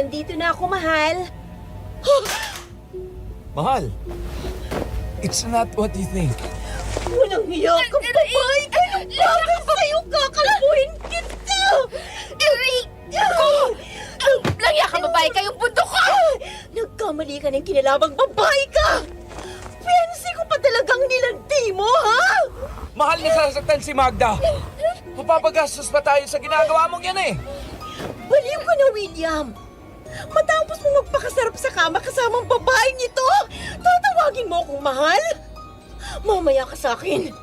Nandito na ako, mahal. Mahal, it's not what you think. Walang hiya ka, babae! Anong bagay sa'yo? Kakalbuhin kita! Ko! Langya ka, babae! Kayong bundok ka! Nagkamali ka ng kinalabang babae ka! Pensi ko pa talagang nilandi mo, ha? Mahal, nasasaktan si Magda. Mapapagastos pa tayo sa ginagawa mong yan eh. Baliw ka na, William! Matapos mo magpakasarap sa kama kasamang babaeng ito, tatawagin mo akong mahal? Mamaya ka sa akin.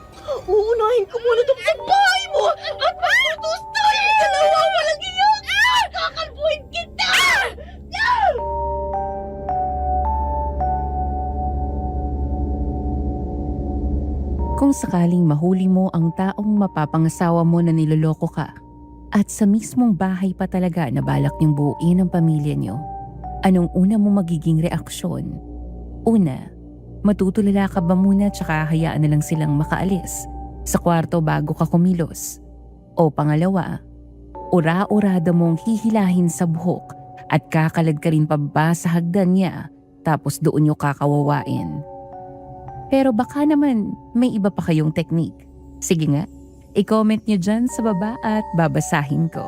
Uunahin ko muna itong babae mo at matutustoy ka na wawalang iyak! Kakalbuhin kita! Kung sakaling mahuli mo ang taong mapapangasawa mo na niloloko ka, at sa mismong bahay pa talaga na balak niyong buuin ang pamilya niyo, anong una mo magiging reaksyon? Una, matutulala ka ba muna tsaka hayaan na lang silang makaalis sa kwarto bago ka kumilos? O pangalawa, ura-urada mong hihilahin sa buhok at kakalad ka rin pababa sa hagdan niya tapos doon niyo kakawawain? Pero baka naman may iba pa kayong teknik. Sige nga, i-comment nyo dyan sa baba at babasahin ko.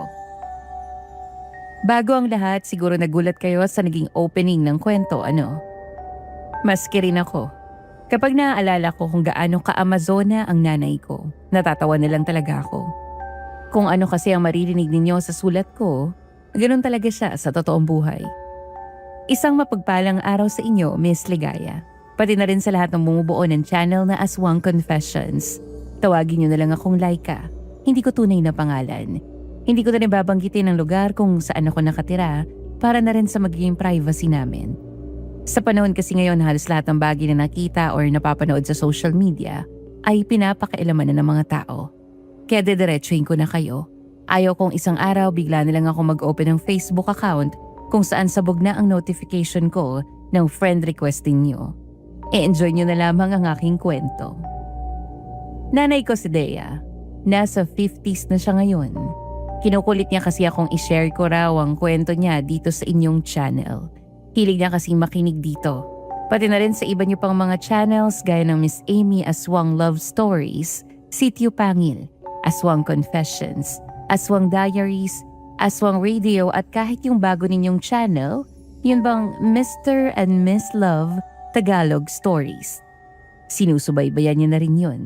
Bago ang lahat, siguro nagulat kayo sa naging opening ng kwento, ano? Maski rin ako. Kapag naaalala ko kung gaano ka-Amazona ang nanay ko, natatawa na lang talaga ako. Kung ano kasi ang maririnig ninyo sa sulat ko, ganun talaga siya sa totoong buhay. Isang mapagpalang araw sa inyo, Miss Ligaya. Pati na rin sa lahat ng bumubuo ng channel na Aswang Confessions. Tawagin niyo na lang akong Laika. Hindi ko tunay na pangalan. Hindi ko na rin babanggitin ang lugar kung saan ako nakatira para na rin sa magiging privacy namin. Sa panahon kasi ngayon halos lahat ng bagay na nakita or napapanood sa social media ay pinapakailaman na ng mga tao. Kaya dediretsuhin ko na kayo. Ayaw kong isang araw bigla na lang ako mag-open ng Facebook account kung saan sabog na ang notification ko ng friend requesting niyo. E-enjoy niyo na lamang ang aking kwento. Nanay ko si Dea. Nasa 50s na siya ngayon. Kinukulit niya kasi akong i-share ko raw ang kwento niya dito sa inyong channel. Hilig niya kasing makinig dito. Pati na rin sa iba niyo pang mga channels gaya ng Miss Amy Aswang Love Stories, Sitio Pangil, Aswang Confessions, Aswang Diaries, Aswang Radio at kahit yung bago ninyong channel, yun bang Mr. and Miss Love Tagalog Stories. Sinusubaybayan niya na rin yun.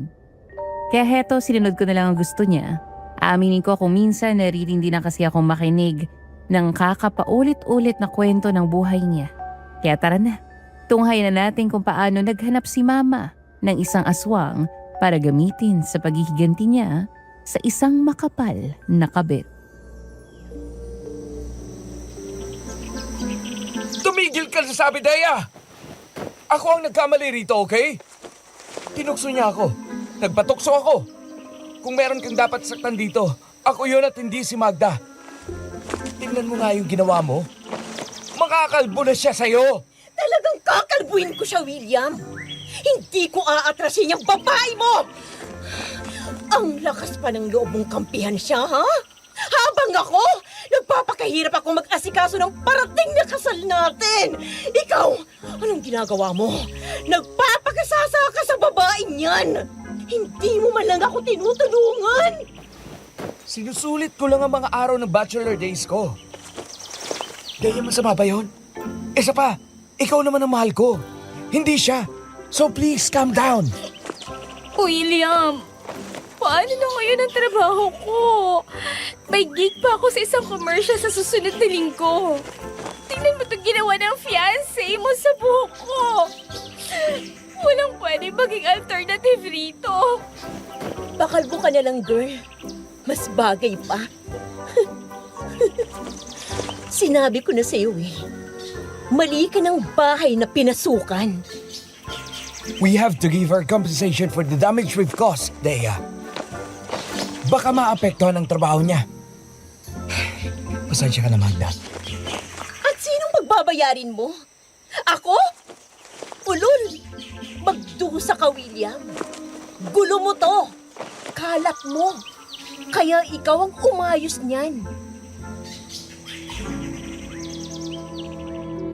Kaya heto, sinunod ko na lang ang gusto niya. Aaminin ko kung minsan naririndi na kasi akong makinig ng kakapaulit-ulit na kwento ng buhay niya. Kaya tara na, tunghayan na natin kung paano naghanap si Mama ng isang aswang para gamitin sa paghihiganti niya sa isang makapal na kabit. Tumigil ka sa sabi, Dea! Ako ang nagkamali rito, okay? Tinukso niya ako. Nagpatukso ako. Kung meron kang dapat saktan dito, ako yun at hindi si Magda. Tingnan mo nga yung ginawa mo. Makakalbo na siya sa'yo. Talagang kakalbuhin ko siya, William. Hindi ko aatrasin yung babae mo! Ang lakas pa ng loob mong kampihan siya, ha? Habang ako, nagpapakahirap ako mag-asikaso ng parating na kasal natin. Ikaw, anong ginagawa mo? Nagpapakasasa ka sa babaeng yan. Hindi mo man lang ako tinutulungan. Sinusulit ko lang ang mga araw ng bachelor days ko. Daya, masama ba yun? Isa pa, ikaw naman ang mahal ko. Hindi siya. So please, calm down. William, paano na ngayon ang trabaho ko? May gig pa ako sa isang commercial sa susunod na linggo. Tingnan mo itong ginawa ng fiancé mo sa buhok ko. Walang pwede maging alternative rito. Pakalbo ka na lang, girl. Mas bagay pa. Sinabi ko na sa'yo eh. Mali ka ng bahay na pinasukan. We have to give her compensation for the damage we've caused, Dea. Baka maapektuhan ang trabaho niya. Pasensya ka na, Magda. At sinong pagbabayarin mo? Ako? Ulol! Magdusa ka, William. Gulo mo to. Kalat mo. Kaya ikaw ang umayos niyan.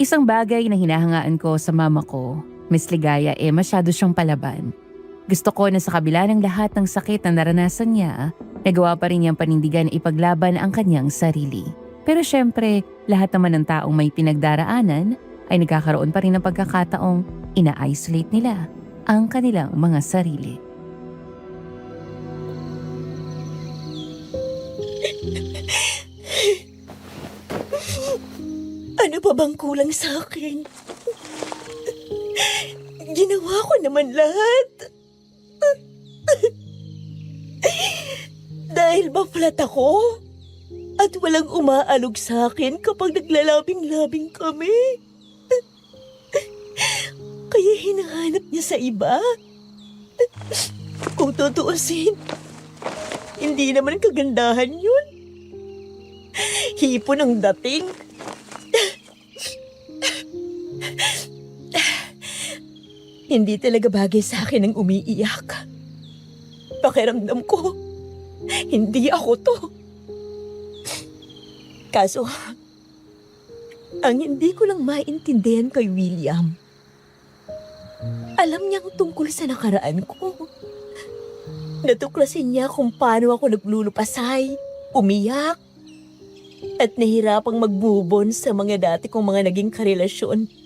Isang bagay na hinahangaan ko sa mama ko, Miss Ligaya, masyado siyang palaban. Gusto ko na sa kabila ng lahat ng sakit na naranasan niya, nagawa pa rin niyang panindigan na ipaglaban ang kanyang sarili. Pero syempre, lahat naman ng taong may pinagdaraanan ay nagkakaroon pa rin ng pagkakataong ina-isolate nila ang kanilang mga sarili. Ano pa bang kulang sa akin? Ginawa ko naman lahat. Dahil ba flat ako? At walang umaalog sa akin kapag naglalabing-labing kami? Kaya hinahanap niya sa iba? Kung tutuusin, hindi naman kagandahan yun. Hipon ang dating. Hindi talaga bagay sa akin ang umiiyak. Pakiramdam ko, hindi ako to. Kaso, ang hindi ko lang maintindihan kay William, alam niyang tungkol sa nakaraan ko. Natuklasin niya kung paano ako naglulupasay, umiyak, at nahirapang mag-move on sa mga dati kong mga naging karelasyon.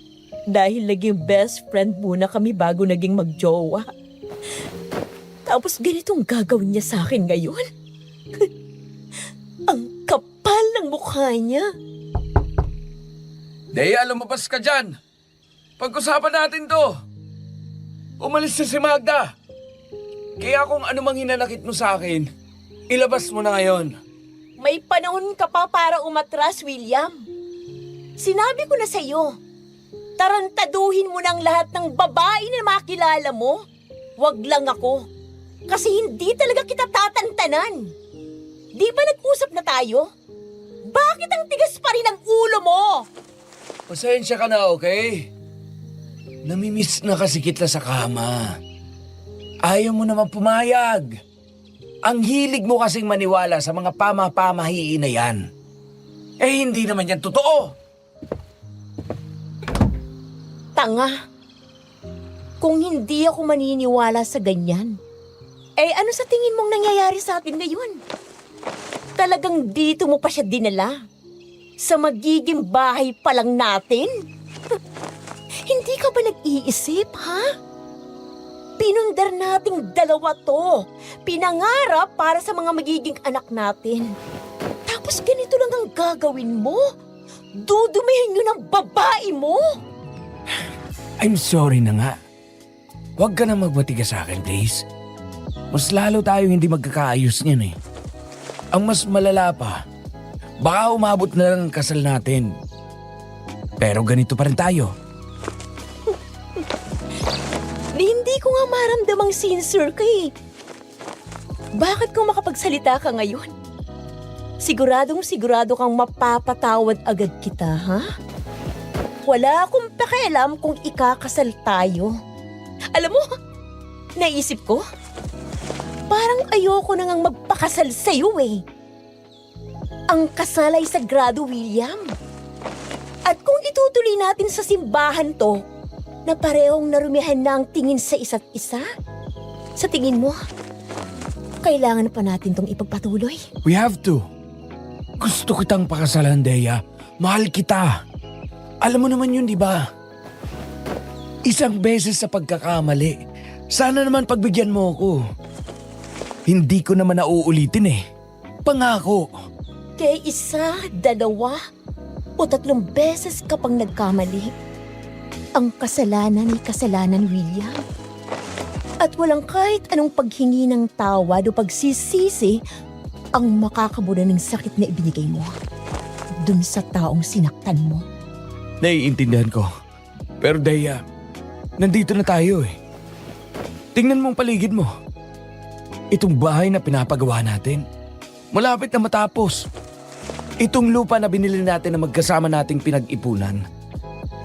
Dahil naging best friend muna kami bago naging magjowa. Tapos ganitong gagawin niya sa akin ngayon? Ang kapal ng mukha niya. Dea, lumabas ka dyan. Pag-usapan natin to. Umalis na si Magda. Kaya kung ano mang hinanakit mo sa akin, ilabas mo na ngayon. May panahon ka pa para umatras, William. Sinabi ko na sa'yo, tarantaduhin mo ng lahat ng babae na makilala mo. Wag lang ako. Kasi hindi talaga kita tatantanan. Di ba nag-usap na tayo? Bakit ang tigas pa rin ang ulo mo? Pasensya ka na, okay? Namimiss na kasi kita sa kama. Ayaw mo naman pumayag. Ang hilig mo kasing maniwala sa mga pamapamahiin na yan. Eh, hindi naman yan totoo. Tanga. Kung hindi ako maniniwala sa ganyan, ano sa tingin mong nangyayari sa atin ngayon? Talagang dito mo pa siya dinala? Sa magiging bahay pa lang natin? Hindi ka ba nag-iisip, ha? Pinundar nating dalawa to. Pinangarap para sa mga magiging anak natin. Tapos ganito lang ang gagawin mo? Dudumihin yun ang babae mo? I'm sorry na nga. Huwag ka na magbatiga sa akin, please. Mas lalo tayo hindi magkakaayos niyan eh. Ang mas malala pa, baka umabot na lang ang kasal natin. Pero ganito pa rin tayo. Hindi ko nga maramdamang sincere ka eh. Bakit kung makapagsalita ka ngayon? Siguradong sigurado kang mapapatawad agad kita, ha? Wala akong pakialam kung ikakasal tayo. Alam mo, naisip ko, parang ayoko na ngang magpakasal sa'yo eh. Ang kasal ay sagrado, William. At kung itutuloy natin sa simbahan to, na parehong narumihan na ang tingin sa isa't isa, sa tingin mo, kailangan pa natin tong ipagpatuloy? We have to. Gusto kitang pakasalan, Dea. Mahal kita. Alam mo naman yun, di ba? Isang beses sa pagkakamali. Sana naman pagbigyan mo ako. Hindi ko naman nauulitin eh. Pangako. Kaya isa, dalawa, o 3 beses ka pang nagkamali. Ang kasalanan ay kasalanan, William. At walang kahit anong paghingi ng tawad o pagsisisi ang makakabura ng sakit na ibinigay mo dun sa taong sinaktan mo. Naiintindihan ko. Pero Dea, nandito na tayo eh. Tingnan mo ang paligid mo. Itong bahay na pinapagawa natin, malapit na matapos. Itong lupa na binili natin na magkasama nating pinag-ipunan,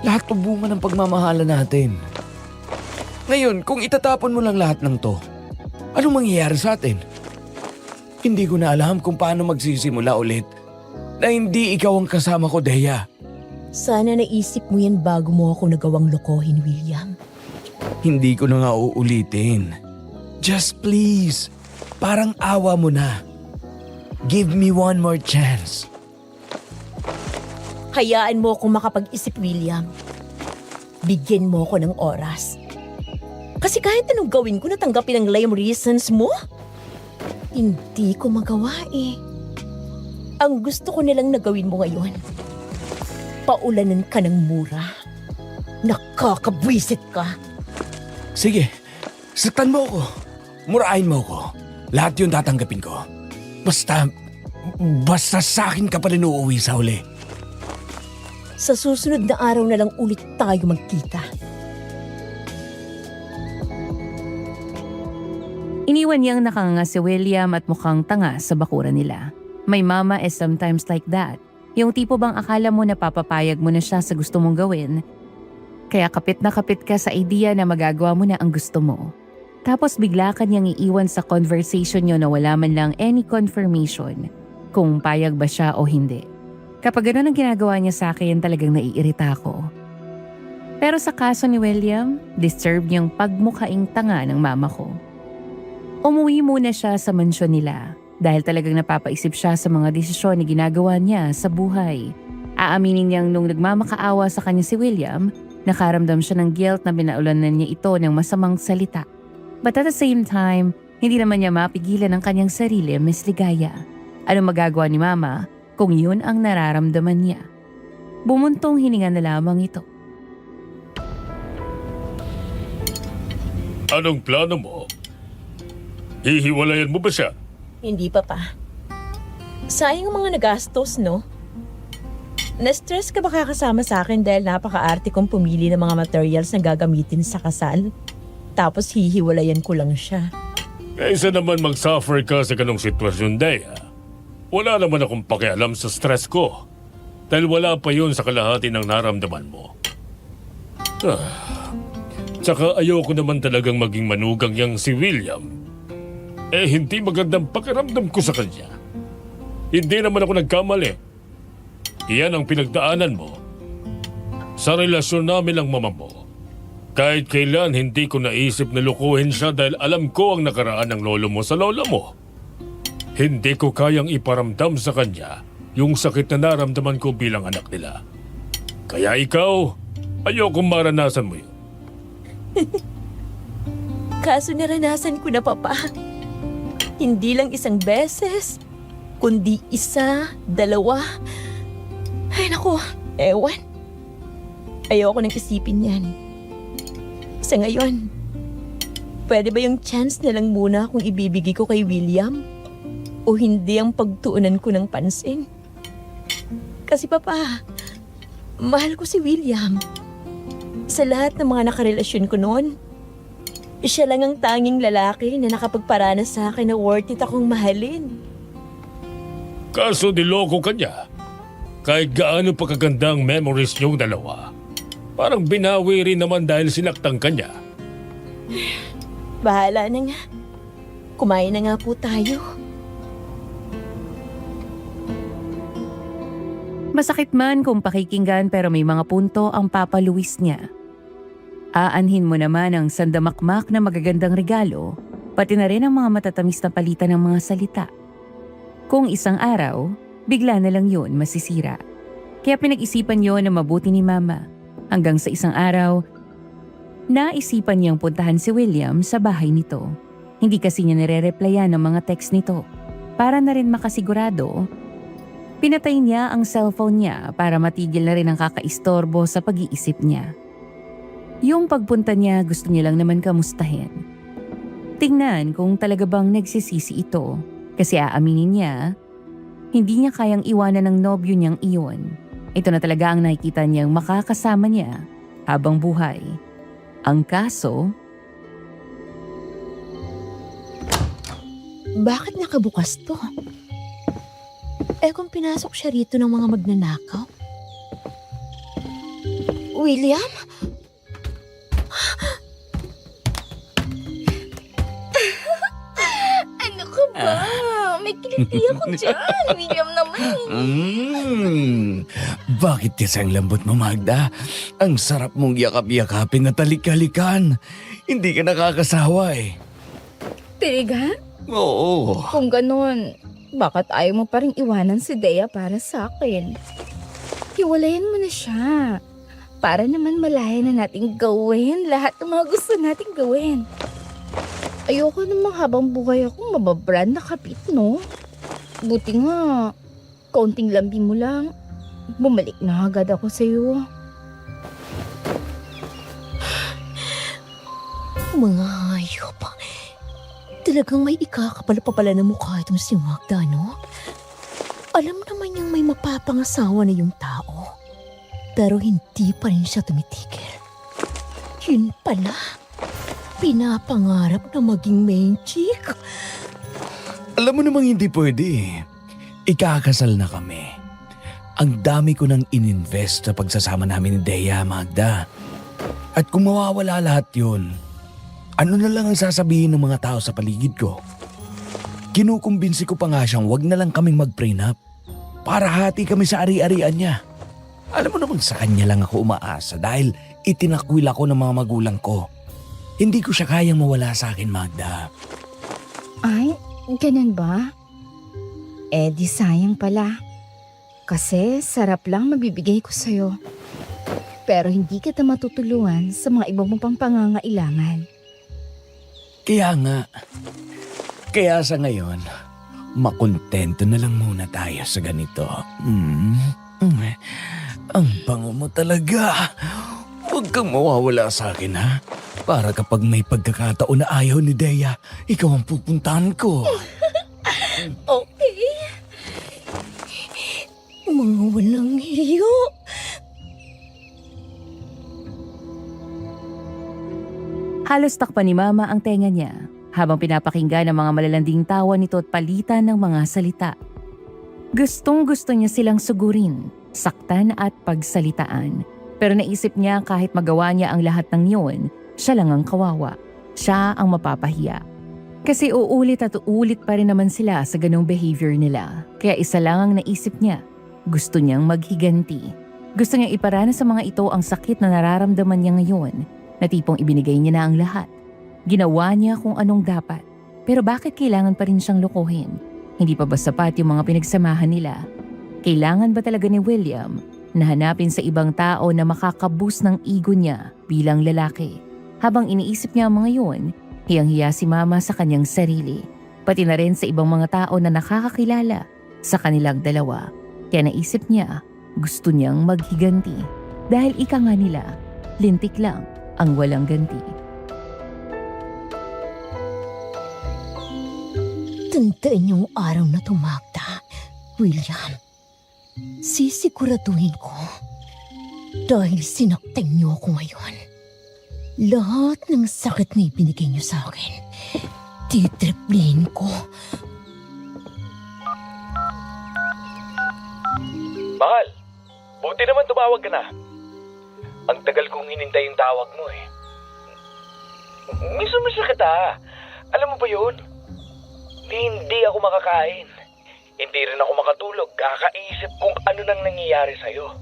lahat ng bunga ng pagmamahala natin. Ngayon, kung itatapon mo lang lahat ng to, anong mangyayari sa atin? Hindi ko na alam kung paano magsisimula ulit na hindi ikaw ang kasama ko, Dea. Sana naisip mo yan bago mo ako nagawang lokohin, William. Hindi ko na nga uulitin. Just please, parang awa mo na. Give me one more chance. Hayaan mo akong makapag-isip, William. Bigyan mo ako ng oras. Kasi kahit anong gawin ko, natanggapin ang lame reasons mo. Hindi ko magawa eh. Ang gusto ko nilang nagawin mo ngayon, paulanan ka ng mura. Nakakabwisit ka. Sige, saktan mo ako. Murahin mo ako. Lahat yun tatanggapin ko. Basta sa akin ka pa rin uuwi sa huli. Sa susunod na araw na lang ulit tayo magkita. Iniwan niyang nakanganga si William at mukhang tanga sa bakuran nila. My mama is sometimes like that. Yung tipo bang akala mo na papapayag mo na siya sa gusto mong gawin, kaya kapit na kapit ka sa idea na magagawa mo na ang gusto mo. Tapos bigla ka niyang iiwan sa conversation niyo na wala man lang any confirmation kung payag ba siya o hindi. Kapag gano'n ang ginagawa niya sa akin, talagang naiirita ako. Pero sa kaso ni William, deserve niyang pagmukhaing tanga ng mama ko. Umuwi muna siya sa mansyon nila dahil talagang napapaisip siya sa mga desisyon na ginagawa niya sa buhay. Aaminin niyang nung nagmamakaawa sa kanya si William, nakaramdam siya ng guilt na binaulanan niya ito ng masamang salita. But at the same time, hindi naman niya mapigilan ang kanyang sarili, Miss Ligaya. Ano magagawa ni Mama kung yun ang nararamdaman niya? Bumuntong hininga na lamang ito. Anong plano mo? Hihiwalayan mo ba siya? Hindi pa. Sayang ang mga nagastos, no? Na-stress ka ba kakasama sa akin dahil napaka-arte kong pumili ng mga materials na gagamitin sa kasal? Tapos hihiwalayan ko lang siya. Kaysa naman mag-suffer ka sa ganong sitwasyon, Dea. Wala naman akong pakialam sa stress ko. Dahil wala pa yun sa kalahati ng naramdaman mo. Tsaka ayoko naman talagang maging manugang yang si William. Hindi magandang pakiramdam ko sa kanya. Hindi naman ako nagkamali. Iyan ang pinagdaanan mo. Sa relasyon namin ng mama mo. Kahit kailan hindi ko naisip na lukuhin siya dahil alam ko ang nakaraan ng lolo mo sa lola mo. Hindi ko kayang iparamdam sa kanya yung sakit na naramdaman ko bilang anak nila. Kaya ikaw, ayokong maranasan mo yun. Kaso naranasan ko na, Papa. Hindi lang isang beses, kundi isa, dalawa. Ay naku, ewan. Ayoko nang isipin yan. Sa ngayon, pwede ba yung chance na lang muna kung ibibigay ko kay William? O hindi ang pagtuunan ko ng pansin? Kasi Papa, mahal ko si William. Sa lahat ng mga nakarelasyon ko noon, siya lang ang tanging lalaki na nakapagparanas sa akin na worth it akong mahalin. Kaso niloko ka niya. Kahit gaano pa kaganda ang memories niyong dalawa. Parang binawi rin naman dahil sinaktan ka niya. Bahala na nga. Kumain na nga po tayo. Masakit man kung pakikinggan pero may mga punto ang Papa Luis niya. Aanhin mo naman ang sandamakmak na magagandang regalo, pati na rin ang mga matatamis na palitan ng mga salita. Kung isang araw, bigla na lang yun masisira. Kaya pinag-isipan yun na mabuti ni Mama. Hanggang sa isang araw, naisipan niyang puntahan si William sa bahay nito. Hindi kasi niya nire-replyan ng mga text nito. Para na rin makasigurado, pinatay niya ang cellphone niya para matigil na rin ang kakaistorbo sa pag-iisip niya. Yung pagpunta niya, gusto niya lang naman kamustahin. Tingnan kung talaga bang nagsisisi ito. Kasi aaminin niya, hindi niya kayang iwanan ng nobyo niyang iyon. Ito na talaga ang nakikita niyang makakasama niya habang buhay. Ang kaso, Bakit nakabukas to? Kung pinasok siya rito ng mga magnanakaw? William? Ano ka ba? May Kiliti ako dyan. William naman. Bakit kasi ang lambot mo, Magda? Ang sarap mong yakap-yakapin at talik-halikan. Hindi ka nakakasawa eh. Talaga? Oo. Kung ganun, bakit ayaw mo pa rin iwanan si Dea para sa akin? Hiwalayan mo na siya. Para naman malaya na nating gawin lahat ng mga gusto nating gawin. Ayoko namang habang buhay akong mababrand na kapit, no? Buti nga, kaunting lambi mo lang, bumalik na agad ako sa'yo. Mga hayop. Talagang may ikakapal pa pala na mukha itong si Magda, no? Alam naman niyang may mapapangasawa na yung tao. Pero hindi pa rin siya tumitigil. Yun pala. Pinapangarap na maging main chick. Alam mo namang hindi pwede. Ikakasal na kami. Ang dami ko nang ininvest sa pagsasama namin ni Dea, Magda. At kung mawawala lahat yun, ano na lang ang sasabihin ng mga tao sa paligid ko? Kinukumbinsi ko pa nga siyang wag na lang kaming mag-prenup para hati kami sa ari-arian niya. Alam mo naman sa kanya lang ako umaasa dahil itinakwil ako ng mga magulang ko. Hindi ko siya kayang mawala sa akin, Magda. Ay, ganun ba? Eh di sayang pala. Kasi sarap lang mabibigay ko sa'yo. Pero hindi kita matutulungan sa mga iba mo pang pangangailangan. Kaya nga. Kaya sa ngayon, makontento na lang muna tayo sa ganito. Ang bango mo talaga. Huwag kang mawawala sa akin, ha? Para kapag may pagkakataon na ayaw ni Dea, ikaw ang pupuntahan ko. Okay. Mga walang hiyo. Halos takpan ni Mama ang tenga niya habang pinapakinggan ang mga malalanding tawa nito at palitan ng mga salita. Gustong-gusto niya silang sugurin, saktan at pagsalitaan. Pero naisip niya kahit magawa niya ang lahat ng yun, siya lang ang kawawa. Siya ang mapapahiya. Kasi uulit at uulit pa rin naman sila sa ganong behavior nila. Kaya isa lang ang naisip niya. Gusto niyang maghiganti. Gusto niyang iparana sa mga ito ang sakit na nararamdaman niya ngayon, na tipong ibinigay niya na ang lahat. Ginawa niya kung anong dapat. Pero bakit kailangan pa rin siyang lokohin? Hindi pa ba sapat yung mga pinagsamahan nila? Kailangan ba talaga ni William na hanapin sa ibang tao na makakaboost ng ego niya bilang lalaki? Habang iniisip niya ang mga yun, hiyang-hiya si Mama sa kanyang sarili. Pati na rin sa ibang mga tao na nakakakilala sa kanilang dalawa. Kaya naisip niya, gusto niyang maghiganti. Dahil ika nga nila, lintik lang ang walang ganti. Tandaan yung araw na tumagda, William. Sisiguraduhin ko dahil sinaktan niyo ako ngayon. Lahat ng sakit na ibinigay niyo sa akin, titriplin ko. Mahal, buti naman tumawag ka na. Ang tagal kong hinintay yung tawag mo eh. Miss na kita. Alam mo ba yun? Hindi ako makakain. Hindi rin ako makatulog. Kakaisip kung ano nang nangyayari sa'yo.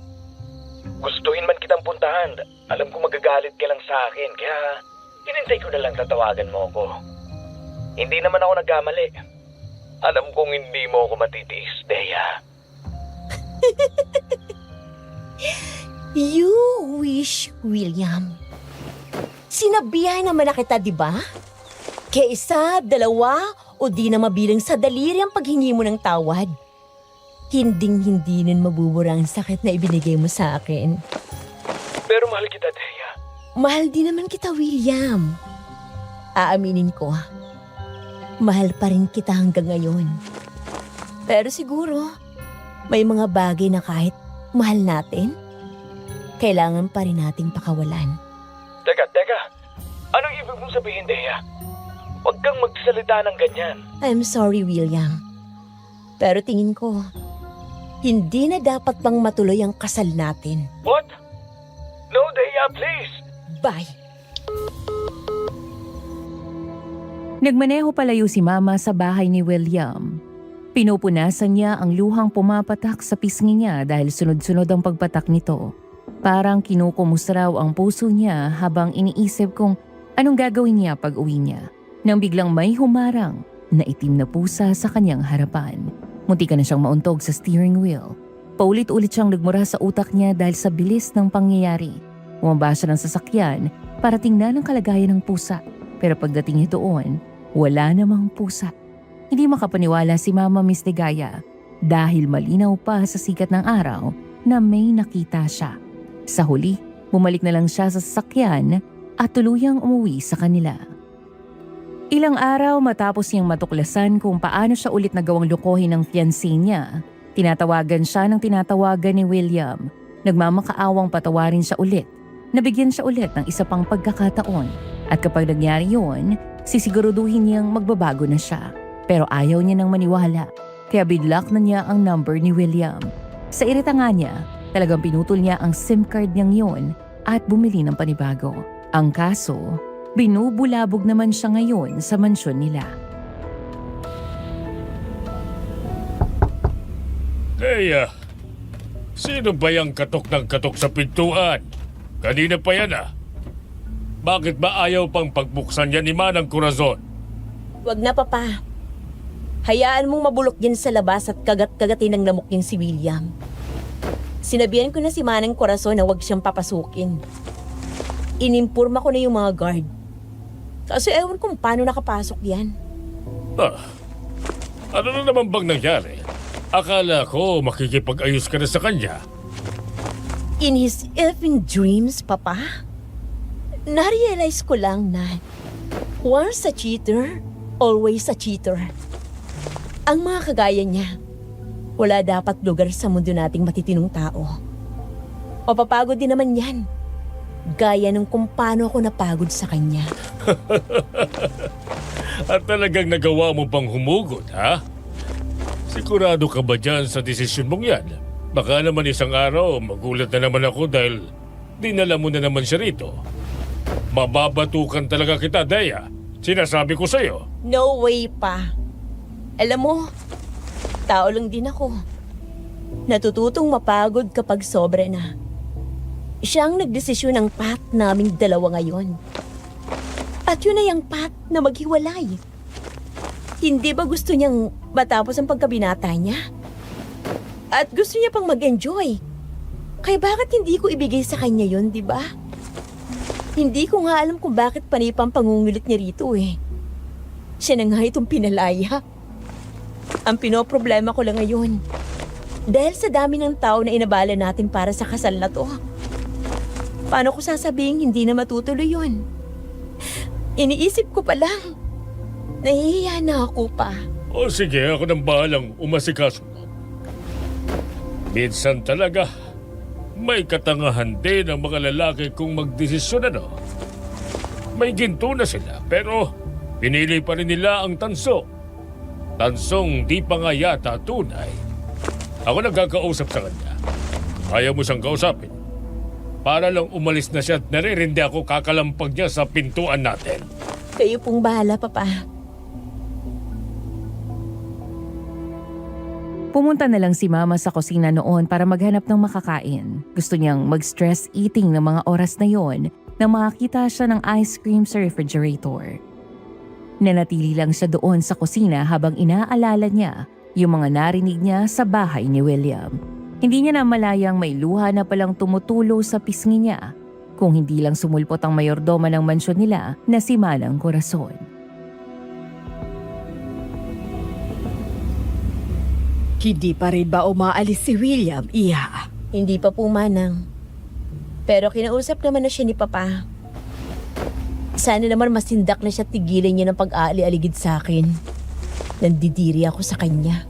Gustuhin man kitang puntahan. Alam ko magagalit ka lang sa akin. Kaya hinintay ko na lang tatawagan mo ako. Hindi naman ako nagkamali. Alam kong hindi mo ako matitiis, Dea. You wish, William. Sinabihan naman na kita, di ba? Kaya isa, dalawa, o di na mabilang sa daliri ang paghingi mo ng tawad. Hinding-hindi nun mabubura ang sakit na ibinigay mo sa akin. Pero mahal kita, Dea. Mahal din naman kita, William. Aaminin ko, mahal pa rin kita hanggang ngayon. Pero siguro, may mga bagay na kahit mahal natin, kailangan pa rin nating pakawalan. Teka. Anong ibig mong sabihin, Dea? Huwag kang magsalita ng ganyan. I'm sorry, William. Pero tingin ko, hindi na dapat pang matuloy ang kasal natin. What? No, Dea, please. Bye. Nagmaneho palayo si Mama sa bahay ni William. Pinupunasan niya ang luhang pumapatak sa pisngi niya dahil sunod-sunod ang pagpatak nito. Parang kinukumusta raw ang puso niya habang iniisip kung anong gagawin niya pag uwi niya. Nang biglang may humarang na itim na pusa sa kanyang harapan. Munti na siyang mauntog sa steering wheel. Paulit-ulit siyang nagmura sa utak niya dahil sa bilis ng pangyayari. Bumaba siya ng sasakyan para tingnan ang kalagayan ng pusa. Pero pagdating niya doon, wala namang pusa. Hindi makapaniwala si Mama Miss Ligaya dahil malinaw pa sa sikat ng araw na may nakita siya. Sa huli, bumalik na lang siya sa sasakyan at tuluyang umuwi sa kanila. Ilang araw matapos niyang matuklasan kung paano siya ulit nagawang lokohin ng fiancé niya, tinatawagan siya ng tinatawagan ni William. Nagmamakaawang patawarin siya ulit. Nabigyan siya ulit ng isa pang pagkakataon. At kapag nangyari yun, sisiguraduhin niyang magbabago na siya. Pero ayaw niya nang maniwala, kaya bidlak na niya ang number ni William. Sa irita nga niya, talagang pinutol niya ang SIM card niyang yun at bumili ng panibago. Ang kaso, binubulabog naman siya ngayon sa mansyon nila. Dea, sino ba yung katok ng katok sa pintuan? Kanina pa yan ah. Bakit ba ayaw pang pagbuksan yan ni Manang Corazon? Wag na, Papa. Hayaan mong mabulok yan sa labas at kagat-kagatin ng lamok yung si William. Sinabihan ko na si Manang Corazon na wag siyang papasukin. Inimpurma ko na yung mga guard. Kasi ewan kung paano nakapasok yan. Ano na naman bang nangyari? Akala ko makikipag-ayos ka na sa kanya. In his effing dreams, Papa, narealize ko lang na once a cheater, always a cheater. Ang mga kagaya niya, wala dapat lugar sa mundo nating matitinong tao. Mapapagod din naman yan. Gaya ng kung paano ako napagod sa kanya. At talagang nagawa mo pang humugot, ha? Sigurado ka ba dyan sa desisyon mong yan? Baka naman isang araw, magulat na naman ako dahil dinala mo na naman siya rito. Mababatukan talaga kita, Dea. Sinasabi ko sa'yo. No way pa. Alam mo, tao lang din ako. Natututong mapagod kapag sobra na. Siya ang nagdesisyon ng path naming dalawa ngayon. At yun na yung path na maghiwalay. Hindi ba gusto niyang matapos ang pagkabinata niya? At gusto niya pang mag-enjoy. Kaya bakit hindi ko ibigay sa kanya yun, di ba? Hindi ko nga alam kung bakit panipang pangungulit niya rito eh. Siya na nga itong pinalaya. Ang pinoproblema ko lang ngayon, dahil sa dami ng tao na inabala natin para sa kasal na to, paano ko sasabihin hindi na matutuloy yun? Iniisip ko pa lang, nahihiya na ako pa. O sige, ako nang bahalang umasikaso. Minsan talaga, may katangahan din ang mga lalaki kung magdesisyon ano. May ginto na sila, pero pinili pa rin nila ang tanso. Tansong di pa nga yata tunay. Ako nagkakausap sa kanya. Ayaw mo siyang kausapin. Para lang umalis na siya at naririndi ako kakalampag niya sa pintuan natin. Kayo pong bahala, Papa. Pumunta na lang si Mama sa kusina noon para maghanap ng makakain. Gusto niyang mag-stress eating ng mga oras na yon nang makakita siya ng ice cream sa refrigerator. Nanatili lang siya doon sa kusina habang inaalala niya yung mga narinig niya sa bahay ni William. Hindi niya namalayang may luha na palang tumutulo sa pisngi niya kung hindi lang sumulpot ang mayordoma ng mansyon nila na si Manang Corazon. Hindi pa rin ba umaalis si William, Iha? Hindi pa po, Manang. Pero kinausap naman na siya ni Papa. Sana naman masindak na siya, tigilan niya ng pag-aali-aligid sa akin. Nandidiri ako sa kanya.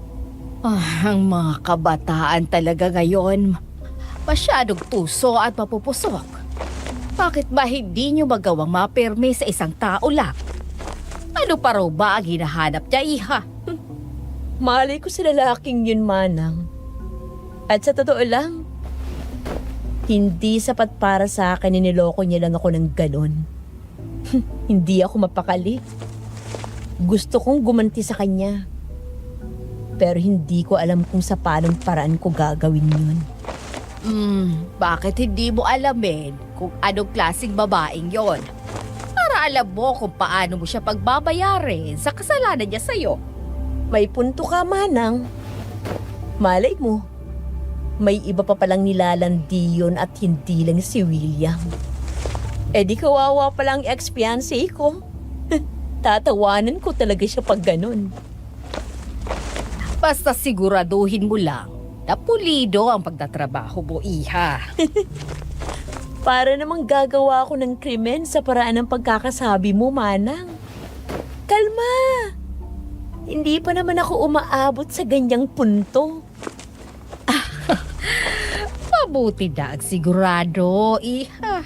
Ang mga kabataan talaga ngayon, masyadong tuso at mapupusok. Bakit ba hindi niyo magawang mapirme sa isang tao lang? Ano pa raw ba ang hinahanap niya, Iha? Malay ko sa lalaking yun, Manang. At sa totoo lang, hindi sapat para sa akin, niloko niya lang ako ng ganon. Hindi ako mapakali. Gusto kong gumanti sa kanya. Pero hindi ko alam kung sa paanong paraan ko gagawin yun. Bakit hindi mo alamin kung anong klaseng babaeng yon? Para alam mo kung paano mo siya pagbabayarin sa kasalanan niya sa'yo. May punto ka, Manang. Malay mo, may iba pa palang nilalandi yun at hindi lang si William. Eh di kawawa palang ex-fiancé ko. Tatawanan ko talaga siya pag ganun. Basta siguraduhin mo lang na pulido ang pagtatrabaho mo, iha. Para namang gagawa ako ng krimen sa paraan ng pagkakasabi mo, Manang. Kalma! Hindi pa naman ako umaabot sa ganyang punto. Mabuti na ang sigurado, iha.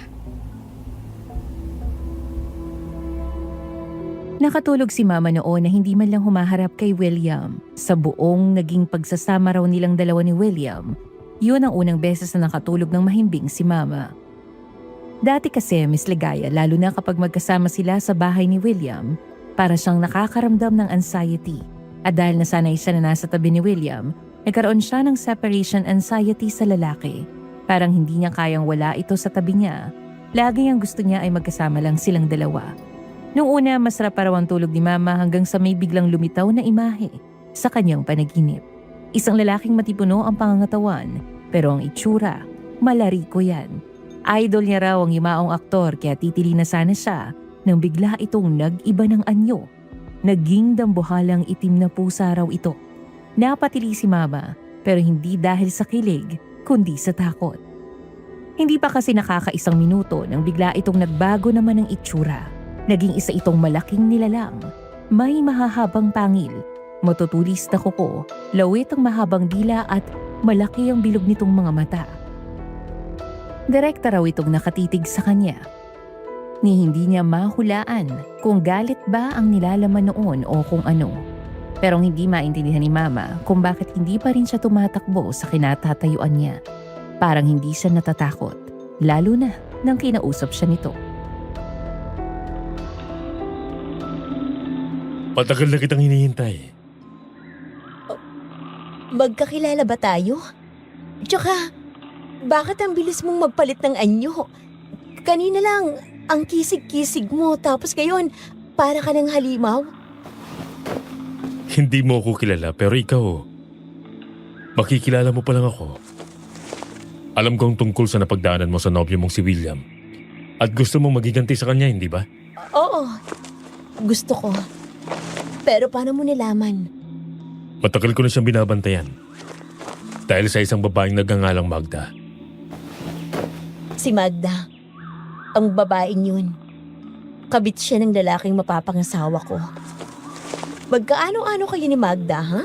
Nakatulog si Mama noon na hindi man lang humaharap kay William. Sa buong naging pagsasama raw nilang dalawa ni William, yun ang unang beses na nakatulog ng mahimbing si Mama. Dati kasi Miss Ligaya, lalo na kapag magkasama sila sa bahay ni William, para siyang nakakaramdam ng anxiety. At dahil nasanay siya na nasa tabi ni William, nagkaroon siya ng separation anxiety sa lalaki. Parang hindi niya kayang wala ito sa tabi niya. Lagi ang gusto niya ay magkasama lang silang dalawa. Noong una, masarap pa raw ang tulog ni Mama hanggang sa may biglang lumitaw na imahe sa kanyang panaginip. Isang lalaking matipuno ang pangangatawan, pero ang itsura, malariko yan. Idol niya raw ang yumaong aktor kaya titili na sana siya nang bigla itong nag-iba ng anyo. Naging dambuhalang itim na pusa raw ito. Napatili si Mama, pero hindi dahil sa kilig, kundi sa takot. Hindi pa kasi nakakaisang minuto nang bigla itong nagbago naman ang itsura. Naging isa itong malaking nilalang. May mahahabang pangil, matutulis na kuko, lawit ang mahabang dila at malaki ang bilog nitong mga mata. Direkta raw itong nakatitig sa kanya. Ni hindi niya mahulaan kung galit ba ang nilalaman noon o kung ano. Pero hindi maintindihan ni Mama kung bakit hindi pa rin siya tumatakbo sa kinatatayuan niya. Parang hindi siya natatakot, lalo na nang kinausap siya nito. Patagal na kitang hinihintay. Magkakilala ba tayo? Tsaka, bakit ang bilis mong magpalit ng anyo? Kanina lang, ang kisig-kisig mo tapos ngayon, para ka ng halimaw? Hindi mo ako kilala pero ikaw, makikilala mo pa lang ako. Alam kong tungkol sa napagdaanan mo sa nobyo mong si William. At gusto mong magiganti sa kanya, hindi ba? Oo, gusto ko. Pero paano mo nilaman? Matagal ko na siyang binabantayan. Dahil sa isang babaeng nagngangalang Magda. Si Magda, ang babaeng yun. Kabit siya ng lalaking mapapangasawa ko. Magkaano-ano kayo ni Magda, ha?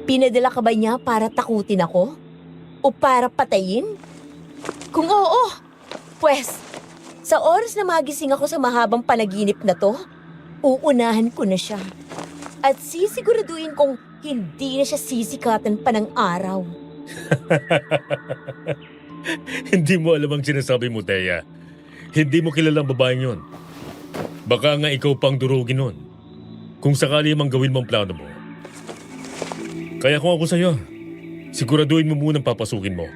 Pinadala ka ba niya para takutin ako? O para patayin? Kung oo, pues, sa oras na magising ako sa mahabang panaginip na to, uunahan ko na siya. At sisiguraduhin kong hindi na siya sisikatan pa ng araw. Hindi mo alam ang sinasabi mo, Thea. Hindi mo kilalang babaeng yun. Baka nga ikaw pang durugin nun. Kung sakali mang gawin mong plano mo. Kaya kung ako sa'yo, siguraduhin mo munang papasukin mo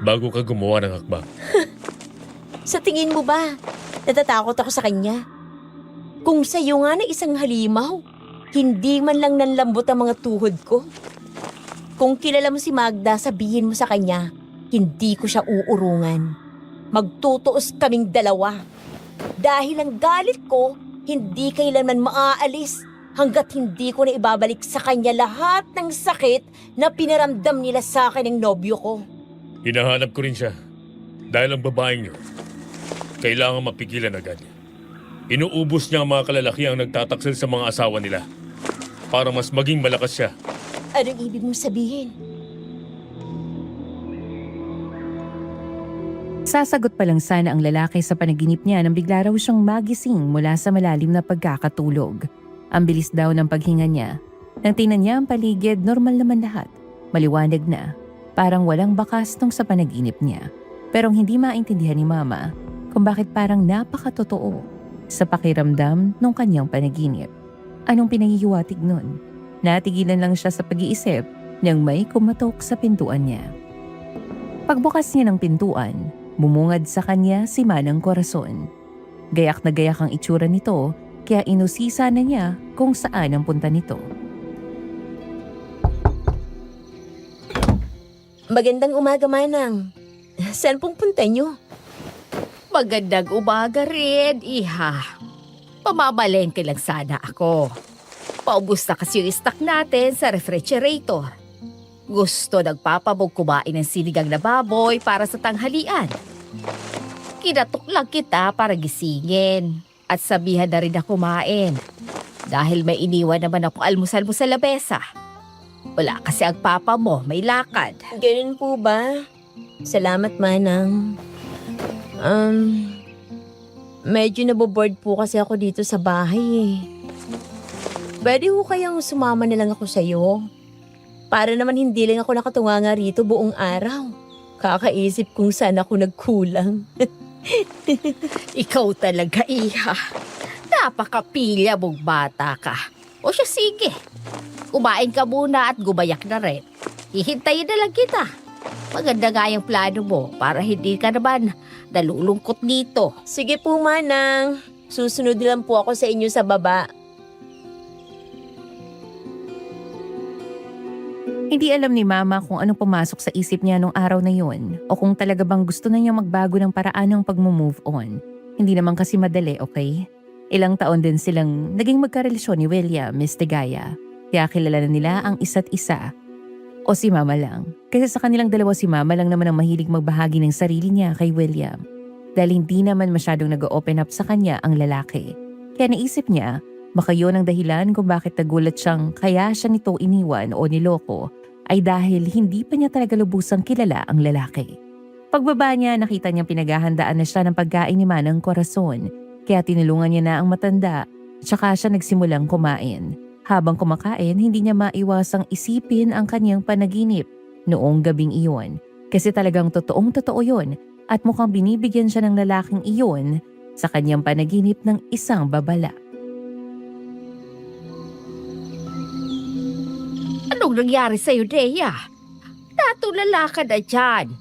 bago ka gumawa ng hakbang. Sa tingin mo ba, natatakot ako sa kanya? Kung sa'yo nga na isang halimaw, hindi man lang nanlambot ang mga tuhod ko. Kung kilala mo si Magda, sabihin mo sa kanya, hindi ko siya uurungan. Magtutuos kaming dalawa. Dahil ang galit ko, hindi kailanman maaalis hanggat hindi ko na ibabalik sa kanya lahat ng sakit na pinaramdam nila sa akin ng nobyo ko. Hinahanap ko rin siya. Dahil ang babaeng niyo, kailangan mapigilan agad. Inuubos niya ang mga kalalakiang nagtataksil sa mga asawa nila para mas maging malakas siya. Anong ibig mong sabihin? Sasagot pa lang sana ang lalaki sa panaginip niya nang bigla raw siyang magising mula sa malalim na pagkakatulog. Ang bilis daw ng paghinga niya. Nang tingnan niya ang paligid, normal naman lahat. Maliwanag na. Parang walang bakas tong sa panaginip niya. Pero hindi maintindihan ni Mama kung bakit parang napakatotoo sa pakiramdam ng kanyang panaginip. Anong pinaghihiwatig nun? Natigilan lang siya sa pag-iisip nang may kumatok sa pintuan niya. Pagbukas niya ng pintuan, bumungad sa kanya si Manang Corazon. Gayak na gayak ang itsura nito kaya inusisa na niya kung saan ang punta nito. Magandang umaga, Manang. Saan pong punta niyo? Magandang umaga rin, iha. Pamamalengke lang sana ako. Paubos na kasi yung stock natin sa refrigerator. Gusto nagpapabog kumain ng sinigang na baboy para sa tanghalian. Kinatok lang kita para gisingin at sabihan na rin na kumain. Dahil may iniwan naman ako almusal mo sa labesa. Wala kasi ang papa mo, may lakad. Ganun po ba? Salamat, Manang. Medyo naboboard po kasi ako dito sa bahay eh. Pwede ho kayang sumama na lang ako sa'yo? Para naman hindi lang ako nakatunganga rito buong araw. Kakaisip kung saan ako nagkulang. Ikaw talaga, iha. Napakapilya mong bata ka. O siya, sige. Kumain ka muna at gumayak na rin. Hihintayin na lang kita. Maganda nga yung plano mo para hindi ka naman nalulungkot dito. Sige po, Manang. Susunod lang po ako sa inyo sa baba. Hindi alam ni Mama kung anong pumasok sa isip niya nung araw na yun o kung talaga bang gusto na niya magbago ng paraan ng pag-move on. Hindi naman kasi madali, okay? Ilang taon din silang naging magkarelasyon ni William, Miss Tigaya. Kaya kilala na nila ang isa't isa. O si Mama lang. Kasi sa kanilang dalawa si Mama lang naman ang mahilig magbahagi ng sarili niya kay William. Dahil hindi naman masyadong nag-open up sa kanya ang lalaki. Kaya naisip niya, baka yun ang dahilan kung bakit nagulat siyang kaya siya nito iniwan o niloko ay dahil hindi pa niya talaga lubusang kilala ang lalaki. Pagbaba niya, nakita niyang pinaghahandaan na siya ng pagkain ni Manang Corazon. Kaya tinulungan niya na ang matanda, tsaka siya nagsimulang kumain. Habang kumakain, hindi niya maiwasang isipin ang kanyang panaginip noong gabing iyon. Kasi talagang totoong-totoo yun at mukhang binibigyan siya ng lalaking iyon sa kanyang panaginip ng isang babala. Anong nangyari sa'yo, Dea? Natulala ka na dyan.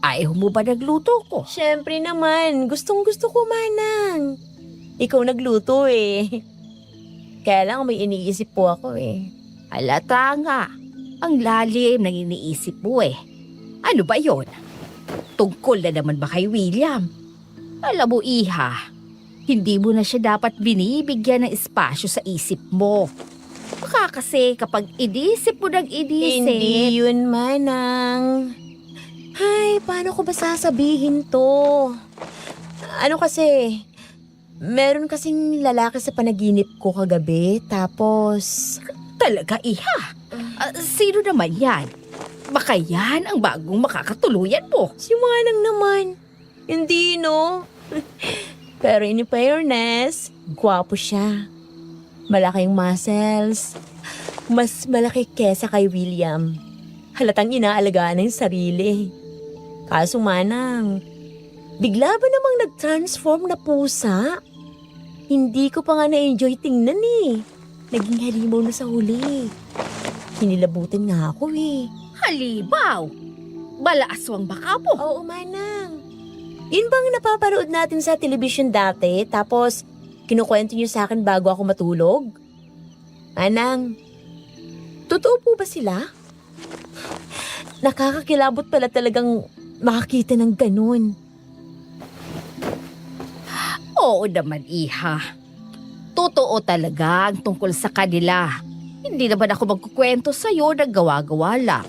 Ayaw mo ba nagluto ko? Siyempre naman, gustong-gusto ko, Manang. Ikaw nagluto eh. Kaya lang may iniisip po ako eh. Halata nga. Ang lalim ng iniisip mo eh. Ano ba yon? Tungkol na naman ba kay William? Alam mo, iha, hindi mo na siya dapat binibigyan ng espasyo sa isip mo. Baka kasi kapag inisip mo ng inisip... Hindi yun, Manang. Ay, paano ko ba sasabihin to? Ano kasi, meron kasing lalaki sa panaginip ko kagabi, tapos... Talaga, iha? Sino naman yan? Baka yan ang bagong makakatuluyan mo. Si Manang naman. Hindi, no? Pero in fairness, gwapo siya. Malaking muscles. Mas malaki kesa kay William. Halatang inaalagaan na yung sarili. Kaso Manang, bigla ba namang nag-transform na pusa? Hindi ko pa nga na-enjoy tingnan eh. Naging halimaw na sa huli. Hinilabutin nga ako eh. Halimaw! Balaaswang baka mo. Oo, Manang. Yun bang napaparood natin sa television dati, tapos kinukwento niyo sa akin bago ako matulog? Manang, totoo po ba sila? Nakakakilabot pala talagang makakita ng ganun. Oo naman, iha. Totoo talaga ang tungkol sa kanila. Hindi naman ako magkukwento sa'yo na gawa-gawa lang.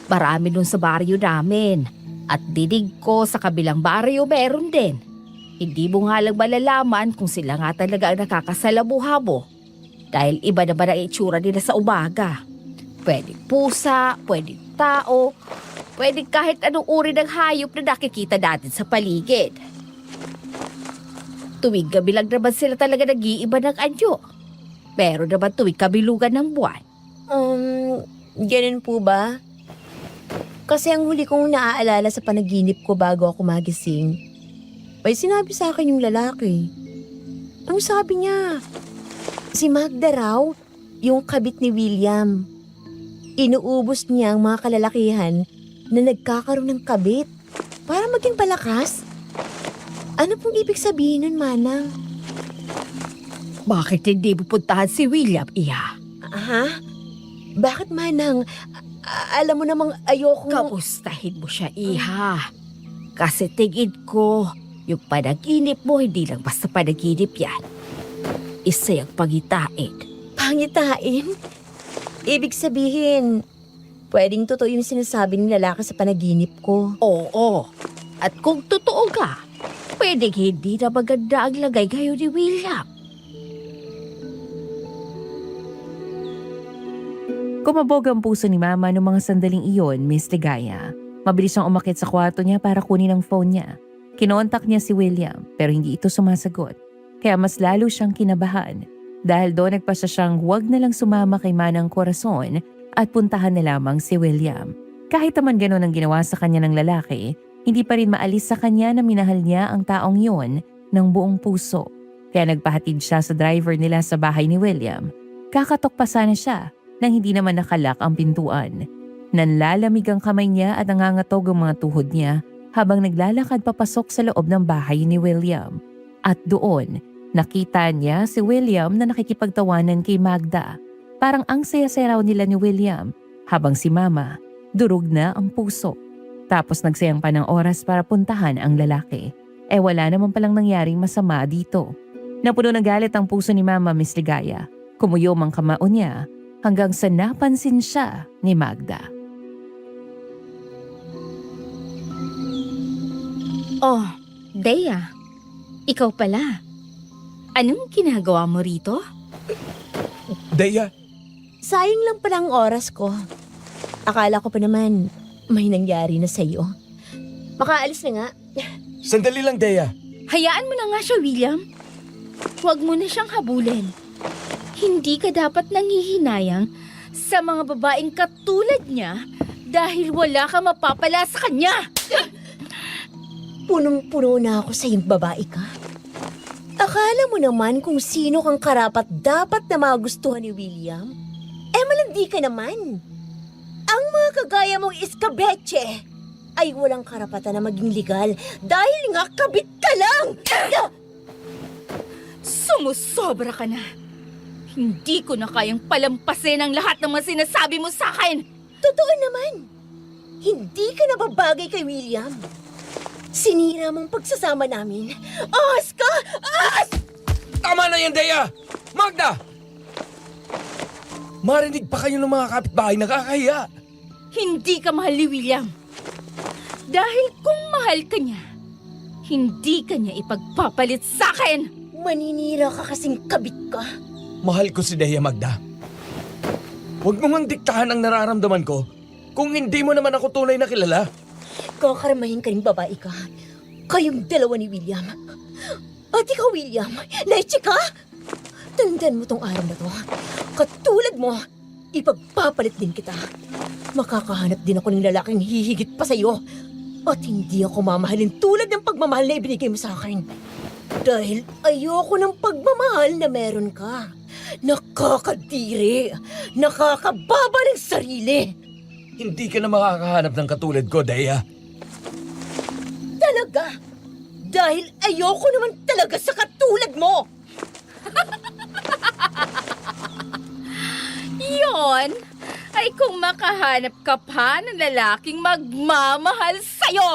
Marami nun sa baryo namin. At dinig ko sa kabilang baryo meron din. Hindi mo nga lang malalaman kung sila nga talaga ang nakakasalamuha mo. Dahil iba naman ang itsura nila sa umaga. Pwedeng pusa, pwedeng tao, pwedeng kahit anong uri ng hayop na nakikita natin sa paligid. Tuwing gabi lang naman sila talaga nag-iiba ng anyo. Pero naman tuwing kabilugan ng buwan. Ganun po ba? Kasi ang huli kong naaalala sa panaginip ko bago ako magising, may sinabi sa akin yung lalaki. Ang sabi niya, si Magda raw, yung kabit ni William. Inuubos niya ang mga kalalakihan na nagkakaroon ng kabit para maging palakas. Ano pong ibig sabihin nun, Manang? Bakit hindi pupuntahan si William, Iha? Ha? Bakit, Manang? Alam mo namang ayoko... Kamustahin mo siya, Iha. Kasi tingin ko, yung panaginip mo, hindi lang basta panaginip yan. Isa yung pangitain. Pangitain? Ibig sabihin, pwedeng totoo yung sinasabi ng lalaki sa panaginip ko. Oo. At kung totoo ka, pwedeng hindi na maganda ang lagay ngayon ni William. Kumabog ang puso ni Mama noong mga sandaling iyon, Miss Ligaya. Mabilis siyang umakyat sa kwarto niya para kunin ang phone niya. Kinontak niya si William pero hindi ito sumasagot. Kaya mas lalo siyang kinabahan. Dahil doon nagpasya siyang huwag na lang sumama kay Manang Corazon at puntahan na lamang si William. Kahit naman gano'n ang ginawa sa kanya ng lalaki, hindi pa rin maalis sa kanya na minahal niya ang taong yon ng buong puso. Kaya nagpahatid siya sa driver nila sa bahay ni William. Kakatok pa sana siya nang hindi naman nakalak ang pintuan. Nanlalamig ang kamay niya at nangangatog ang mga tuhod niya habang naglalakad papasok sa loob ng bahay ni William. At doon, nakita niya si William na nakikipagtawanan kay Magda. Parang ang saya-saya raw nila ni William habang si Mama, durog na ang puso. Tapos nagsayang pa ng oras para puntahan ang lalaki. Wala naman palang nangyaring masama dito. Napuno ng galit ang puso ni Mama, Miss Ligaya. Kumuyom ang kamao niya hanggang sa napansin siya ni Magda. Oh, Dea. Ikaw pala. Anong ginagawa mo rito? Dea, Sayang lang pala ang oras ko. Akala ko pa naman may nangyari na sa'yo. Makaalis na nga. sandali lang, Dea. Hayaan mo na nga siya, William. Huwag mo na siyang habulin. Hindi ka dapat nanghihinayang sa mga babaeng katulad niya dahil wala ka mapapala sa kanya. Punong-puno na ako sa iyong babae ka. Akala mo naman kung sino kang karapat dapat na magustuhan ni William? Malandi ka naman. Ang mga kagaya mong iskabetche ay walang karapatan na maging legal dahil nga kabit ka lang! Sumusobra ka na. Hindi ko na kayang palampasin ang lahat ng mga sinasabi mo sa akin. Totoo naman. Hindi ka nababagay kay William. Sinira mong pagsasama namin. Ahas ka! Ahas! Tama na yan, Dea! Magda! Marinig pa kayo ng mga kapitbahay, nakakahiya. Hindi ka mahal ni William. Dahil kung mahal ka niya, hindi ka niya ipagpapalit sa akin. Maninira ka kasing kabit ka. Mahal ko si Dea, Magda. Huwag mo mang diktahan ang nararamdaman ko kung hindi mo naman ako tunay na kilala. Kakaramahin ka rin babae ka. Kayong dalawa ni William. At ikaw, William, leche ka? Tandaan mo tong araw na to. Katulad mo, ipagpapalit din kita. Makakahanap din ako ng lalaking hihigit pa sa'yo. At hindi ako mamahalin tulad ng pagmamahal na ibinigay mo sa akin. Dahil ayoko ng pagmamahal na meron ka. Nakakadiri. Nakakababa ng sarili. Hindi ka na makakahanap ng katulad ko, Dea. Talaga? Dahil ayoko naman talaga sa katulad mo. Yon ay kung makahanap ka pa ng lalaking magmamahal sa'yo.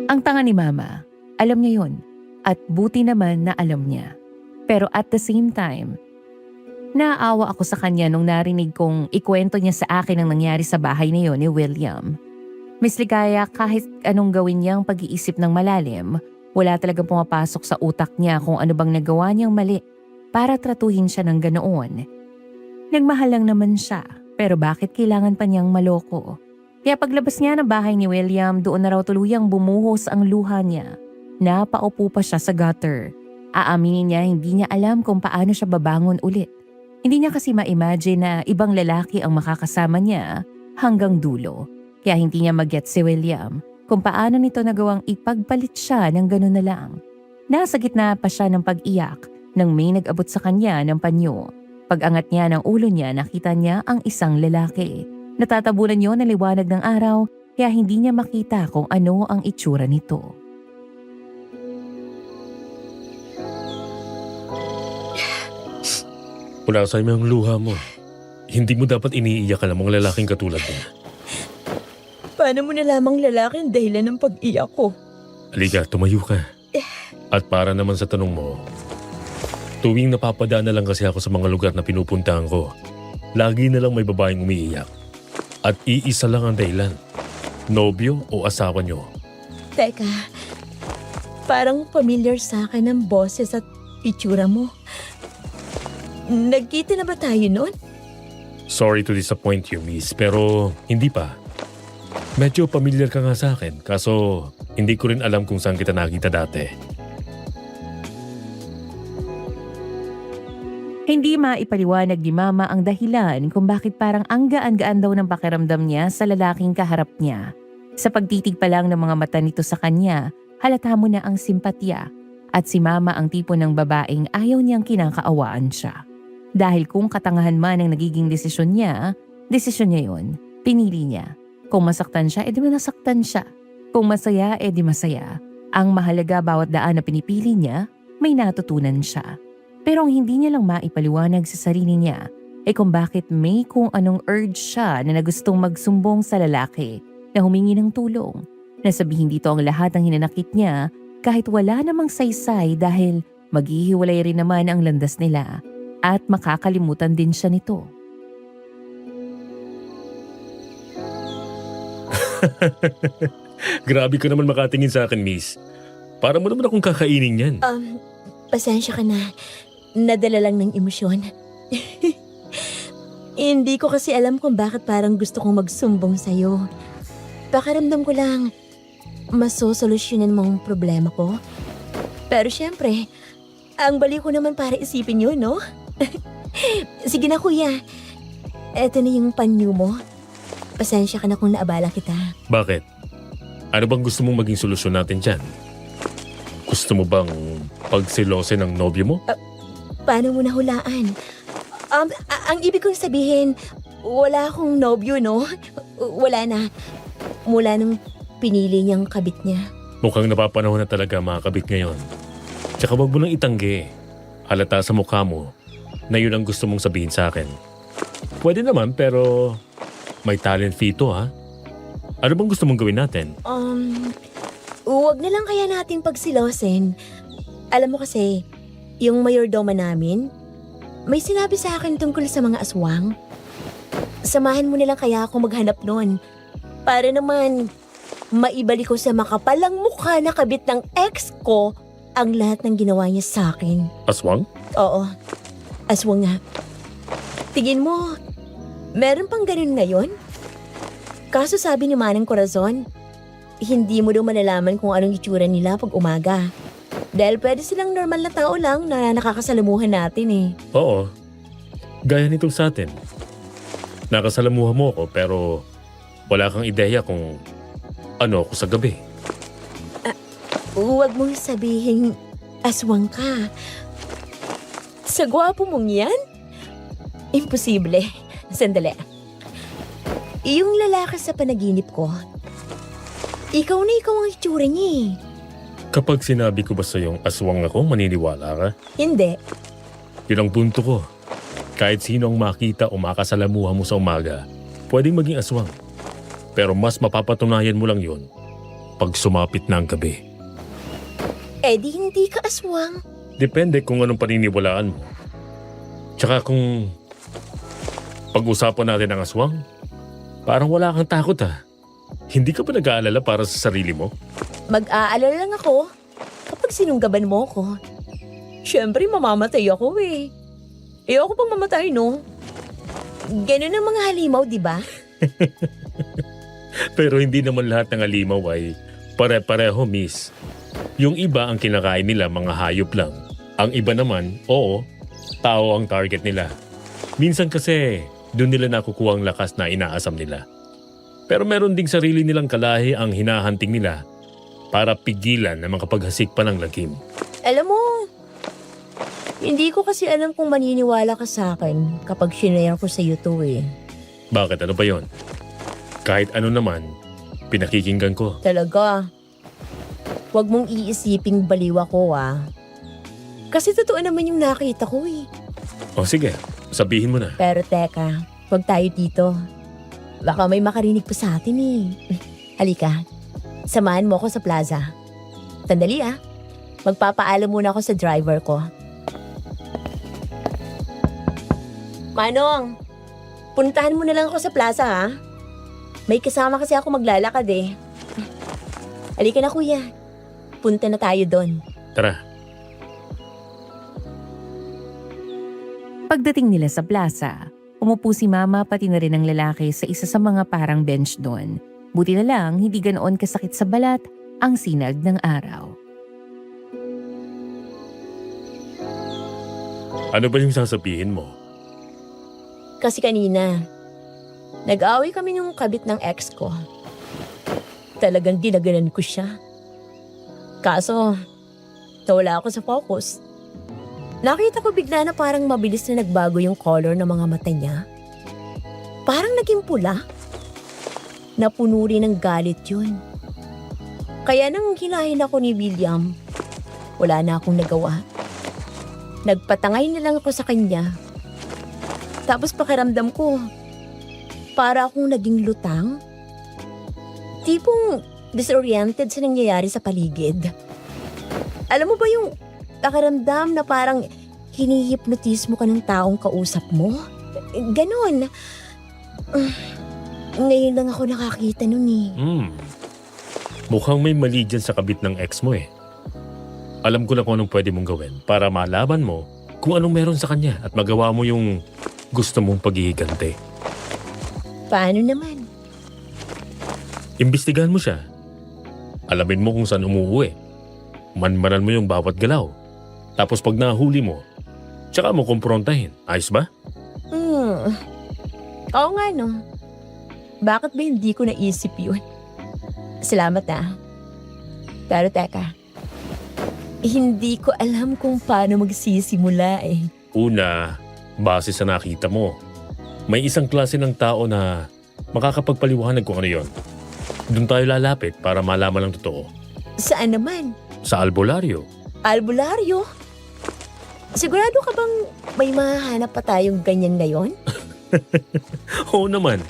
Ang tanga ni Mama, alam niya yun. At buti naman na alam niya. Pero at the same time, naaawa ako sa kanya nung narinig kong ikwento niya sa akin ang nangyari sa bahay na yun ni William. Miss Ligaya, kahit anong gawin niyang pag-iisip ng malalim, wala talagang pumapasok sa utak niya kung ano bang nagawa niyang mali para tratuhin siya ng ganoon. Nagmahal lang naman siya, pero bakit kailangan pa niyang maloko? Kaya paglabas niya ng bahay ni William, doon na raw tuluyang bumuhos ang luha niya. Napaupo pa siya sa gutter. Aaminin niya hindi niya alam kung paano siya babangon ulit. Hindi niya kasi ma-imagine na ibang lalaki ang makakasama niya hanggang dulo. Kaya hindi niya mag-get si William kung paano nito nagawang ipagpalit siya ng gano'n na lang. Nasa gitna pa siya ng pag-iyak nang may nag-abot sa kanya ng panyo. Pag-angat niya ng ulo niya, nakita niya ang isang lalaki. Natatabunan niyo ng liwanag ng araw, kaya hindi niya makita kung ano ang itsura nito. Wala sa ang luha mo. Hindi mo dapat iniiyak ng mga lalaking katulad mo. Paano mo nalamang lalaki ang dahilan ng pag-iyak ko? Halika, tumayo ka. At para naman sa tanong mo, tuwing napapadaan na lang kasi ako sa mga lugar na pinupuntahan ko, lagi na lang may babaeng umiiyak. At iisa lang ang dahilan. Nobyo o asawa nyo. Teka, parang familiar sa akin ang boses at itsura mo. Nagkita na ba tayo noon? Sorry to disappoint you, miss, pero hindi pa. Medyo familiar ka nga sa akin, kaso hindi ko rin alam kung saan kita nakita dati. Hindi maipaliwanag ni Mama ang dahilan kung bakit parang ang gaan-gaan daw ng pakiramdam niya sa lalaking kaharap niya. Sa pagtitig pa lang ng mga mata nito sa kanya, halata mo na ang simpatya. At si Mama ang tipo ng babaeng ayaw niyang kinakaawaan siya. Dahil kung katangahan man ang nagiging desisyon niya yun. Pinili niya. Kung masaktan siya, edi masaktan siya. Kung masaya, edi masaya. Ang mahalaga bawat daan na pinipili niya, may natutunan siya. Pero ang hindi niya lang maipaliwanag sa sarili niya ay kung bakit may kung anong urge siya na nagustong magsumbong sa lalaki na humingi ng tulong. Nasabihin dito ang lahat ng hinanakit niya kahit wala namang saysay dahil maghihiwalay rin naman ang landas nila at makakalimutan din siya nito. Grabe ka naman makatingin sa akin, miss. Para mo naman akong kakainin yan. Pasensya ka na. Nadala lang ng emosyon. Hindi ko kasi alam kung bakit parang gusto kong magsumbong sa'yo. Pakiramdam ko lang, masosolusyonan mo ang problema ko. Pero syempre, ang bali ko naman para isipin yun, no? Sige na kuya, eto na yung panyo mo. Pasensya ka na kung naabala kita. Bakit? Ano bang gusto mong maging solusyon natin dyan? Gusto mo bang pagsilosin ng nobyo mo? Paano mo nahulaan? Ang ibig kong sabihin, wala akong nobyo, no? Wala na. Mula nung pinili niyang kabit niya. Mukhang napapanahon na talaga mga kabit ngayon. Tsaka wag mo nang itanggi. Halata sa mukha mo na yun ang gusto mong sabihin sa akin. Pwede naman pero may talent fee to, ha? Ano bang gusto mong gawin natin? Huwag na lang kaya nating pagsilosin. Alam mo kasi, yung mayordoma namin, may sinabi sa akin tungkol sa mga aswang. Samahan mo na lang kaya ako maghanap nun. Para naman, maibalik ko sa makapalang mukha na kabit ng ex ko ang lahat ng ginawa niya sa akin. Aswang? Oo, aswang nga. Tingin mo, meron pang ganun ngayon? Kaso sabi ni Manang Corazon, hindi mo daw malalaman kung anong itsura nila pag umaga. Dahil pwede silang normal na tao lang na nakakasalamuhan natin eh. Oo. Gaya nito sa atin. Nakasalamuha mo ako pero wala kang ideya kung ano ako sa gabi. Huwag mong sabihin aswang ka. Sa gwapo mong yan? Imposible. Sandali. Yung lalaki sa panaginip ko, ikaw na ikaw ang itsura niya eh. Kapag sinabi ko ba sa yung aswang ako, maniniwala ka? Hindi. Yun ang punto ko. Kahit sino ang makita o makasalamuha mo sa umaga, pwedeng maging aswang. Pero mas mapapatunayan mo lang yun pag sumapit na ang gabi. Eh di hindi ka aswang. Depende kung anong paniniwalaan mo. Tsaka kung pag-usapan natin ang aswang, parang wala kang takot ha. Hindi ka ba nag-aalala para sa sarili mo? Mag-aalala lang ako kapag sinunggaban mo ko. Siyempre mamamatay ako eh. Ayoko pang mamatay no. Ganun ang mga halimaw, di ba? Pero hindi naman lahat ng alimaw ay pare-pareho, miss. Yung iba ang kinakain nila mga hayop lang. Ang iba naman, oo, tao ang target nila. Minsan kasi, doon nila nakukuha ang lakas na inaasam nila. Pero meron ding sarili nilang kalahi ang hinahanting nila para pigilan na makapaghasik pa ng lagim. Alam mo, Hindi ko kasi alam kung maniniwala ka sa akin kapag shinare ko sa iyo to eh. Bakit? Ano ba yon? Kahit ano naman, pinakikinggan ko. Talaga. Huwag mong iisiping baliw ako ah. Kasi totoo naman yung nakita ko eh. O sige, sabihin mo na. Pero teka, huwag tayo dito. Baka may makarinig pa sa atin eh. Halika, samahan mo ako sa plaza. Sandali ah. Magpapaalam muna ako sa driver ko. Manong, puntahan mo na lang ako sa plaza ha. May kasama kasi ako maglalakad eh. Halika na kuya. Punta na tayo doon. Tara. Pagdating nila sa plaza, umupo si Mama pati na rin ang lalaki sa isa sa mga parang bench doon. Buti na lang hindi ganoon kasakit sa balat ang sinag ng araw. Ano ba yung sasabihin mo? Kasi kanina, nag-away kami nung kabit ng ex ko. Talagang ginaganan ko siya. Kaso, nawala ako sa focus. Nakita ko bigla na parang mabilis na nagbago yung color ng mga mata niya. Parang naging pula. Napuno rin ng galit yun. Kaya nang hilahin ako ni William, wala na akong nagawa. Nagpatangay na lang ako sa kanya. Tapos pakiramdam ko, para akong naging lutang. Tipong disoriented sa nangyayari sa paligid. Alam mo ba yung pakiramdam na parang hinihipnotismo ka ng taong kausap mo? Ganon. Ngayon lang ako nakakita nun eh. Mukhang may mali dyan sa kabit ng ex mo eh. Alam ko na kung anong pwede mong gawin para malaman mo kung anong meron sa kanya at magawa mo yung gusto mong paghihigante. Paano naman? Imbestigahan mo siya. Alamin mo kung saan umuwi. Manmanan mo yung bawat galaw. Tapos pag nahuli mo, tsaka mo kumprontahin. Ayos ba? Oo nga no. Bakit ba hindi ko naisip yun? Salamat ah. Pero teka, hindi ko alam kung paano magsisimula eh. Una, base sa nakita mo, may isang klase ng tao na makakapagpaliwanag kung ano yon. Doon tayo lalapit para malaman ang totoo. Saan naman? Sa albularyo. Albularyo? Sigurado ka bang may mahahanap pa tayong ganyan ngayon? Oo naman.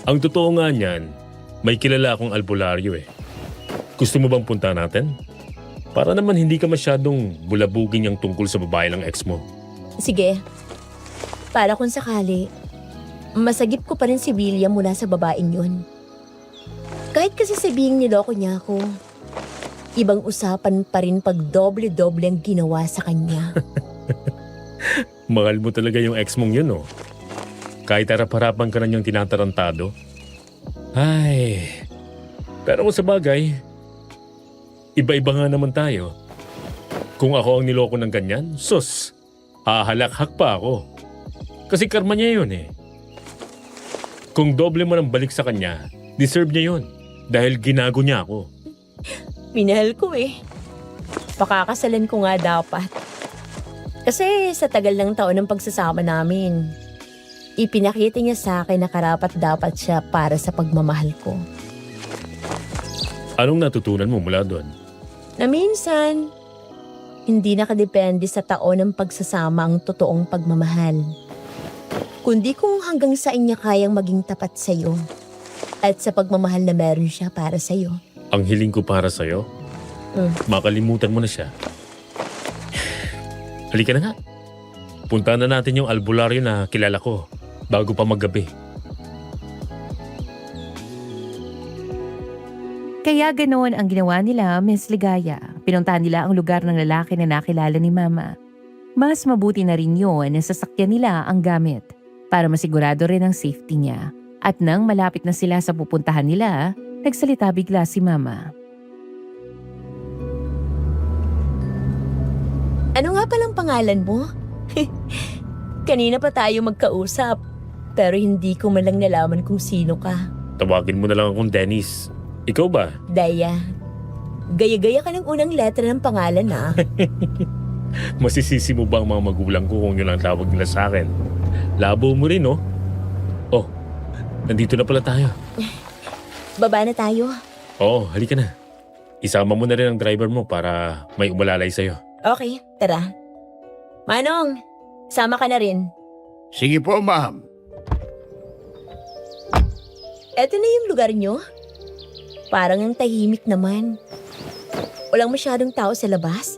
Ang totoo nga niyan, may kilala akong albularyo eh. Gusto mo bang punta natin? Para naman hindi ka masyadong bulabugin yung tungkol sa babae ng ex mo. Sige. Para kung sakali, masagip ko pa rin si William mula sa babaeng yun. Kahit kasi sabihing niloko niya ako, ibang usapan pa rin pag doble-doble ang ginawa sa kanya. Mahal mo talaga yung ex mong yun, oh. Kahit harap-harapan ka na niyang tinatarantado. Ay, pero kung sa bagay, iba-iba nga naman tayo. Kung ako ang niloko ng ganyan, sus, hahalakhak pa ako. Kasi karma niya yun eh. Kung doble mo ng balik sa kanya, deserve niya yun. Dahil ginago niya ako. Minahal ko eh. Pakakasalan ko nga dapat. Kasi sa tagal ng taon ng pagsasama namin, ipinakita niya sa akin na karapat dapat siya para sa pagmamahal ko. Anong natutunan mo mula doon? Na minsan, hindi nakadepende sa taon ng pagsasama ang totoong pagmamahal. Kundi kung hanggang saan niya kayang maging tapat sa'yo at sa pagmamahal na meron siya para sa'yo. Ang hiling ko para sa'yo? Makalimutan mo na siya. Halika na nga. Punta na natin yung albularyo na kilala ko bago pa maggabi. Kaya ganoon ang ginawa nila, Miss Ligaya. Pinuntahan nila ang lugar ng lalaki na nakilala ni Mama. Mas mabuti na rin yun na sasakyan nila ang gamit para masigurado rin ang safety niya. At nang malapit na sila sa pupuntahan nila, nagsalita bigla si Mama. Ano nga palang pangalan mo? Kanina pa tayo magkausap, pero hindi ko man lang nalaman kung sino ka. Tawagin mo na lang akong Dennis. Ikaw ba? Daya, gaya-gaya ka ng unang letra ng pangalan ah. Masisisi mo ba ang mga magulang ko kung yun ang tawag nila sa akin? Labo mo rin, no? Oh, nandito na pala tayo. Baba na tayo. Oo, halika na. Isama mo na rin ang driver mo para may umalalay sa'yo. Okay, tara. Manong, sama ka na rin. Sige po, ma'am. Eto na yung lugar nyo. Parang ang tahimik naman. Walang masyadong tao sa labas.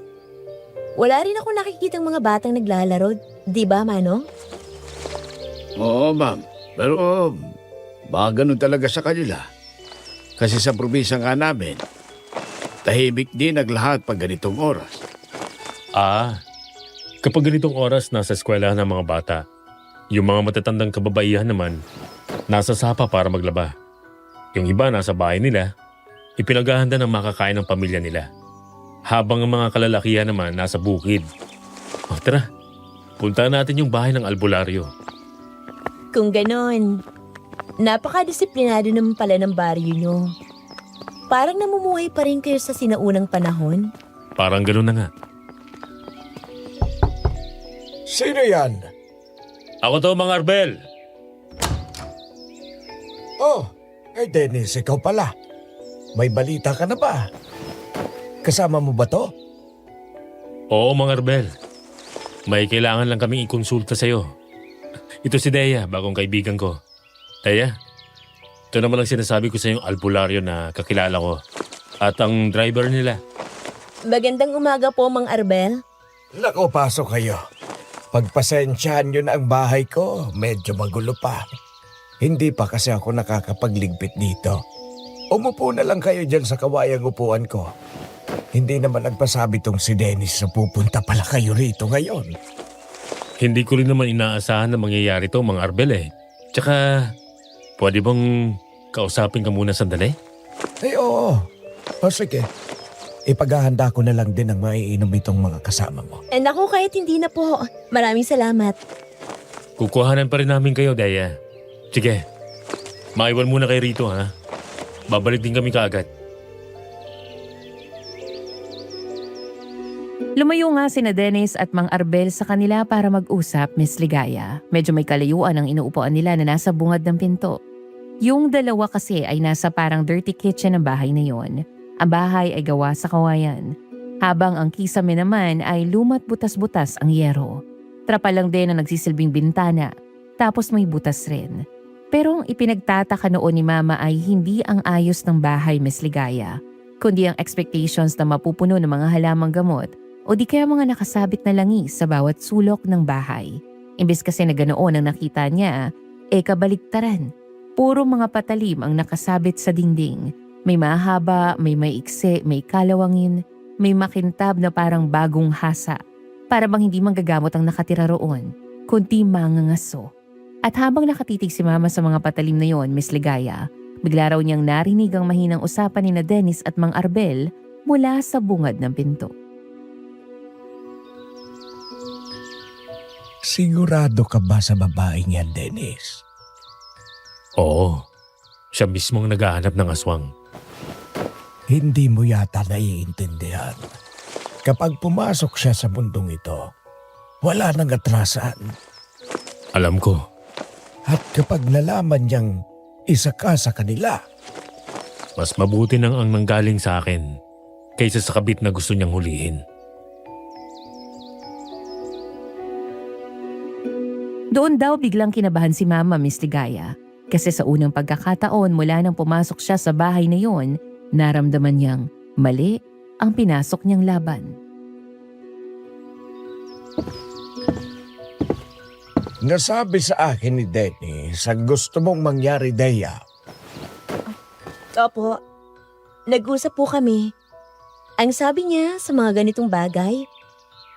Wala rin ako nakikitang mga batang naglalaro. Di ba, Manong? Oo, ma'am. Pero baka ganun talaga sa kanila. Kasi sa probinsya nga namin, tahimik din naglahat pag ganitong oras. Kapag ganitong oras nasa eskwelahan ng mga bata, yung mga matatandang kababaihan naman, nasa sapa para maglaba. Yung iba nasa bahay nila, ipinaghahanda ng makakain ng pamilya nila. Habang ang mga kalalakihan naman nasa bukid. O tara, punta natin yung bahay ng albularyo. Kung ganon, napakadisiplinado naman pala ng baryo nyo. Parang namumuhay pa rin kayo sa sinaunang panahon. Parang ganun na nga. Sino yan? Ako to, Mang Arbel. Oh, ay Dennis, ikaw pala. May balita ka na ba? Kasama mo ba to? Oo, Mang Arbel. May kailangan lang kaming ikonsulta sa'yo. Ito si Dea, bagong kaibigan ko. Dea, ito naman ang sinasabi ko sa yung albularyo na kakilala ko. At ang driver nila. Magandang umaga po, Mang Arbel. Nako, pasok kayo. Pagpasensyahan nyo na ang bahay ko, medyo magulo pa. Hindi pa kasi ako nakakapagligpit dito. Umupo na lang kayo dyan sa kawayang upuan ko. Hindi naman nagpasabi tong si Dennis na pupunta pala kayo rito ngayon. Hindi ko rin naman inaasahan na mangyayari to, Mang Arbel eh. Tsaka, pwede bang kausapin ka muna sandali? Ay oo. O sige, ipaghahanda ko na lang din ang maiinom itong mga kasama mo. Naku, kahit hindi na po. Maraming salamat. Kukuhanan pa rin namin kayo, Dea. Sige, maiwan muna kayo rito ha. Babalik din kami kaagad. Lumayo nga sina Dennis at Mang Arbel sa kanila para mag-usap, Miss Ligaya. Medyo may kalayuan ang inuupuan nila na nasa bungad ng pinto. Yung dalawa kasi ay nasa parang dirty kitchen ng bahay na yon. Ang bahay ay gawa sa kawayan. Habang ang kisame naman ay lumat butas-butas ang yero. Trapa lang din ang nagsisilbing bintana. Tapos may butas rin. Pero ang ipinagtataka noon ni Mama ay hindi ang ayos ng bahay, Miss Ligaya, kundi ang expectations na mapupuno ng mga halamang gamot o di kaya mga nakasabit na langis sa bawat sulok ng bahay. Imbes kasi na ganoon ang nakita niya, kabaligtaran. Puro mga patalim ang nakasabit sa dingding. May mahaba, may maiksi, may kalawangin, may makintab na parang bagong hasa. Para bang hindi manggagamot ang nakatira roon, kundi mangangaso. At habang nakatitig si Mama sa mga patalim na yon, Miss Ligaya, bigla raw niyang narinig ang mahinang usapan ni na Dennis at Mang Arbel mula sa bungad ng pinto. Sigurado ka ba sa babaeng yan, Dennis? Oo, siya mismo ang naghahanap ng aswang. Hindi mo yata naiintindihan. Kapag pumasok siya sa mundong ito, wala nang atrasan. Alam ko. At kapag nalaman niyang isa ka sa kanila, Mas mabuti nang ang nanggaling sa akin kaysa sa kabit na gusto niyang hulihin. Doon daw biglang kinabahan si Mama, Miss Ligaya. Kasi sa unang pagkakataon mula nang pumasok siya sa bahay na yon, naramdaman niyang mali ang pinasok niyang laban. nasabi sa akin ni Dennis ang gusto mong mangyari, Dea. Opo, nag-usap po kami. Ang sabi niya sa mga ganitong bagay,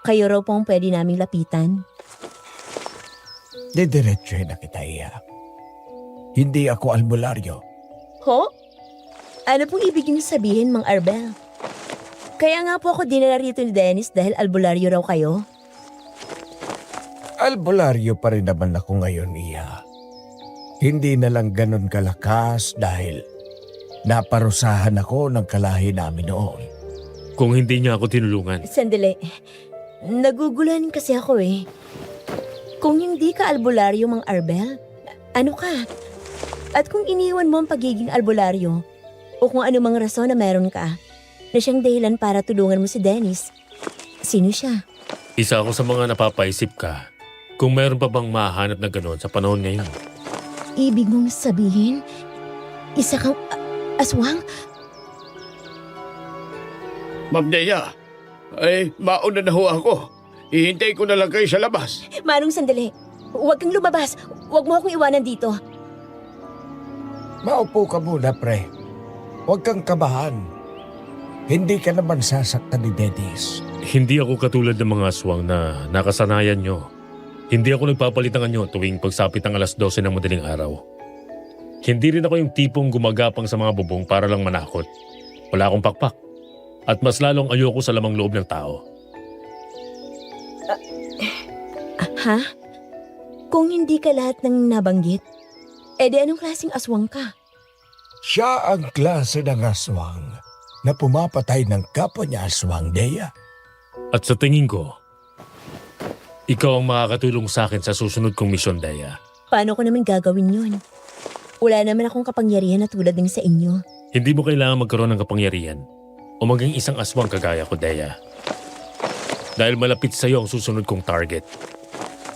kayo raw po ang pwede naming lapitan. Didiretsuhin na kita, Iya. Hindi ako albularyo. Ho? Ano pong ibig niyo sabihin, Mang Arbel? Kaya nga po ako dinala rito ni Dennis dahil albularyo raw kayo. Albularyo pa rin naman ako ngayon, Iya. Hindi na lang ganun kalakas dahil naparusahan ako ng kalahi namin noon. Kung hindi niya ako tinulungan. Sandali. Naguguluhan kasi ako eh. Kung hindi ka albularyo, Mang Arbel, ano ka? At kung iniwan mo ang pagiging albularyo, o kung anumang rason na meron ka, na siyang dahilan para tulungan mo si Dennis, sino siya? Isa ako sa mga napapaisip ka kung meron pa bang mahanap na gano'n sa panahon ngayon. Ibig mong sabihin, isa kang aswang? Ma'am Dea, ay mauna na ho ako. Ihintay ko na lang kayo sa labas. Manong sandali. Huwag kang lumabas. Huwag mo akong iwanan dito. Maupo ka muna, pre. Huwag kang kabahan. Hindi ka naman sasaktan ni Dennis. Hindi ako katulad ng mga aswang na nakasanayan nyo. Hindi ako nagpapalitangan nyo tuwing pagsapit ng alas 12 ng madaling araw. Hindi rin ako yung tipong gumagapang sa mga bubong para lang manakot. Wala akong pakpak. At mas lalong ayoko sa lamang loob ng tao. Ha? Kung hindi ka lahat ng nabanggit, edi anong klaseng aswang ka? Siya ang klase ng aswang na pumapatay ng kapwa niya aswang, Dea. At sa tingin ko, ikaw ang makakatulong sa akin sa susunod kong misyon, Dea. Paano ko naman gagawin yun? Wala naman akong kapangyarihan na tulad ng sa inyo. Hindi mo kailangan magkaroon ng kapangyarihan o maging isang aswang kagaya ko, Dea. Dahil malapit sa iyo ang susunod kong target.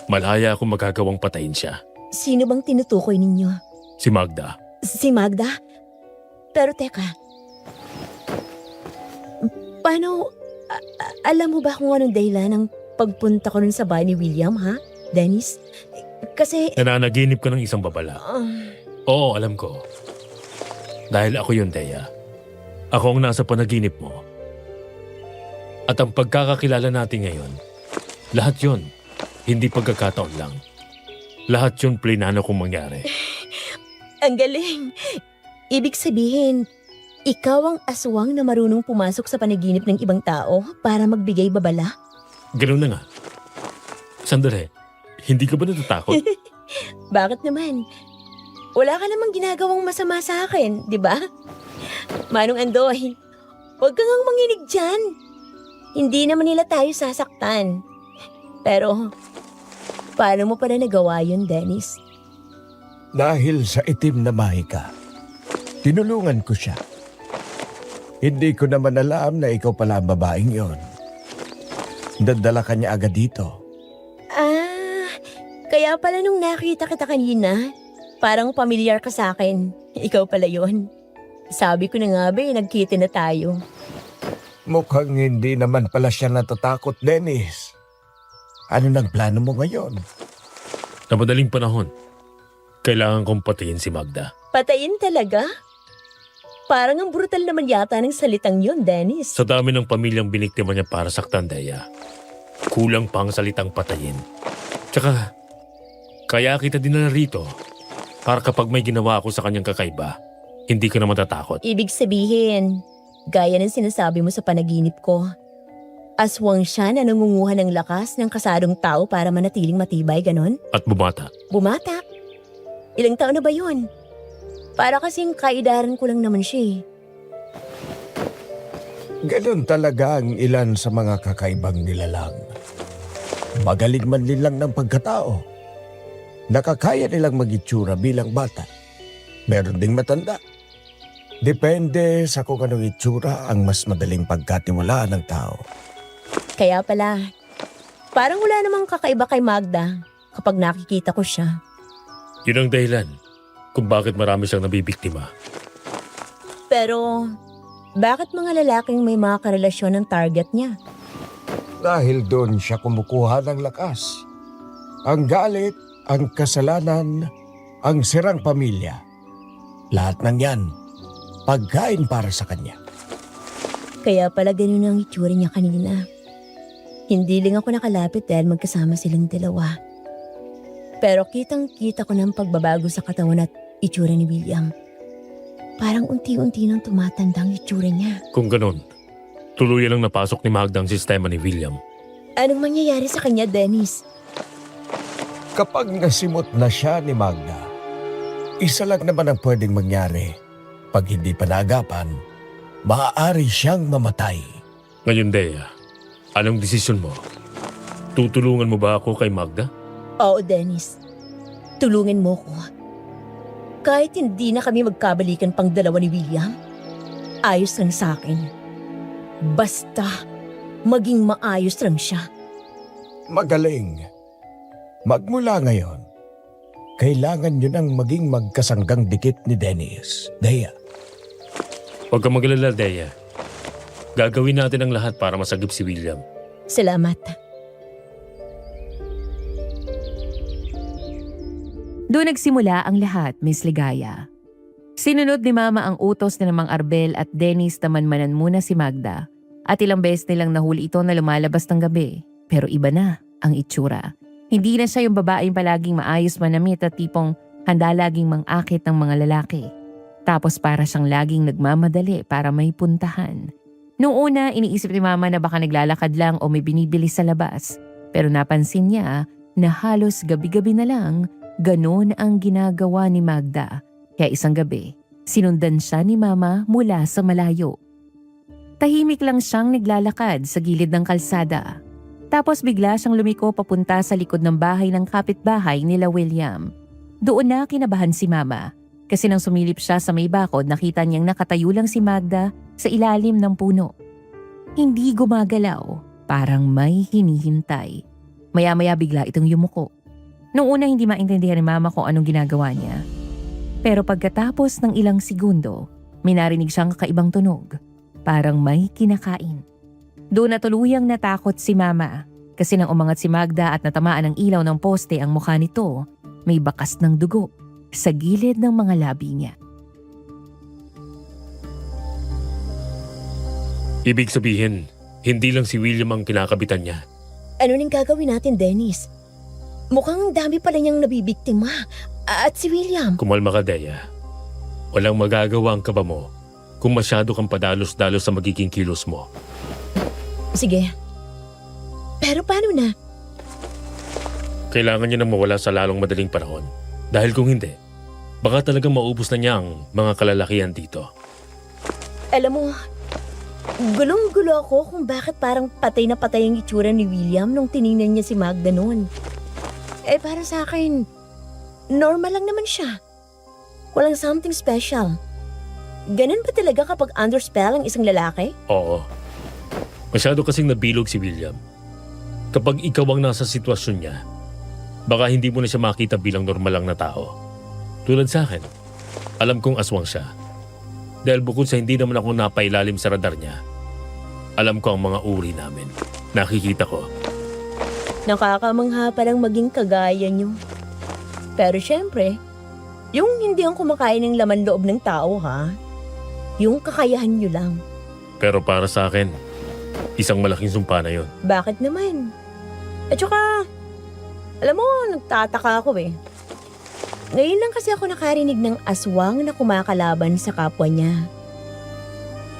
Malaya akong magagawang patayin siya. Sino bang tinutukoy ninyo? Si Magda. Si Magda? Pero teka, paano, alam mo ba kung anong dahilan ng pagpunta ko nun sa bahay ni William, ha? Dennis? Kasi, Nananaginip ka ng isang babala. Oo, alam ko. Dahil ako yun, Dea. Ako ang nasa panaginip mo. At ang pagkakakilala natin ngayon, lahat yun, hindi pagkakataon lang. Lahat yun plinano kong mangyari. ang galing. Ibig sabihin, ikaw ang aswang na marunong pumasok sa panaginip ng ibang tao para magbigay babala? Ganun na nga. Sandali, hindi ka ba natatakot? Bakit naman? Wala ka namang ginagawang masama sa akin, di ba? Manong Andoy, huwag kang ang manginig dyan. Hindi naman nila tayo sasaktan. Pero, paano mo pa na nagawa yun, Dennis? Dahil sa itim na mahika, tinulungan ko siya. Hindi ko naman alam na ikaw pala ang babaeng yon. Dadala ka niya agad dito. Kaya pala nung nakita kita kanina, parang pamilyar ka sa akin. Ikaw pala yon. Sabi ko na nga ba, nagkita na tayo. Mukhang hindi naman pala siya natatakot, Dennis. Ano nang plano mo ngayon? Sa madaling panahon, kailangan kong patayin si Magda. Patayin talaga? Parang ang brutal naman yata ng salitang yun, Dennis. Sa dami ng pamilyang biniktima niya para saktan, Dea, kulang pa ang salitang patayin. Tsaka, kaya kita dinala rito para kapag may ginawa ako sa kanyang kakaiba, hindi ka na matatakot. Ibig sabihin, gaya ng sinasabi mo sa panaginip ko, aswang siya na nangunguha ng lakas ng kasadong tao para manatiling matibay, ganon? At bumata. Bumata? Ilang taon na ba yun? Para kasing kaidaran ko lang naman siya eh. Ganun talaga ang ilan sa mga kakaibang nilalang. Magaling man nilang ng pagkatao. Nakakaya nilang mag-itsura bilang bata. Meron ding matanda. Depende sa kung anong itsura ang mas madaling pagkatiwalaan ng tao. Kaya pala, parang wala namang kakaiba kay Magda kapag nakikita ko siya. Yun ang dahilan kung bakit marami siyang nabibiktima. Pero, bakit mga lalaking may mga karelasyon ng target niya? Dahil doon siya kumukuha ng lakas. Ang galit, ang kasalanan, ang sirang pamilya. Lahat ng yan, pagkain para sa kanya. Kaya pala ganun ang itsura niya kanina. Hindi lang ako nakalapit dahil magkasama silang dalawa. Pero kitang-kita ko ng pagbabago sa katawan at itsura ni William. Parang unti-unti nang tumatanda ang itsura niya. Kung ganun, tuluyan ang napasok ni Magda ang sistema ni William. Anong mangyayari sa kanya, Dennis? Kapag nasimot na siya ni Magda, isa lang naman ang pwedeng mangyari. Pag hindi pa naagapan, maaari siyang mamatay. Ngayon, Dea, anong desisyon mo? Tutulungan mo ba ako kay Magda? Oo, Dennis. Tulungan mo ko. Kahit hindi na kami magkabalikan pang dalawa ni William, ayos lang sa akin. Basta, maging maayos lang siya. Magaling. Magmula ngayon, kailangan nyo nang maging magkasanggang dikit ni Dennis. Dea, Huwag kang magalala, Dea. Gagawin natin ang lahat para masagip si William. Salamat. Doon nagsimula ang lahat, Miss Ligaya. Sinunod ni Mama ang utos ni Mang Arbel at Dennis na manmanan muna si Magda. At ilang beses nilang nahuli ito na lumalabas ng gabi. Pero iba na ang itsura. Hindi na siya yung babaeng palaging maayos manamit at tipong handa laging mangakit ng mga lalaki. Tapos para siyang laging nagmamadali para may puntahan. Noong una, iniisip ni Mama na baka naglalakad lang o may binibili sa labas. Pero napansin niya na halos gabi-gabi na lang ganon ang ginagawa ni Magda. Kaya isang gabi, sinundan siya ni Mama mula sa malayo. Tahimik lang siyang naglalakad sa gilid ng kalsada. Tapos bigla siyang lumiko papunta sa likod ng bahay ng kapitbahay nila William. Doon na kinabahan si Mama. Kasi nang sumilip siya sa may bakod, nakita niyang nakatayo lang si Magda sa ilalim ng puno. Hindi gumagalaw, parang may hinihintay. Maya-maya bigla itong yumuko. Noong una hindi maintindihan ni Mama kung anong ginagawa niya. Pero pagkatapos ng ilang segundo, may narinig siyang kakaibang tunog. Parang may kinakain. Doon na tuluyang natakot si Mama. Kasi nang umangat si Magda at natamaan ng ilaw ng poste ang mukha nito, may bakas ng dugo sa gilid ng mga labi niya. Ibig sabihin, hindi lang si William ang kinakabitan niya. Ano nang gagawin natin, Dennis? Mukhang dami pala niyang nabibiktima. At si William. Kumalma ka, Dea. Walang magagawa ang kaba mo kung masyado kang padalos-dalos sa magiging kilos mo. Sige. Pero paano na? Kailangan niya nang mawala sa lalong madaling panahon. Dahil kung hindi, baka talagang maubos na niya ang mga kalalakihan dito. Alam mo, gulong-gulo ako kung bakit parang patay na patay ang itsura ni William nung tiningnan niya si Magda noon. Para sa akin, normal lang naman siya. Walang something special. Ganun ba talaga kapag under spell ang isang lalaki? Oo. Masyado kasing nabilog si William. Kapag ikaw ang nasa sitwasyon niya, baka hindi mo na siya makita bilang normal lang na tao. Tulad sa akin, alam kong aswang siya. Dahil bukod sa hindi naman ako napailalim sa radar niya, alam ko ang mga uri namin. Nakikita ko. Nakakamangha palang maging kagaya niyo. Pero syempre, yung hindi ang kumakain ng laman loob ng tao, ha? Yung kakayahan niyo lang. Pero para sa akin, isang malaking sumpa na yun. Bakit naman? At saka, alam mo, nagtataka ako eh. Ngayon lang kasi ako nakarinig ng aswang na kumakalaban sa kapwa niya.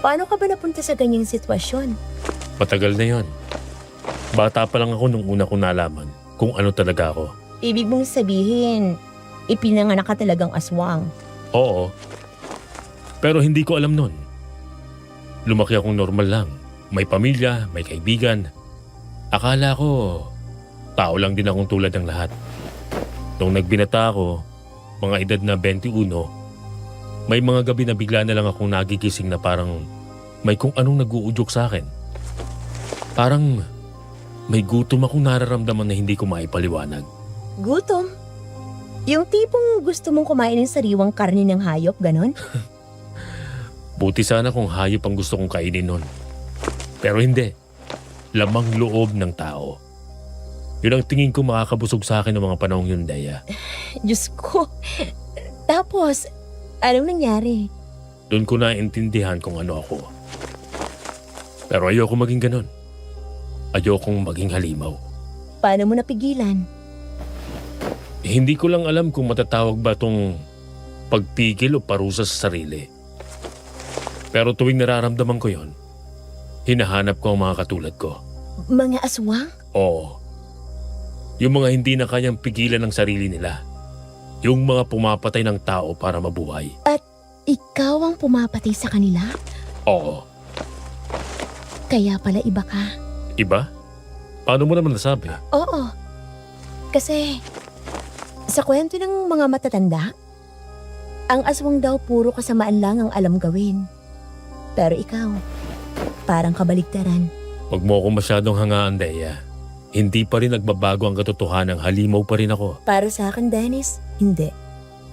Paano ka ba napunta sa ganyang sitwasyon? Matagal na yon. Bata pa lang ako nung una kong nalaman kung ano talaga ako. Ibig mong sabihin, ipinanganak ka talagang aswang. Oo. Pero hindi ko alam nun. Lumaki akong normal lang. May pamilya, may kaibigan. Akala ko, tao lang din akong tulad ng lahat. Nung nagbinata ako, mga edad na 21, may mga gabi na bigla na lang akong nagigising na parang may kung anong nag-uudyok sa akin. Parang may gutom akong nararamdaman na hindi ko maipaliwanag. Gutom? Yung tipong gusto mong kumain ng sariwang karne ng hayop, ganon? Buti sana kung hayop ang gusto kong kainin nun. Pero hindi. Lamang loob ng tao. Yun ang tingin ko makakabusog sa akin ng mga panahong yun, Dea. Diyos ko. Tapos, anong nangyari? Doon ko naintindihan kung ano ako. Pero ayoko maging ganun. Ayokong maging halimaw. Paano mo napigilan? Hindi ko lang alam kung matatawag ba itong pagpigil o parusa sa sarili. Pero tuwing nararamdaman ko yon, hinahanap ko ang mga katulad ko. Mga aswang? Oo. Yung mga hindi na kayang pigilan ng sarili nila. Yung mga pumapatay ng tao para mabuhay. At ikaw ang pumapatay sa kanila? Oo. Kaya pala iba ka. Iba? Paano mo naman nasabi? Oo. Kasi sa kwento ng mga matatanda, ang aswang daw puro kasamaan lang ang alam gawin. Pero ikaw, parang kabaligtaran. Huwag mo ako masyadong hangaan, Dea. Hindi pa rin nagbabago ang katotohanan, halimaw pa rin ako. Para sa akin, Dennis, hindi.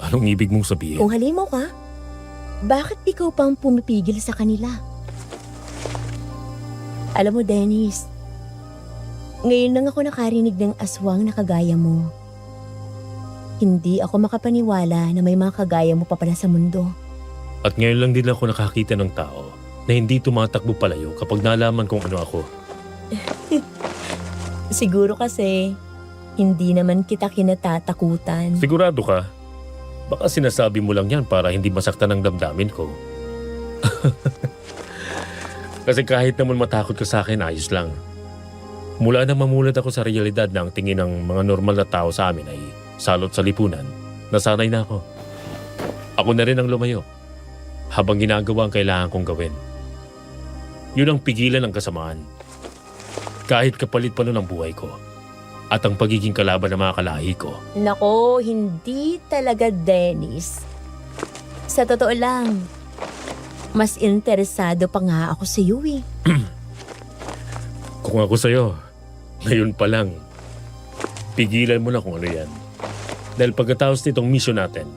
Anong ibig mong sabihin? Kung halimaw ka, bakit ikaw pang pumipigil sa kanila? Alam mo, Dennis, ngayon lang ako nakarinig ng aswang na kagaya mo. Hindi ako makapaniwala na may mga kagaya mo pa pala sa mundo. At ngayon lang din ako nakakita ng tao na hindi tumatakbo palayo kapag nalaman kung ano ako. Siguro kasi, hindi naman kita kinatatakutan. Sigurado ka? Baka sinasabi mo lang yan para hindi masaktan ang damdamin ko. Kasi kahit naman matakot ka sa akin, ayos lang. Mula nang mamulat ako sa realidad na ang tingin ng mga normal na tao sa amin ay salot sa lipunan, nasanay na ako. Ako na rin ang lumayo habang ginagawa ang kailangan kong gawin. Yun ang pigilan ng kasamaan. Kahit kapalit pa nun ang buhay ko at ang pagiging kalaban ng mga kalahi ko. Nako, hindi talaga, Dennis. Sa totoo lang, mas interesado pa nga ako sa iyo eh. Kung ako sa'yo, ngayon pa lang, pigilan mo na kung ano yan. Dahil pagkatapos nitong mission natin,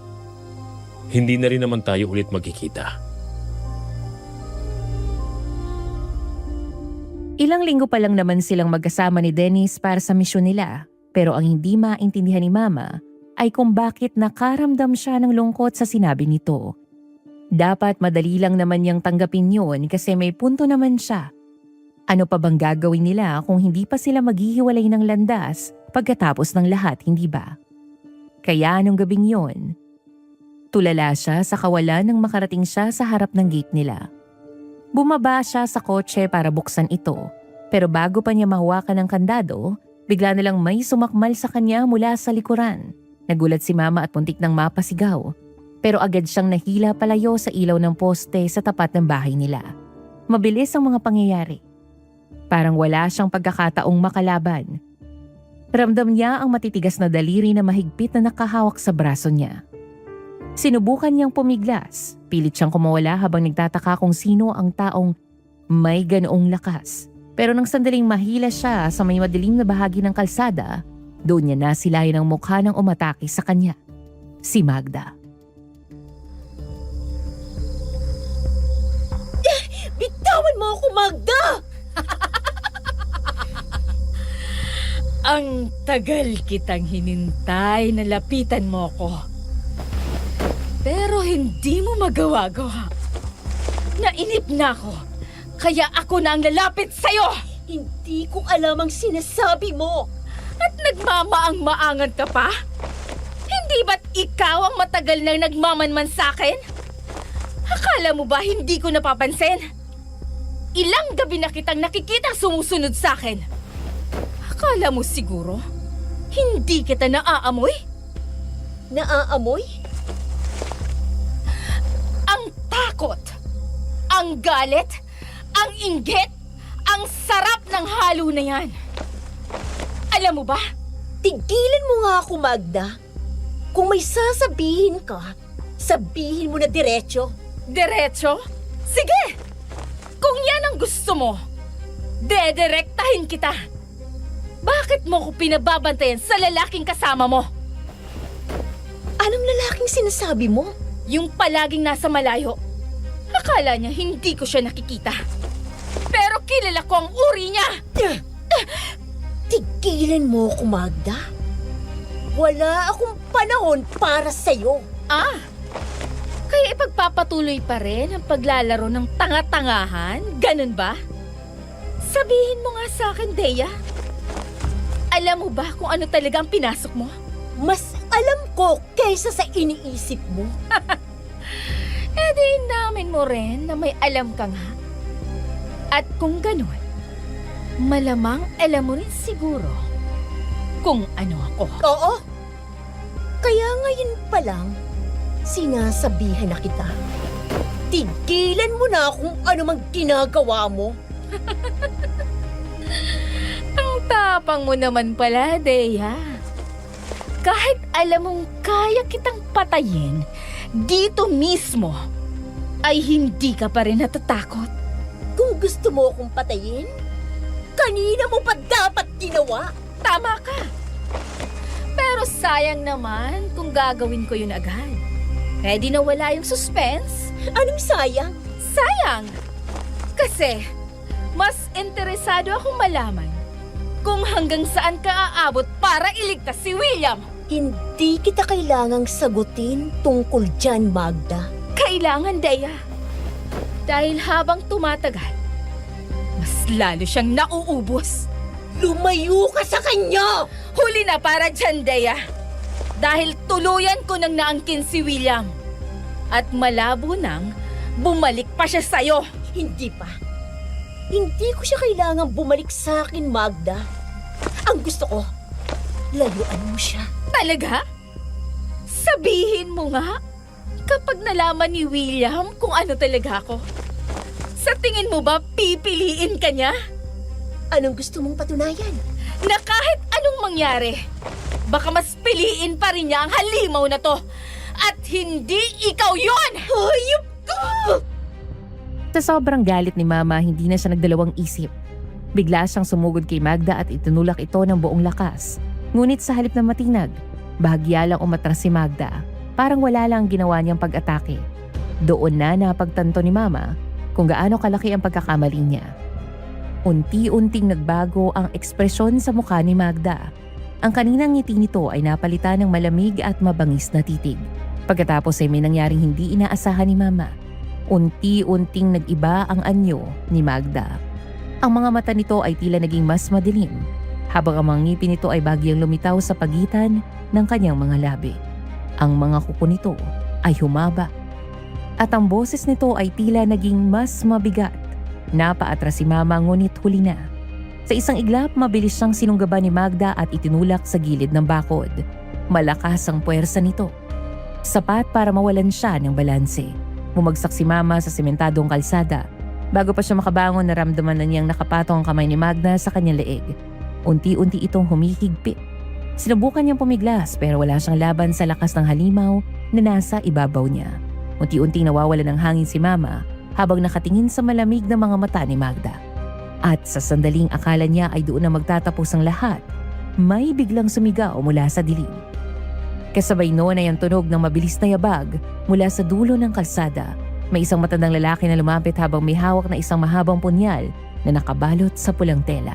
hindi na rin naman tayo ulit magkikita. Ilang linggo pa lang naman silang magkasama ni Dennis para sa misyon nila. Pero ang hindi maintindihan ni Mama ay kung bakit nakaramdam siya ng lungkot sa sinabi nito. Dapat madali lang naman niyang tanggapin yun kasi may punto naman siya. Ano pa bang gagawin nila kung hindi pa sila maghihiwalay ng landas pagkatapos ng lahat, hindi ba? Kaya anong gabing yun, tulala siya sa kawalan nang makarating siya sa harap ng gate nila. Bumaba siya sa kotse para buksan ito, pero bago pa niya mahawakan ng kandado, bigla nalang may sumakmal sa kanya mula sa likuran. Nagulat si Mama at muntik nang mapasigaw, pero agad siyang nahila palayo sa ilaw ng poste sa tapat ng bahay nila. Mabilis ang mga pangyayari. Parang wala siyang pagkakataong makalaban. Ramdam niya ang matitigas na daliri na mahigpit na nakahawak sa braso niya. Sinubukan niyang pumiglas. Pilit siyang kumawala habang nagtataka kung sino ang taong may ganoong lakas. Pero nang sandaling mahila siya sa may madilim na bahagi ng kalsada, doon niya nasilayan ang mukha ng umatake sa kanya. Si Magda. Bitawan mo ako, Magda! Ang tagal kitang hinintay na lapitan mo ko. Pero hindi mo magawa-gawa. Nainip na ako. Kaya ako na ang lalapit sa'yo. Hindi ko alam ang sinasabi mo. At nagmamaang-maangan ka pa? Hindi ba't ikaw ang matagal nang nagmamanman sa akin? Akala mo ba hindi ko napapansin? Ilang gabi na kitang nakikitang sumusunod sa akin. Akala mo siguro, hindi kita naaamoy? Naaamoy? Ang takot, ang galit, ang inggit, ang sarap ng halo na yan. Alam mo ba? Tigilan mo nga ako, Magda. Kung may sasabihin ka, sabihin mo na diretso. Diretso? Sige! Kung yan ang gusto mo, dedirektahin kita. Bakit mo ko pinababantayan sa lalaking kasama mo? Anong lalaking sinasabi mo? Yung palaging nasa malayo. Akala niya hindi ko siya nakikita. Pero kilala ko ang uri niya. Tigilan mo ako, Magda. Wala akong panahon para sa'yo. Kaya ipagpapatuloy pa rin ang paglalaro ng tanga-tangahan? Ganun ba? Sabihin mo nga sa akin, Dea. Alam mo ba kung ano talaga ang pinasok mo? Mas alam ko kaysa sa iniisip mo. Di namin mo rin na may alam ka nga. At kung ganun, malamang alam mo rin siguro kung ano ako. Oo. Kaya ngayon pa lang, sinasabihan na kita. Tigilan mo na kung ano mang ginagawa mo. Ang Tapang mo naman pala, Dea. Kahit alam mong kaya kitang patayin, dito mismo, ay hindi ka pa rin natatakot. Kung gusto mo akong patayin, kanina mo pa dapat ginawa. Tama ka. Pero sayang naman kung gagawin ko yun agad. Ready na wala yung suspense? Anong sayang? Sayang! Kasi, mas interesado akong malaman kung hanggang saan ka aabot para iligtas si William. Hindi kita kailangang sagutin tungkol dyan, Magda. Kailangan, Dea. Dahil habang tumatagal, mas lalo siyang nauubos. Lumayo ka sa kanya! Huli na para dyan, Dea. Dahil tuluyan ko nang naangkin si William. At malabo nang bumalik pa siya sa'yo. Hindi pa. Hindi ko siya kailangang bumalik sa akin, Magda. Ang gusto ko, layuan mo siya. Talaga? Sabihin mo nga, kapag nalaman ni William kung ano talaga ako, sa tingin mo ba pipiliin ka niya? Anong gusto mong patunayan? Na kahit anong mangyari, baka mas piliin pa rin niya ang halimaw na to. At hindi ikaw yon! Hayop ka! Sa sobrang galit ni Mama, hindi na siya nagdalawang isip. Bigla siyang sumugod kay Magda at itinulak ito ng buong lakas. Ngunit sa halip na matinag, bahagya lang umatras si Magda. Parang wala lang ang ginawa niyang pag-atake. Doon na napagtanto ni Mama kung gaano kalaki ang pagkakamali niya. Unti-unting nagbago ang ekspresyon sa mukha ni Magda. Ang kaninang ngiti nito ay napalitan ng malamig at mabangis na titig. Pagkatapos ay may nangyaring hindi inaasahan ni Mama. Unti-unting nag-iba ang anyo ni Magda. Ang mga mata nito ay tila naging mas madilim, habang ang mga ngipin nito ay bagyang lumitaw sa pagitan ng kanyang mga labi. Ang mga kuko nito ay humaba. At ang boses nito ay tila naging mas mabigat. Napaatras si Mama ngunit huli na. Sa isang iglap, mabilis siyang sinunggaban ni Magda at itinulak sa gilid ng bakod. Malakas ang puwersa nito. Sapat para mawalan siya ng balanse. Bumagsak si Mama sa sementadong kalsada. Bago pa siya makabangon, naramdaman na niyang nakapatong ang kamay ni Magda sa kanyang leeg. Unti-unti itong humihigpit. Sinubukan niyang pumiglas pero wala siyang laban sa lakas ng halimaw na nasa ibabaw niya. Unti-unti nawawala ng hangin si Mama habang nakatingin sa malamig na mga mata ni Magda. At sa sandaling akala niya ay doon na magtatapos ang lahat, may biglang sumigaw mula sa dilim. Kasabay noon ay ang tunog ng mabilis na yabag mula sa dulo ng kalsada. May isang matandang lalaki na lumapit habang may hawak na isang mahabang punyal na nakabalot sa pulang tela.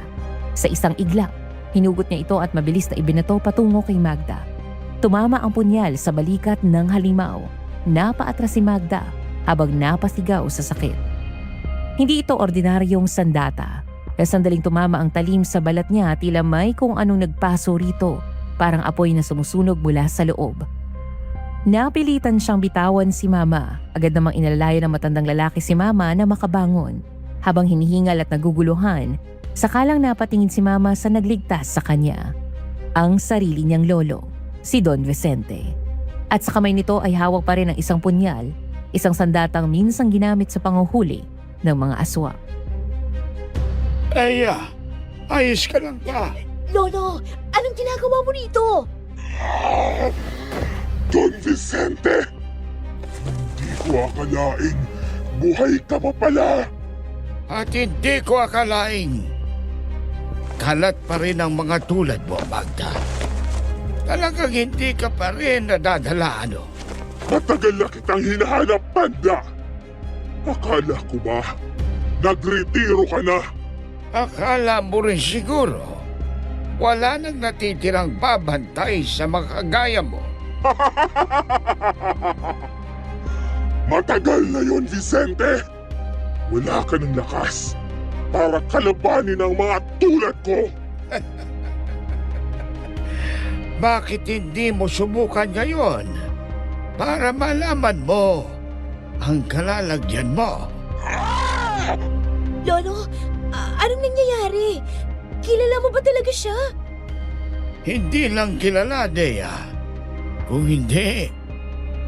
Sa isang iglap, hinugot niya ito at mabilis na ibinato patungo kay Magda. Tumama ang punyal sa balikat ng halimaw. Napaatras si Magda habang napasigaw sa sakit. Hindi ito ordinaryong sandata. Sa sandaling tumama ang talim sa balat niya, tila may kung anong nagpaso rito. Parang apoy na sumusunog mula sa loob. Napilitan siyang bitawan si Mama. Agad namang inalalayan ng matandang lalaki si Mama na makabangon. Habang hinihingal at naguguluhan, sakalang napatingin si Mama sa nagligtas sa kanya. Ang sarili niyang lolo, si Don Vicente. At sa kamay nito ay hawak pa rin ang isang punyal, isang sandatang minsang ginamit sa panguhuli ng mga aswang. Dea, ayos ka lang ba? Lolo, anong ginagawa mo dito? Don Vicente! Hindi ko akalaing buhay ka pa pala! At hindi ko akalaing kalat pa rin ang mga tulad mo, Magda. Talagang hindi ka pa rin nadadala, ano? Matagal na kitang hinahanap, Panda! Akala ko ba, nagretiro ka na? Akala mo rin siguro, wala nang natitirang babantay sa mga kagaya mo. Matagal na yon, Vicente! Wala ka ng lakas para kalabanin ang mga tulad ko! Bakit hindi mo subukan ngayon para malaman mo ang kalalagyan mo? Lolo, anong nangyayari? Kilala mo ba talaga siya? Hindi lang kilala, Dea. Kung hindi,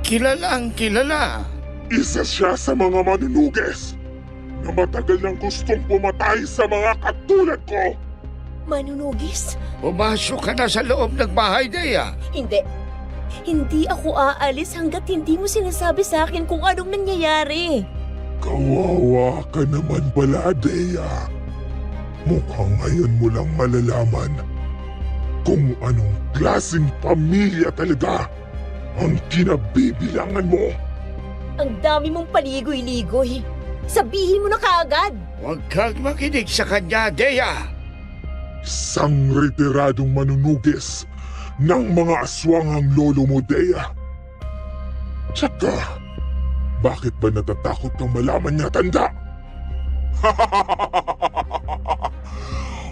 kilalang kilala. Isa siya sa mga manunuges na matagal nang gustong pumatay sa mga katulad ko. Manunugis? Pumasok ka na sa loob ng bahay, Dea. Hindi. Hindi ako aalis hanggat hindi mo sinasabi sa akin kung anong nangyayari. Kawawa ka naman pala, Dea. Mukhang ngayon mo lang malalaman kung anong klaseng pamilya talaga ang kinabibilangan mo. Ang dami mong paligoy-ligoy. Sabihin mo na kaagad. Huwag kang makinig sa kanya, Dea. Isang retiradong manunugis ng mga aswang ang lolo mo, Dea. Tsaka, bakit ba natatakot kang malaman niya, tanda?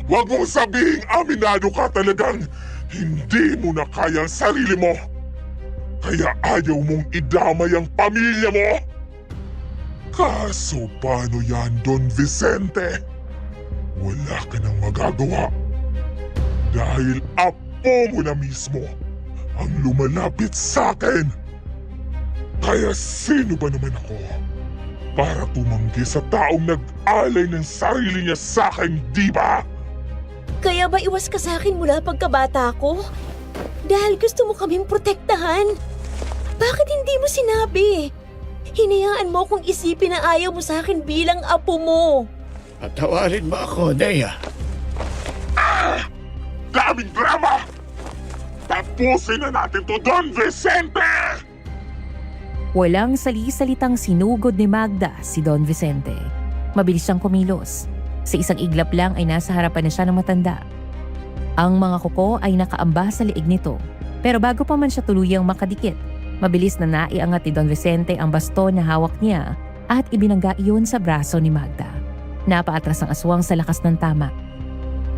Huwag mong sabihing aminado ka talagang hindi mo na kaya ang sarili mo. Kaya ayaw mong idamay ang pamilya mo. Kaso paano yan, Don Vicente? Wala ka nang magagawa. Dahil apo mo na mismo ang lumalapit sa akin. Kaya sino ba naman ako para tumanggi sa taong nag-alay ng sarili niya sa akin, di ba? Kaya ba iwas ka sa akin mula pagkabata ko? Dahil gusto mo kaming protektahan? Bakit hindi mo sinabi? Hinayaan mo kung isipin na ayaw mo sa akin bilang apo mo. Patawarin mo ako, Dea. Daming drama! Tapusin na natin to, Don Vicente! Walang sali-salitang sinugod ni Magda si Don Vicente. Mabilis siyang kumilos. Sa isang iglap lang ay nasa harapan na siya ng matanda. Ang mga kuko ay nakaamba sa liig nito. Pero bago pa man siya tuluyang makadikit, mabilis na naiangat ni Don Vicente ang baston na hawak niya at ibinangga iyon sa braso ni Magda. Napaatras ang aswang sa lakas ng tama.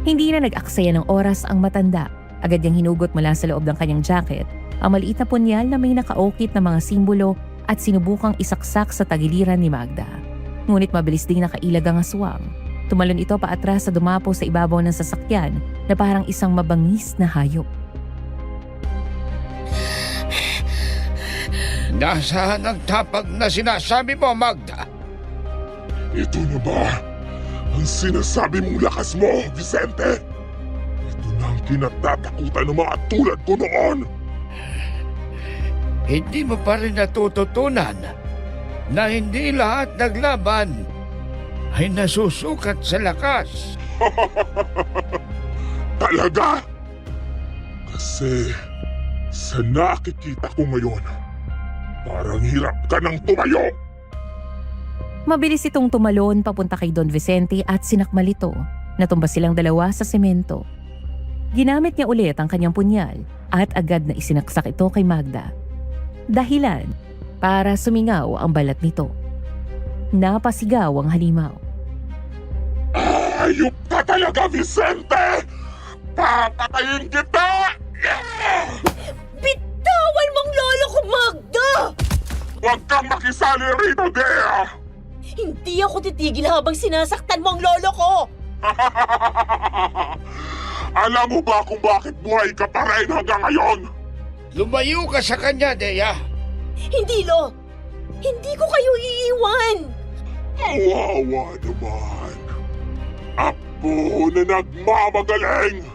Hindi na nag-aksaya ng oras ang matanda. Agad niyang hinugot mula sa loob ng kanyang jacket ang maliit na punyal na may nakaukit na mga simbolo at sinubukang isaksak sa tagiliran ni Magda. Ngunit mabilis ding nakailag ang aswang. Tumalon ito paatras sa dumapo sa ibabaw ng sasakyan na parang isang mabangis na hayop. Nasaan ang tapag na sinasabi mo, Magda? Ito na ba ang sinasabi mong lakas mo, Vicente? Ito na ang kinatatakutan ng mga tulad ko noon. Hindi mo pa rin natututunan na hindi lahat naglaban ay nasusukat sa lakas. Talaga? Kasi sa nakikita ko ngayon, parang hirap ka nang tumayo. Mabilis itong tumalon papunta kay Don Vicente at sinakmal ito. Natumba silang dalawa sa semento. Ginamit niya ulit ang kanyang punyal at agad na isinaksak ito kay Magda. Dahilan para sumingaw ang balat nito. Napasigaw ang halimaw. Ayop ka talaga, Vicente! Papatayin kita! Bitawan mong lolo ko, Magda! Huwag kang makisali rito, Dea! Hindi ako titigil habang sinasaktan mo ang lolo ko! Alam mo ba kung bakit buhay ka pa rin hanggang ngayon? Lumayo ka sa kanya, Dea. Hindi, Lo! Hindi ko kayo iiwan! Kawawa naman. Apo na nagmamagaling.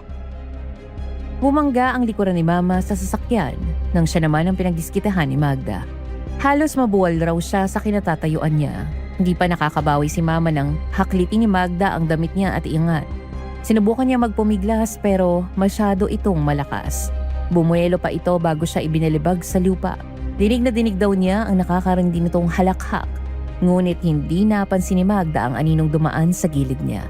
Bumangga ang likuran ni Mama sa sasakyan nang siya naman ang pinagdiskitahan ni Magda. Halos mabuwal raw siya sa kinatatayuan niya. Hindi pa nakakabawi si Mama nang haklitin ni Magda ang damit niya at iangat. Sinubukan niya magpumiglas pero masyado itong malakas. Bumuelo pa ito bago siya ibinalibag sa lupa. Dinig na dinig daw niya ang nakakarindi nitong halakhak. Ngunit hindi napansin ni Magda ang aninong dumaan sa gilid niya.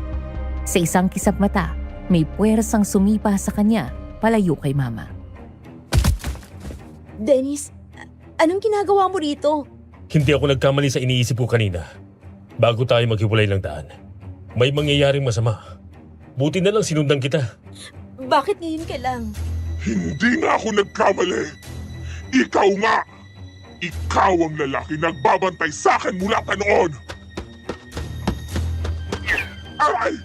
Sa isang kisap mata, may puwersang sumipa sa kanya palayo kay Mama. Dennis, anong ginagawa mo rito? Hindi ako nagkamali sa iniisip ko kanina. Bago tayo maghiwalay ng daan, may mangyayaring masama. Buti na lang sinundan kita. Bakit ngayon ka lang? Hindi nga ako nagkamali. Ikaw nga. Ikaw ang lalaki nagbabantay sa akin mula pa noon. Aray!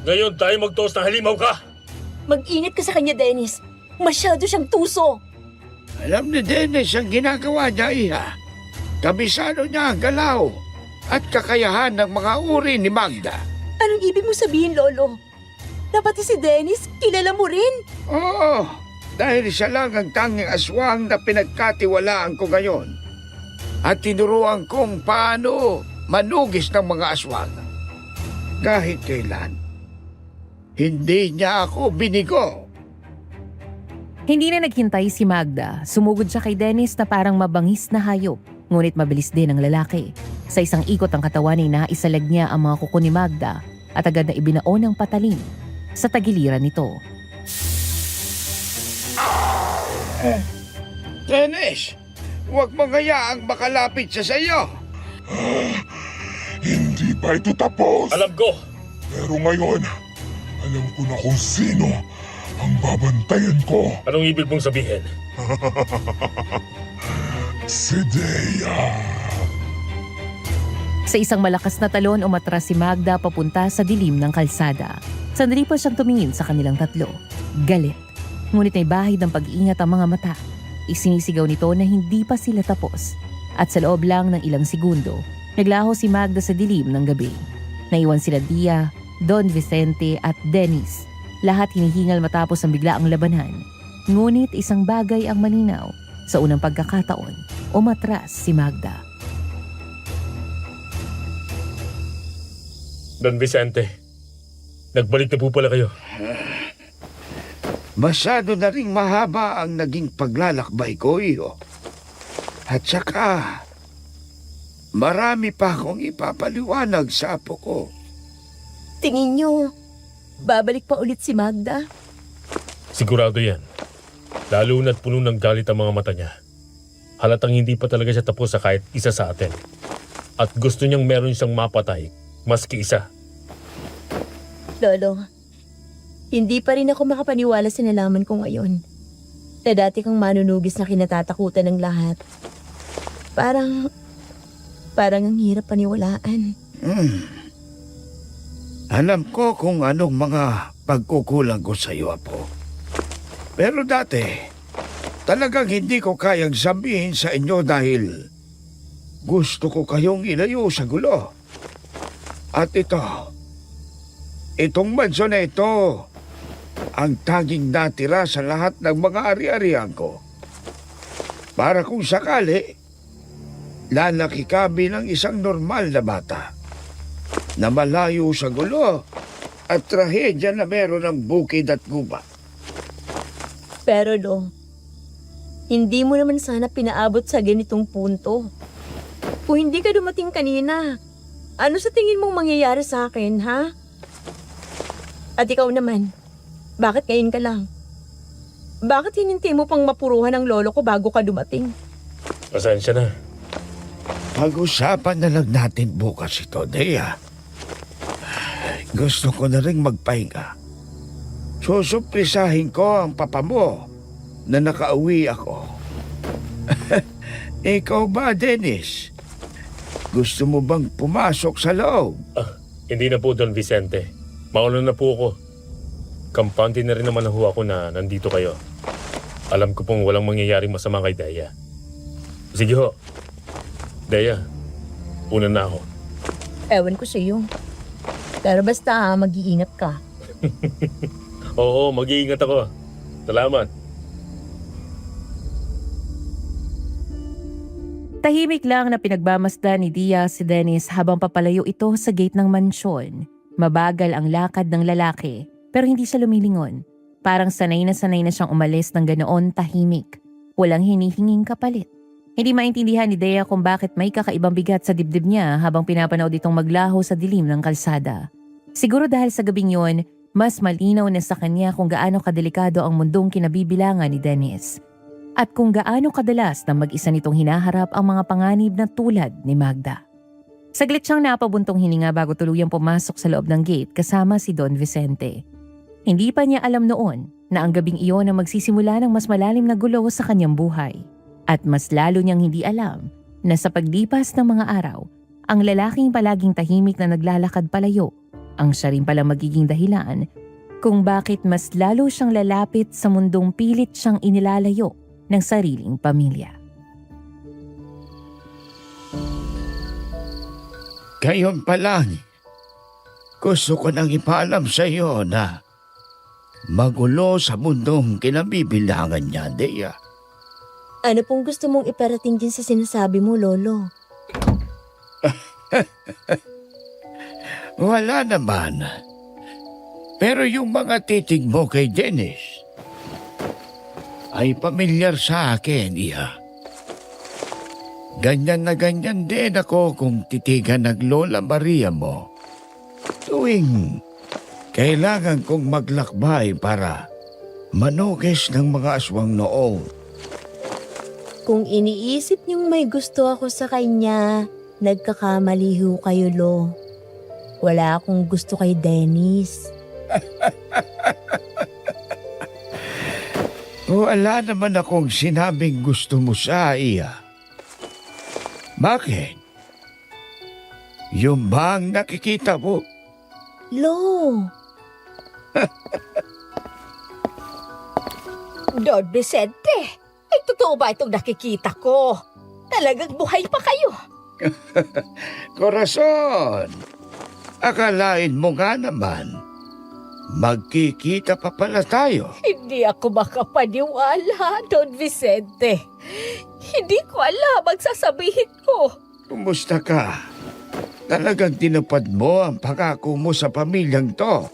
Ngayon tayo magtoos ng halimaw ka! Mag-ingat ka sa kanya, Dennis. Masyado siyang tuso. Alam ni Dennis ang ginagawa niya, Iha. Kabisado niya ang galaw at kakayahan ng mga uri ni Magda. Anong ibig mo sabihin, Lolo? na pati si Dennis kilala mo rin. Oo, dahil siya lang ang tanging aswang na pinagkatiwalaan ko ngayon. At tinuruan kong paano manugis ng mga aswang. Kahit kailan, hindi niya ako binigo. Hindi na naghintay si Magda. Sumugod siya kay Dennis na parang mabangis na hayop. Ngunit mabilis din ang lalaki. Sa isang ikot ang katawan ay naisalag niya ang mga kuko ni Magda at agad na ibinaon ng patalim sa tagiliran nito. Dennis, huwag mo hayaang makalapit siya sa iyo. Hindi pa ito tapos. Alam ko! Pero ngayon, alam ko na kung sino ang babantayan ko. Anong ibig mong sabihin? Si Dea. Sa isang malakas na talon, umatras si Magda papunta sa dilim ng kalsada. Sandali pa siyang tumingin sa kanilang tatlo. Galit. Ngunit may bahid ng pag-iingat ang mga mata. Isinisigaw nito na hindi pa sila tapos. At sa loob lang ng ilang segundo, naglaho si Magda sa dilim ng gabi. Naiwan sila Dia, Don Vicente at Dennis. Lahat hinihingal matapos ang biglaang labanan. Ngunit isang bagay ang malinaw. Sa unang pagkakataon, umatras si Magda. Don Vicente, nagbalik na po pala kayo. Masyado na ring mahaba ang naging paglalakbay ko, iyo. At saka, marami pa akong ipapaliwanag sa apo ko. Tingin nyo, babalik pa ulit si Magda? Sigurado yan. Lalo na't puno ng galit ang mga mata niya. Halatang hindi pa talaga siya tapos sa kahit isa sa atin. At gusto niyang meron siyang mapatay, maski isa. Lolo, hindi pa rin ako makapaniwala sa nalaman ko ngayon. Na dati kang manunugis na kinatatakutan ng lahat. Parang ang hirap paniwalaan. Alam ko kung anong mga pagkukulang ko sa iyo, apo. Pero dati, talagang hindi ko kayang sabihin sa inyo dahil gusto ko kayong ilayo sa gulo. At itong mansyon na ito, ang tanging natira sa lahat ng mga ari-arian ko. Para kung sakali, lalaki ka bilang isang normal na bata na malayo sa gulo at trahedya na meron ng bukid at gubat. Pero Lo, hindi mo naman sana pinaabot sa ganitong punto. Kung hindi ka dumating kanina, ano sa tingin mong mangyayari sa akin, ha? At ikaw naman, bakit ngayon ka lang? Bakit hinintay mo pang mapuruhan ng lolo ko bago ka dumating? Pasensya na. Pag-usapan na lang natin bukas ito, Dea. Gusto ko na rin magpahinga. Susuprisahin ko ang papa mo na nakauwi ako. Ikaw ba, Dennis? Gusto mo bang pumasok sa loob? Hindi na po, Don Vicente. Mauna na po ako. Kampante na rin naman ako na nandito kayo. Alam ko pong walang mangyayaring masama kay Daya. Sige ho. Daya, una na ako. Ewan ko sa iyo. Pero basta mag-iingat ka. Oo, mag-iingat ako. Salamat. Tahimik lang na pinagmamasdan ni Dia si Dennis habang papalayo ito sa gate ng mansyon. Mabagal ang lakad ng lalaki pero hindi siya lumilingon. Parang sanay na siyang umalis ng ganoon tahimik. Walang hinihinging kapalit. Hindi maintindihan ni Dea kung bakit may kakaibang bigat sa dibdib niya habang pinapanood itong maglaho sa dilim ng kalsada. Siguro dahil sa gabing yon, mas malinaw na sa kanya kung gaano kadelikado ang mundong kinabibilangan ni Dennis. At kung gaano kadalas na mag-isa nitong hinaharap ang mga panganib na tulad ni Magda. Saglit siyang napabuntong hininga bago tuluyang pumasok sa loob ng gate kasama si Don Vicente. Hindi pa niya alam noon na ang gabing iyon ang magsisimula ng mas malalim na gulo sa kanyang buhay. At mas lalo niyang hindi alam na sa paglipas ng mga araw, ang lalaking palaging tahimik na naglalakad palayo, ang siya rin pala magiging dahilan kung bakit mas lalo siyang lalapit sa mundong pilit siyang inilalayo ng sariling pamilya. Gayon pa lang, gusto ko nang ipaalam sa iyo na Magulo sa mundong kinabibilangan niya, Dea. Ano pong gusto mong iparating din sa sinasabi mo, Lolo? Wala naman. Pero yung mga titig mo kay Dennis ay pamilyar sa akin, Iha. Ganyan na ganyan din ako kung titigan ng Lola Maria mo. Tuwing kailangan kong maglakbay para manugis ng mga aswang noong. Kung iniisip niyong may gusto ako sa kanya, nagkakamali ho kayo, Lo. Wala akong gusto kay Dennis. Wala naman akong sinabing gusto mo sa Iya. Bakit? Yung bang nakikita mo? Lo, Don Vicente, ay totoo ba itong nakikita ko? Talagang buhay pa kayo. Corazon, akalain mo nga naman, magkikita pa pala tayo. Hindi ako makapaniwala, Don Vicente. Hindi ko alam ang sasabihin ko. Kumusta ka? Talagang tinupad mo ang pangako mo sa pamilyang to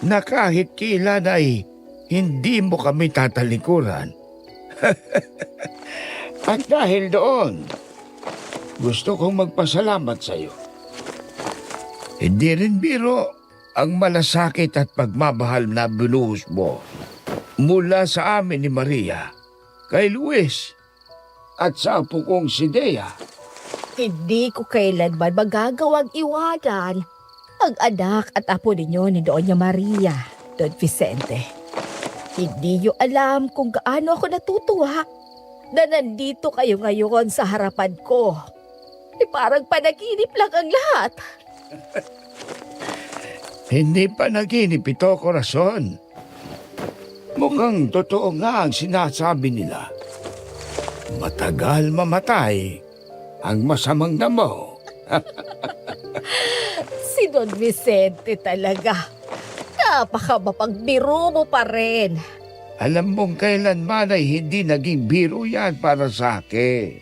na kahit kailan ay hindi mo kami tatalikuran. At dahil doon, gusto kong magpasalamat sa iyo. Hindi rin biro ang malasakit at pagmamahal na binuhos mo mula sa amin ni Maria, kay Luis, at sa apo kong si Dea. Hindi ko kailanman magagawang iwanan ang anak at apo ninyo ni Doña Maria, Don Vicente. Hindi niyo alam kung gaano ako natutuwa na nandito kayo ngayon sa harapan ko. Parang panaginip lang ang lahat. Hindi pa naginip ito, Corazon. Mukhang totoo nga ang sinasabi nila. Matagal mamatay ang masamang damo. Si Don Vicente talaga. Napaka-mapagbiro mo pa rin. Alam mong kailanman ay hindi naging biro yan para sa akin.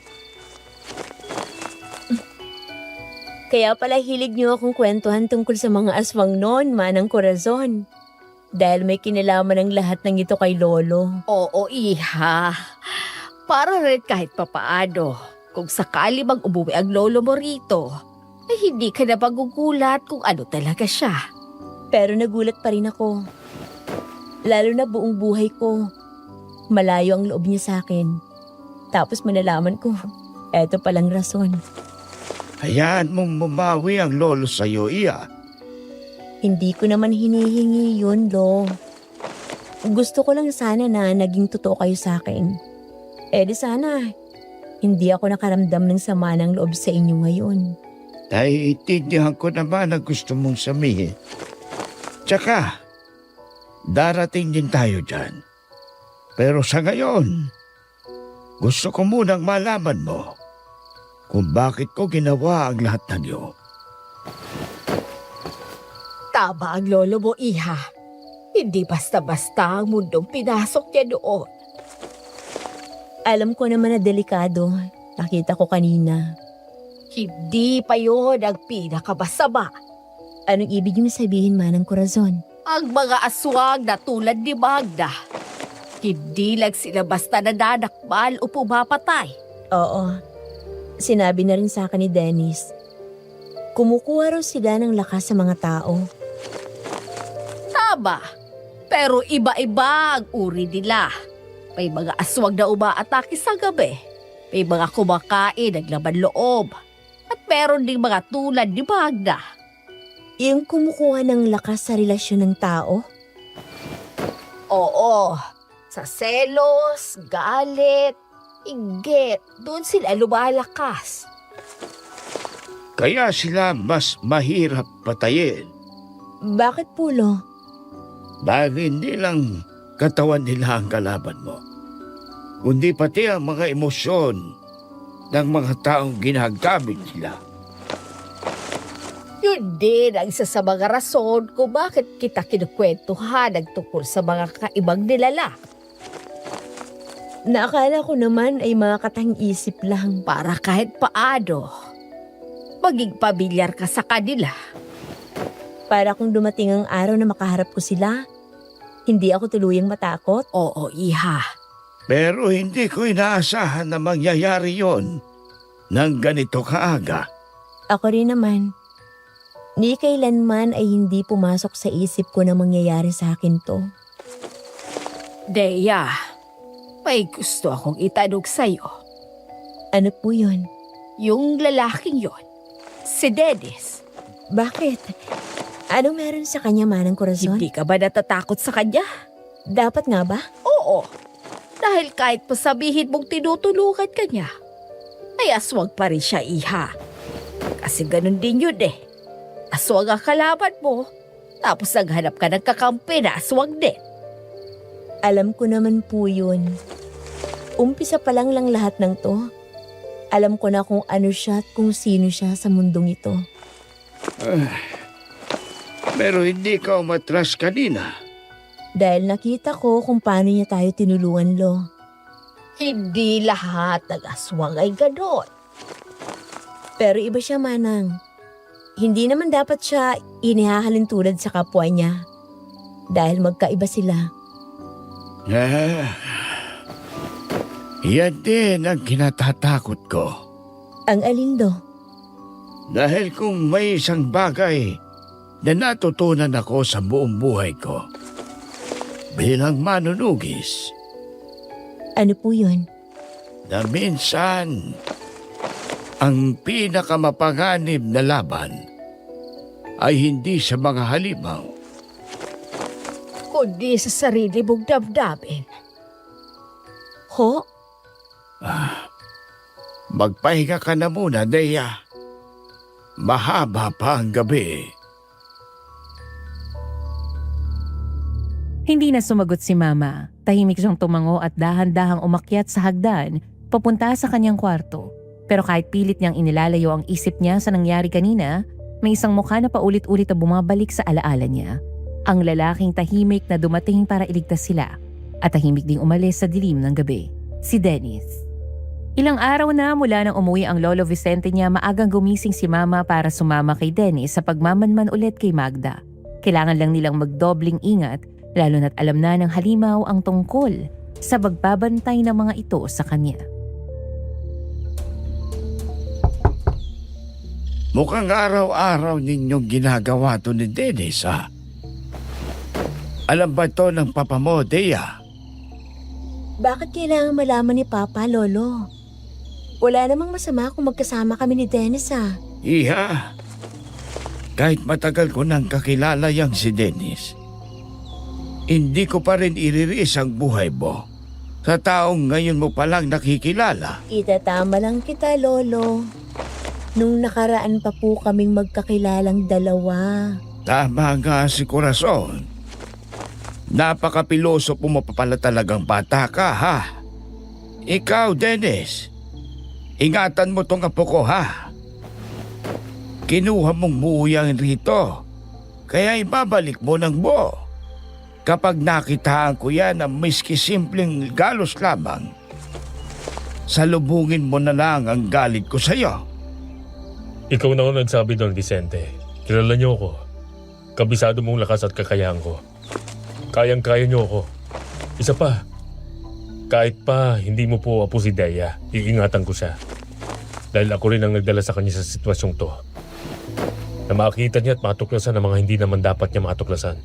kaya pala hilig niyo akong kwentuhan tungkol sa mga aswang noon, Manang Corazon. Dahil may kinalaman ang lahat ng ito kay Lolo. Oo, Iha. Para rin kahit papaano, kung sakali mang umuwi ang lolo mo rito, ay hindi ka na magugulat kung ano talaga siya. Pero nagulat pa rin ako. Lalo na buong buhay ko. Malayo ang loob niya sa akin. Tapos manalaman ko, eto palang rason. Hayaan mong bumawi ang lolo sa'yo, Iya. Hindi ko naman hinihingi yun, Lo. Gusto ko lang sana na naging totoo kayo sa akin. Di sana, hindi ako nakaramdam ng sama ng loob sa inyo ngayon. Naiintindihan ko naman ang gusto mong sabihin. Tsaka, darating din tayo dyan. Pero sa ngayon, gusto ko munang malaman mo kung bakit ko ginawa ang lahat ng iyo. Tama ang lolo mo, Iha. Hindi basta-basta ang mundong pinasok niya noon. Alam ko naman na delikado. Nakita ko kanina. Hindi pa yun ang pinakabasama. Anong ibig niyo sabihin, Manang Corazon? Ang mga aswang na tulad ni Magda. Hindi lang sila basta nananakmal o pumapatay. Oo. Sinabi na rin sa akin ni Dennis. Kumukuha raw sila ng lakas sa mga tao. Tama. Pero iba-iba ang uri nila. May mga aswang na umaatake sa gabi. May mga kumakain ng laman loob. At meron ding mga tulad ni Magda. Yung kumukuha ng lakas sa relasyon ng tao? Oo. Sa selos, galit, inggit, doon sila lumalakas. Kaya sila mas mahirap patayin. Bakit po, Lo? Dahil hindi lang katawan nila ang kalaban mo, kundi pati ang mga emosyon ng mga taong ginagamit nila. Yun din ang isa sa mga rason kung bakit kita kinukwentuhan ang tungkol sa mga kakaibang nilala. Naakala ko naman ay mga katang-isip lang. Para kahit paano, maging pamilyar ka sa kanila. Para kung dumating ang araw na makaharap ko sila, hindi ako tuluyang matakot. Oo, iha. Pero hindi ko inaasahan na mangyayari yon ng ganito kaaga. Ako rin naman. Ni kailanman ay hindi pumasok sa isip ko na mangyayari sa akin to. Deya, may gusto akong itanong sa'yo. Ano po yun? Yung lalaking yon, si Dennis, Bakit? Anong meron sa kanya, Manang Corazon? hindi ka ba natatakot sa kanya? Dapat nga ba? Oo. Dahil kahit pasabihin mong tinutulungan ka niya, ay aswang pa rin siya, iha. Kasi ganun din yun eh. Aswang ang kalaban mo, tapos naghanap ka ng kakampi na aswang din. Alam ko naman po yun. Umpisa pa lang lahat ng to. Alam ko na kung ano siya at kung sino siya sa mundong ito. Pero hindi ka umatras kanina. Dahil nakita ko kung paano niya tayo tinulungan, Lo. Hindi lahat ng aswang ay ganon. Pero iba siya, Manang. Hindi naman dapat siya inihahalin tulad sa kapwa niya. Dahil magkaiba sila. Yan din ang kinatatakot ko. Ang alindo. Dahil kung may isang bagay na natutunan ako sa buong buhay ko bilang manunugis, Ano po yun? na minsan ang pinakamapanganib na laban ay hindi sa mga halimaw, Kundi sa sarili mong damdamin. Ho? Magpahinga ka na muna, Deya. Mahaba pa ang gabi. Hindi na sumagot si Mama. Tahimik siyang tumango at dahan-dahang umakyat sa hagdan papunta sa kanyang kwarto. Pero kahit pilit niyang inilalayo ang isip niya sa nangyari kanina, may isang mukha na paulit-ulit na bumabalik sa alaala niya. Ang lalaking tahimik na dumating para iligtas sila at tahimik ding umalis sa dilim ng gabi. Si Dennis. Ilang araw na mula nang umuwi ang Lolo Vicente niya, maagang gumising si Mama para sumama kay Dennis sa pagmamanman ulit kay Magda. Kailangan lang nilang magdobling ingat, lalo na't alam na ng halimaw ang tungkol sa pagbabantay ng mga ito sa kanya. Mukhang araw-araw ninyong ginagawa to ni Dennis, ha? Alam ba to ng papa mo, Deya? Bakit kailangan malaman ni Papa, Lolo? Wala namang masama kung magkasama kami ni Dennis, ah. Iha, kahit matagal ko nang kakilala yang si Dennis, hindi ko pa rin iririis ang buhay mo sa taong ngayon mo palang nakikilala. Itatama lang kita, Lolo. Nung nakaraan pa po kaming magkakilalang dalawa. Tama nga si Corazon. Napakapiloso po mo pa pala talagang bata ka, ha? Ikaw, Dennis, ingatan mo tong apo ko, ha? Kinuha mong buyang rito, kaya ibabalik mo ng buo. Kapag nakitaan ko yan na miski simpleng galos lamang, salubungin mo na lang ang galit ko sa'yo. Ikaw na ako nagsabi doon, Vicente. Kilala niyo ako. Kabisado mong lakas at kakayahan ko. Kayang-kaya niyo ako. Isa pa, kahit pa hindi mo po apo si Deya, iingatan ko siya. Dahil ako rin ang nagdala sa kanya sa sitwasyong to. Na makita niya at matuklasan ng mga hindi naman dapat niya matuklasan.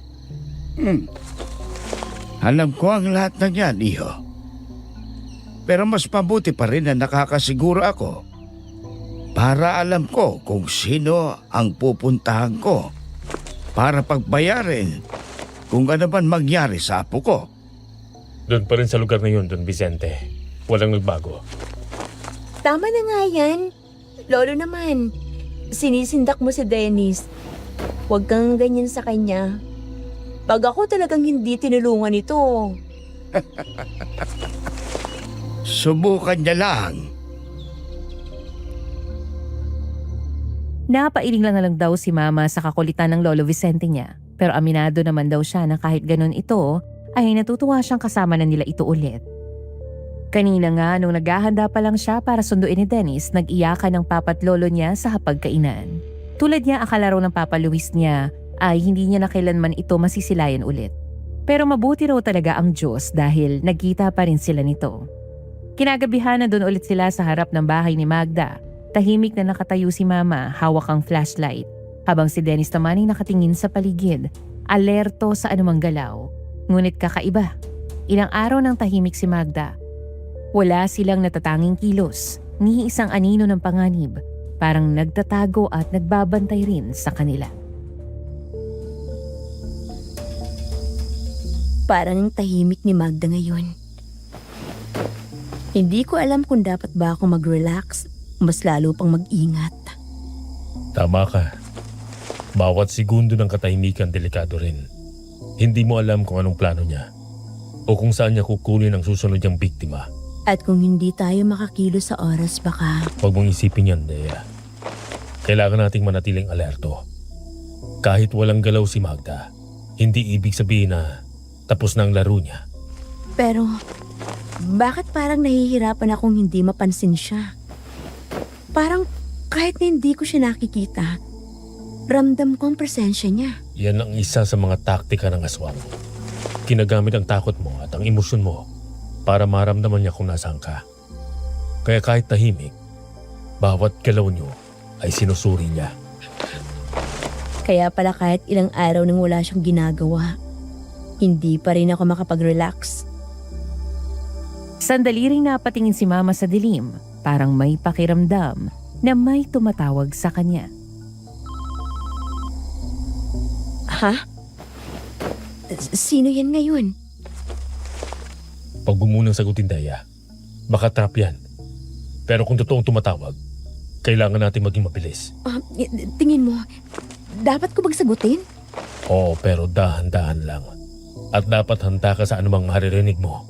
Alam ko ang lahat ng yan, iho. Pero mas mabuti pa rin na nakakasiguro ako para alam ko kung sino ang pupuntahan ko para pagbayarin kung ano man mangyari sa apo ko. Doon pa rin sa lugar na yun, Don Vicente. Walang nagbago. Tama na nga yan. Lolo naman, sinisindak mo si Dennis. Huwag kang ganyan sa kanya. Pag ako talagang hindi tinulungan ito, Subukan niya lang. Napailing lang na lang daw si Mama sa kakulitan ng Lolo Vicente niya. Pero aminado naman daw siya na kahit ganun ito, ay natutuwa siyang kasama na nila ito ulit. Kanina nga nung naghahanda pa lang siya para sunduin ni Dennis, nag-iyakan ng papa't lolo niya sa hapagkainan. Tulad niya akala raw ng Papa Luis niya ay hindi niya na kailanman ito masisilayan ulit. Pero mabuti raw talaga ang Diyos dahil nagkita pa rin sila nito. Kinagabihan na doon ulit sila sa harap ng bahay ni Magda. Tahimik na nakatayo si Mama, hawak ang flashlight. Habang si Dennis naman ay nakatingin sa paligid, alerto sa anumang galaw. Ngunit kakaiba, ilang araw nang tahimik si Magda. Wala silang natatanging kilos, ni isang anino ng panganib, parang nagtatago at nagbabantay rin sa kanila. Parang tahimik ni Magda ngayon. Hindi ko alam kung dapat ba ako mag-relax, mas lalo pang mag-ingat. Tama ka. Bawat segundo ng katahimikan delikado rin. Hindi mo alam kung anong plano niya o kung saan niya kukunin ang susunod niyang biktima. At kung hindi tayo makakilos sa oras, baka... Huwag mong isipin yan, Dea. Kailangan nating manatiling alerto. Kahit walang galaw si Magda, hindi ibig sabihin na tapos na ang laro niya. Pero, bakit parang nahihirapan akong hindi mapansin siya? Parang kahit na hindi ko siya nakikita, ramdam ko ang presensya niya. Yan ang isa sa mga taktika ng aswang. Kinagamit ang takot mo at ang emosyon mo para maramdaman niya kung nasaan ka. Kaya kahit tahimik, bawat galaw niyo ay sinusuri niya. Kaya pala kahit ilang araw nang wala siyang ginagawa, hindi pa rin ako makapag-relax. Sandali ring napatingin si Mama sa dilim, parang may pakiramdam na may tumatawag sa kanya. Ha? Sino yan ngayon? Pag bumunang sagutin, Daya, baka trap yan. Pero kung totoong tumatawag, kailangan natin maging mabilis. Tingin mo, dapat ko bang sagutin? Oo, pero dahan-dahan lang. At dapat handa ka sa anumang maririnig mo.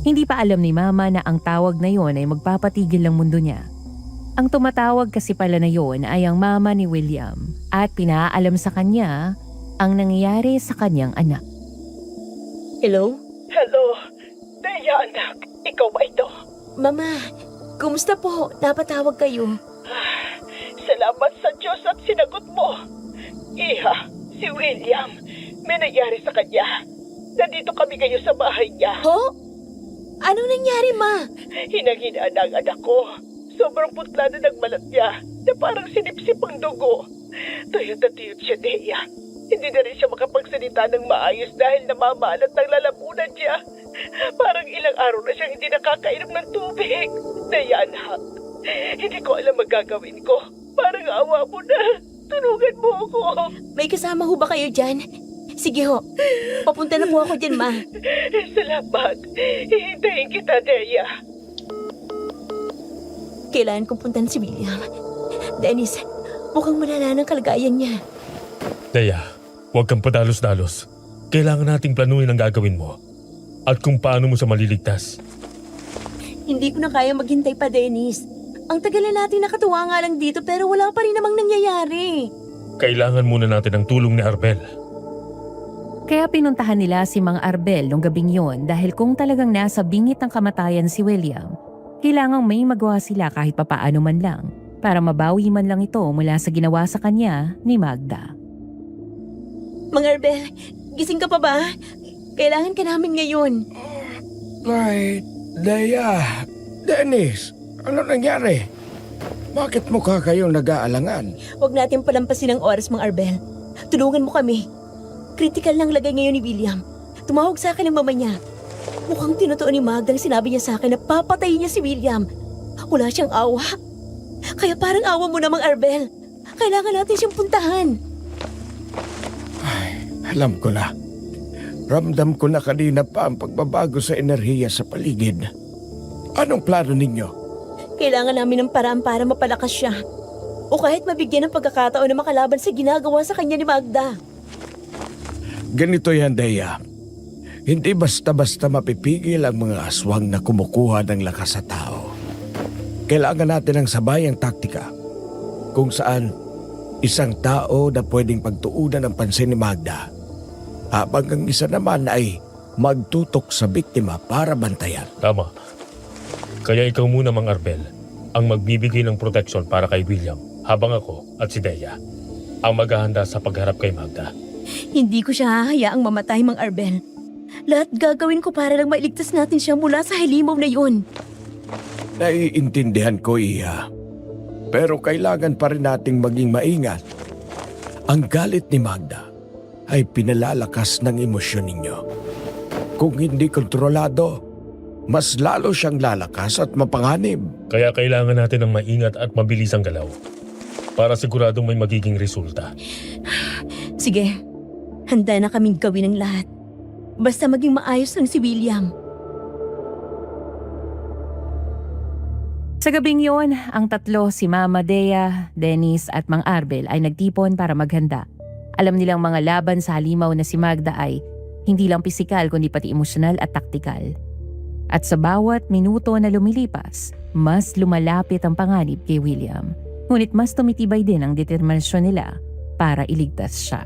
Hindi pa alam ni Mama na ang tawag na yon ay magpapatigil ng mundo niya. Ang tumatawag kasi pala na yon ay ang mama ni William at pinaalam sa kanya ang nangyayari sa kanyang anak. Hello? Hello, Dea anak, ikaw ba ito? Mama, kumusta po? Napatawag kayo. Salamat sa Diyos at sinagot mo. Iha, si William, may nangyari sa kanya. Nandito kami ngayon sa bahay niya. Ho? Anong nangyari, Ma? Hinang-hina na ang anak ko. Sobrang putla na ng balat niya na parang sinipsip ang dugo. Tuyot na tuyot siya, Dea. Hindi na rin siya makapagsalita ng maayos dahil namamalat ng lalamunan niya. Parang ilang araw na siyang hindi nakakainom ng tubig. Dea, anak, hindi ko alam magagawin ko. Parang awa mo na. Tulungan mo ako. May kasama ho ba kayo dyan? Sige ho, papunta na po ako dyan, Ma. Salamat. Hihintayin kita, Dea. Kailangan kong puntahan si William. Dennis, mukhang malala ng kalagayan niya. Daya, huwag kang padalos-dalos. Kailangan nating planuhin ang gagawin mo. At kung paano mo siya maliligtas. Hindi ko na kaya maghintay pa, Dennis. Ang tagal na natin nakatuwa nga lang dito pero wala pa rin namang nangyayari. Kailangan muna natin ang tulong ni Arbel. Kaya pinuntahan nila si Mang Arbel nung gabing yon dahil kung talagang nasa bingit ng kamatayan si William, kailangang may magawa sila kahit papaano man lang para mabawi man lang ito mula sa ginawa sa kanya ni Magda. Mang Arbel, gising ka pa ba? Kailangan ka namin ngayon. Ay, Dea, Dennis, ano nangyari? Bakit mukha kayong nag-aalangan? Huwag natin palampasin ang oras, Mang Arbel. Tulungan mo kami. Critical lang lagay ngayon ni William. Tumawag sa akin ang mama niya. Mukhang tinutuon ni Magda ang sinabi niya sa akin na papatayin niya si William. Wala siyang awa. Kaya parang awa mo na, Mang Arbel. Kailangan natin siyang puntahan. Ay, alam ko na. Ramdam ko na kanina pa ang pagbabago sa enerhiya sa paligid. Anong plano ninyo? Kailangan namin ng paraan para mapalakas siya. O kahit mabigyan ng pagkakataon na makalaban sa ginagawa sa kanya ni Magda. Ganito yan, Dea. Hindi basta-basta mapipigil ang mga aswang na kumukuha ng lakas sa tao. Kailangan natin ng sabayang taktika. kung saan isang tao na pwedeng pagtuunan ng pansin ni Magda, habang ang isa naman ay magtutok sa biktima para bantayan. Tama. Kaya ikaw muna, Mang Arbel, ang magbibigay ng proteksyon para kay William, habang ako at si Dea ang maghahanda sa pagharap kay Magda. Hindi ko siya hahayaang mamatay, Mang Arbel. Lahat gagawin ko para lang mailigtas natin siya mula sa halimaw na yun. Naiintindihan ko, Iha. Pero kailangan pa rin nating maging maingat. Ang galit ni Magda ay pinalalakas ng emosyon ninyo. Kung hindi kontrolado, mas lalo siyang lalakas at mapanganib. Kaya kailangan natin ng maingat at mabilisang galaw para siguradong may magiging resulta. Sige, handa na kaming gawin ang lahat. Basta maging maayos lang si William. Sa gabing yon, ang tatlo, si Mama Dea, Dennis at Mang Arbel ay nagtipon para maghanda. Alam nilang mga laban sa halimaw na si Magda ay hindi lang pisikal kundi pati emosyonal at taktikal. At sa bawat minuto na lumilipas, mas lumalapit ang panganib kay William. Ngunit mas tumitibay din ang determinasyon nila para iligtas siya.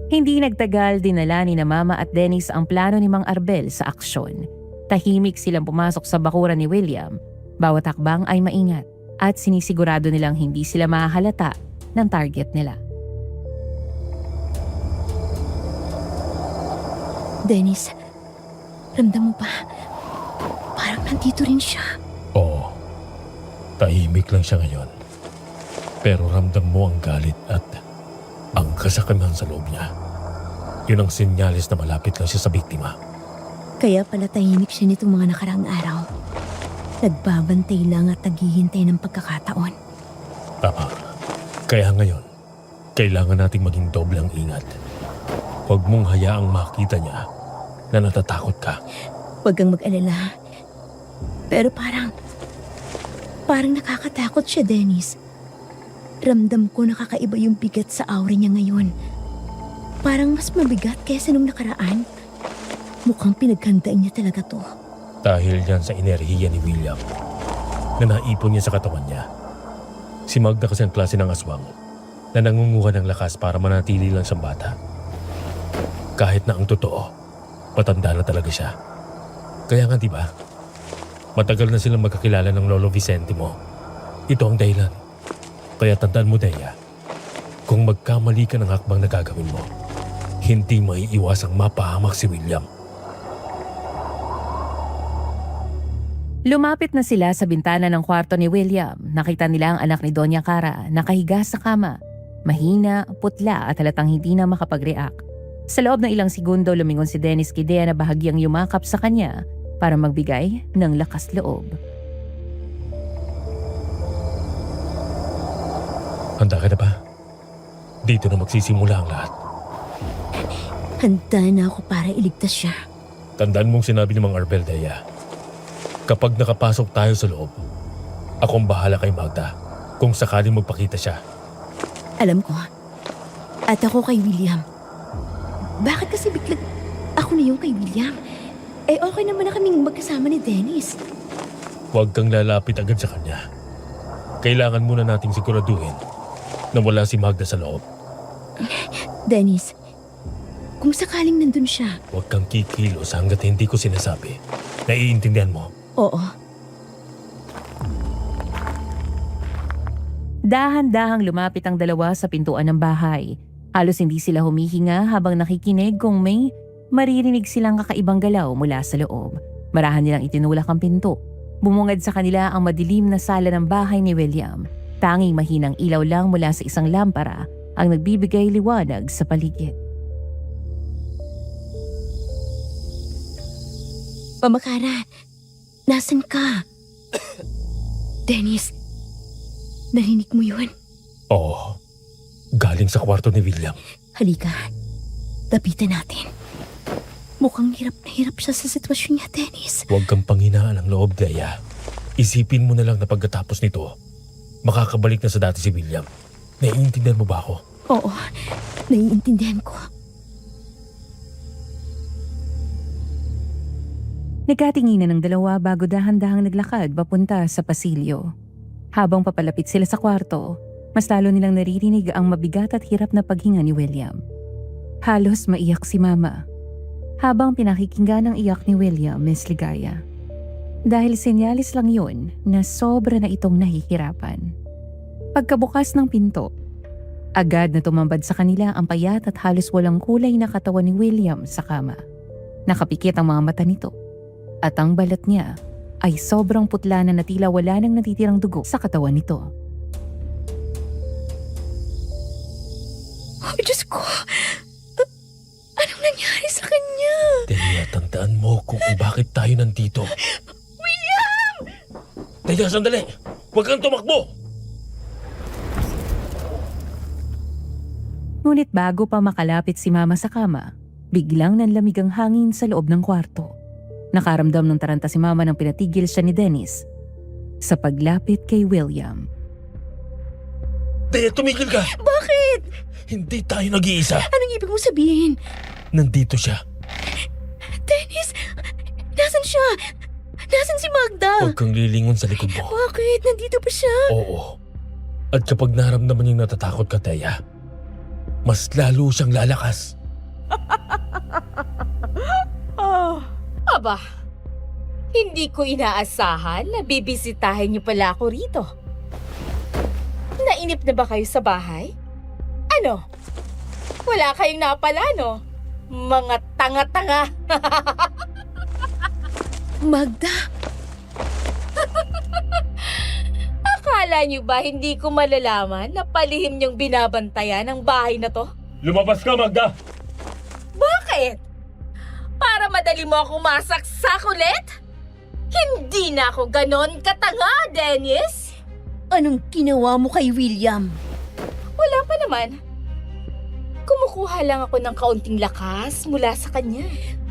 Hindi nagtagal, dinala ni na Mama at Dennis ang plano ni Mang Arbel sa aksyon. Tahimik silang pumasok sa bakuran ni William. Bawat hakbang ay maingat at sinisigurado nilang hindi sila mahahalata ng target nila. Dennis, ramdam mo ba? Parang nandito rin siya. Oo. Tahimik lang siya ngayon. Pero ramdam mo ang galit at ang kasakamahan sa loob niya. Yun ang sinyalis na malapit lang siya sa biktima. Kaya pala tahimik siya nitong mga nakaraang araw. Nagbabantay lang at naghihintay ng pagkakataon. Tama. Kaya ngayon, kailangan nating maging doblang ingat. Huwag mong hayaang makita niya na natatakot ka. Huwag kang mag-alala. Pero parang nakakatakot siya, Dennis. Ramdam ko nakakaiba yung bigat sa aura niya ngayon. Parang mas mabigat kaysa nung nakaraan. Mukhang pinaghandaan niya talaga to. Dahil yan sa enerhiya ni William na naipon niya sa katawan niya. Si Magda kasi ang klase ng aswang na nangunguha ng lakas para manatili lang siyang bata. Kahit na ang totoo, matanda na talaga siya. Kaya nga diba, matagal na silang magkakilala ng Lolo Vicente mo. Ito ang dahilan. Kaya tandaan mo, Dea, kung magkamali ka ng hakbang na gagawin mo, hindi maiiwasang mapahamak si William. Lumapit na sila sa bintana ng kwarto ni William. Nakita nila ang anak ni Doña Cara, nakahiga sa kama. Mahina, putla at halatang hindi na makapag-react. Sa loob ng ilang segundo, lumingon si Dennis kay Dea na bahagyang yumakap sa kanya para magbigay ng lakas loob. Handa ka na ba? Dito na magsisimula ang lahat. Handa na ako para iligtas siya. Tandaan mong sinabi ni Mang Arbel, Dea. Kapag nakapasok tayo sa loob, akong bahala kay Magda kung sakaling magpakita siya. Alam ko. At ako kay William. Bakit kasi biglang ako na yung kay William? Eh okay naman na kaming magkasama ni Dennis. Huwag kang lalapit agad sa kanya. Kailangan muna nating siguraduhin na wala si Magda sa loob. Dennis, kung sakaling nandun siya. Huwag kang kikilos hanggat hindi ko sinasabi. Naiintindihan mo? Oo. Dahan-dahang lumapit ang dalawa sa pintuan ng bahay. Halos hindi sila humihinga habang nakikinig kung may maririnig silang kakaibang galaw mula sa loob. Marahan nilang itinulak ang pinto. Bumungad sa kanila ang madilim na sala ng bahay ni William. Tanging mahinang ilaw lang mula sa isang lampara ang nagbibigay liwanag sa paligid. Mama Cara, nasan ka? Dennis, narinig mo yun? Oo. Galing sa kwarto ni William. Halika, lapitan natin. Mukhang hirap na hirap siya sa sitwasyon niya, Dennis. Huwag kang panghinaan ng loob, Dea. Isipin mo na lang na pagkatapos nito, makakabalik na sa dati si William. Naiintindihan mo ba ako? Oo, naiintindihan ko. Nagkatinginan ng dalawa bago dahan-dahang naglakad papunta sa pasilyo. Habang papalapit sila sa kwarto, Mas lalo nilang naririnig ang mabigat at hirap na paghinga ni William. Halos maiyak si Mama habang pinakikinggan ang iyak ni William, Miss Ligaya. Dahil senyalis lang yun na sobra na itong nahihirapan. Pagkabukas ng pinto, agad na tumambad sa kanila ang payat at halos walang kulay na katawan ni William sa kama. Nakapikit ang mga mata nito at ang balat niya ay sobrang putla na tila wala nang natitirang dugo sa katawan nito. Oh, Diyos ko! Anong nangyari sa kanya? Deya, tandaan mo kung bakit tayo nandito. William! Deya, sandali! Huwag kang tumakbo! Ngunit bago pa makalapit si Mama sa kama, biglang nanlamig ang hangin sa loob ng kwarto. Nakaramdam ng taranta si Mama nang pinatigil siya ni Dennis sa paglapit kay William. Deya, tumigil ka! Bakit? Hindi tayo nag-iisa. Anong ibig mong sabihin? Nandito siya. Dennis! Nasaan siya? Nasaan si Magda? Huwag kang lilingon sa likod mo. Bakit? Nandito pa siya? Oo. At kapag naramdaman niyang natatakot ka, Deya, mas lalo siyang lalakas. Aba, hindi ko inaasahan na bibisitahin niyo pala ako rito. Nainip na ba kayo sa bahay? Ano? Wala kayong napala, no? Mga tanga-tanga. Magda! Akala niyo ba hindi ko malalaman na palihim niyong binabantayan ang bahay na to? Lumabas ka, Magda! Bakit? Para madali mo akong masaksak ulit? Hindi na ako ganon katanga, Dennis. Anong ginawa mo kay William? Wala pa naman. Kumukuha lang ako ng kaunting lakas mula sa kanya.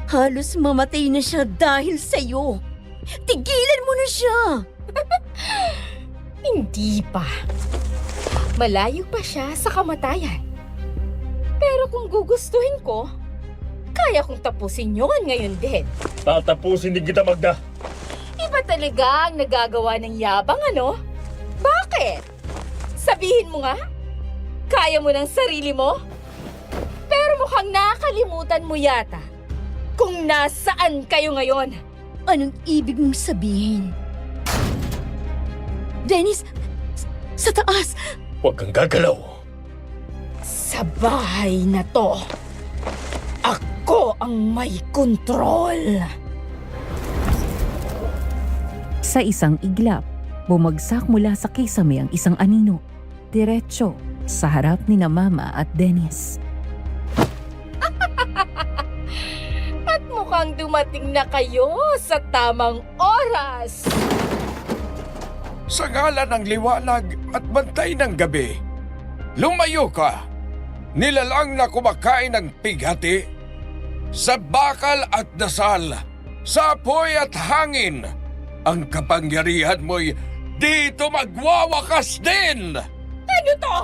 Halos mamatay na siya dahil sa'yo. Tigilan mo na siya! Hindi pa. Malayo pa siya sa kamatayan. Pero kung gugustuhin ko, kaya kong tapusin yun ngayon din. Tatapusin din kita, Magda! Iba talaga ang nagagawa ng yabang, ano? Bakit? Sabihin mo nga, kaya mo ng sarili mo? Pero mukhang nakalimutan mo yata kung nasaan kayo ngayon. Anong ibig mong sabihin? Dennis! Sa taas! Huwag kang gagalaw! Sa bahay na to, ako ang may kontrol. Sa isang iglap, bumagsak mula sa kisame ang isang anino, diretso sa harap ni na Mama at Dennis. At mukhang dumating na kayo sa tamang oras. Sa ngalan ng liwanag at bantay ng gabi, lumayo ka. Nilalang na kumakain ng pighati, sa bakal at dasal, sa apoy at hangin. Ang kapangyarihan mo'y dito magwawakas din! Ano to?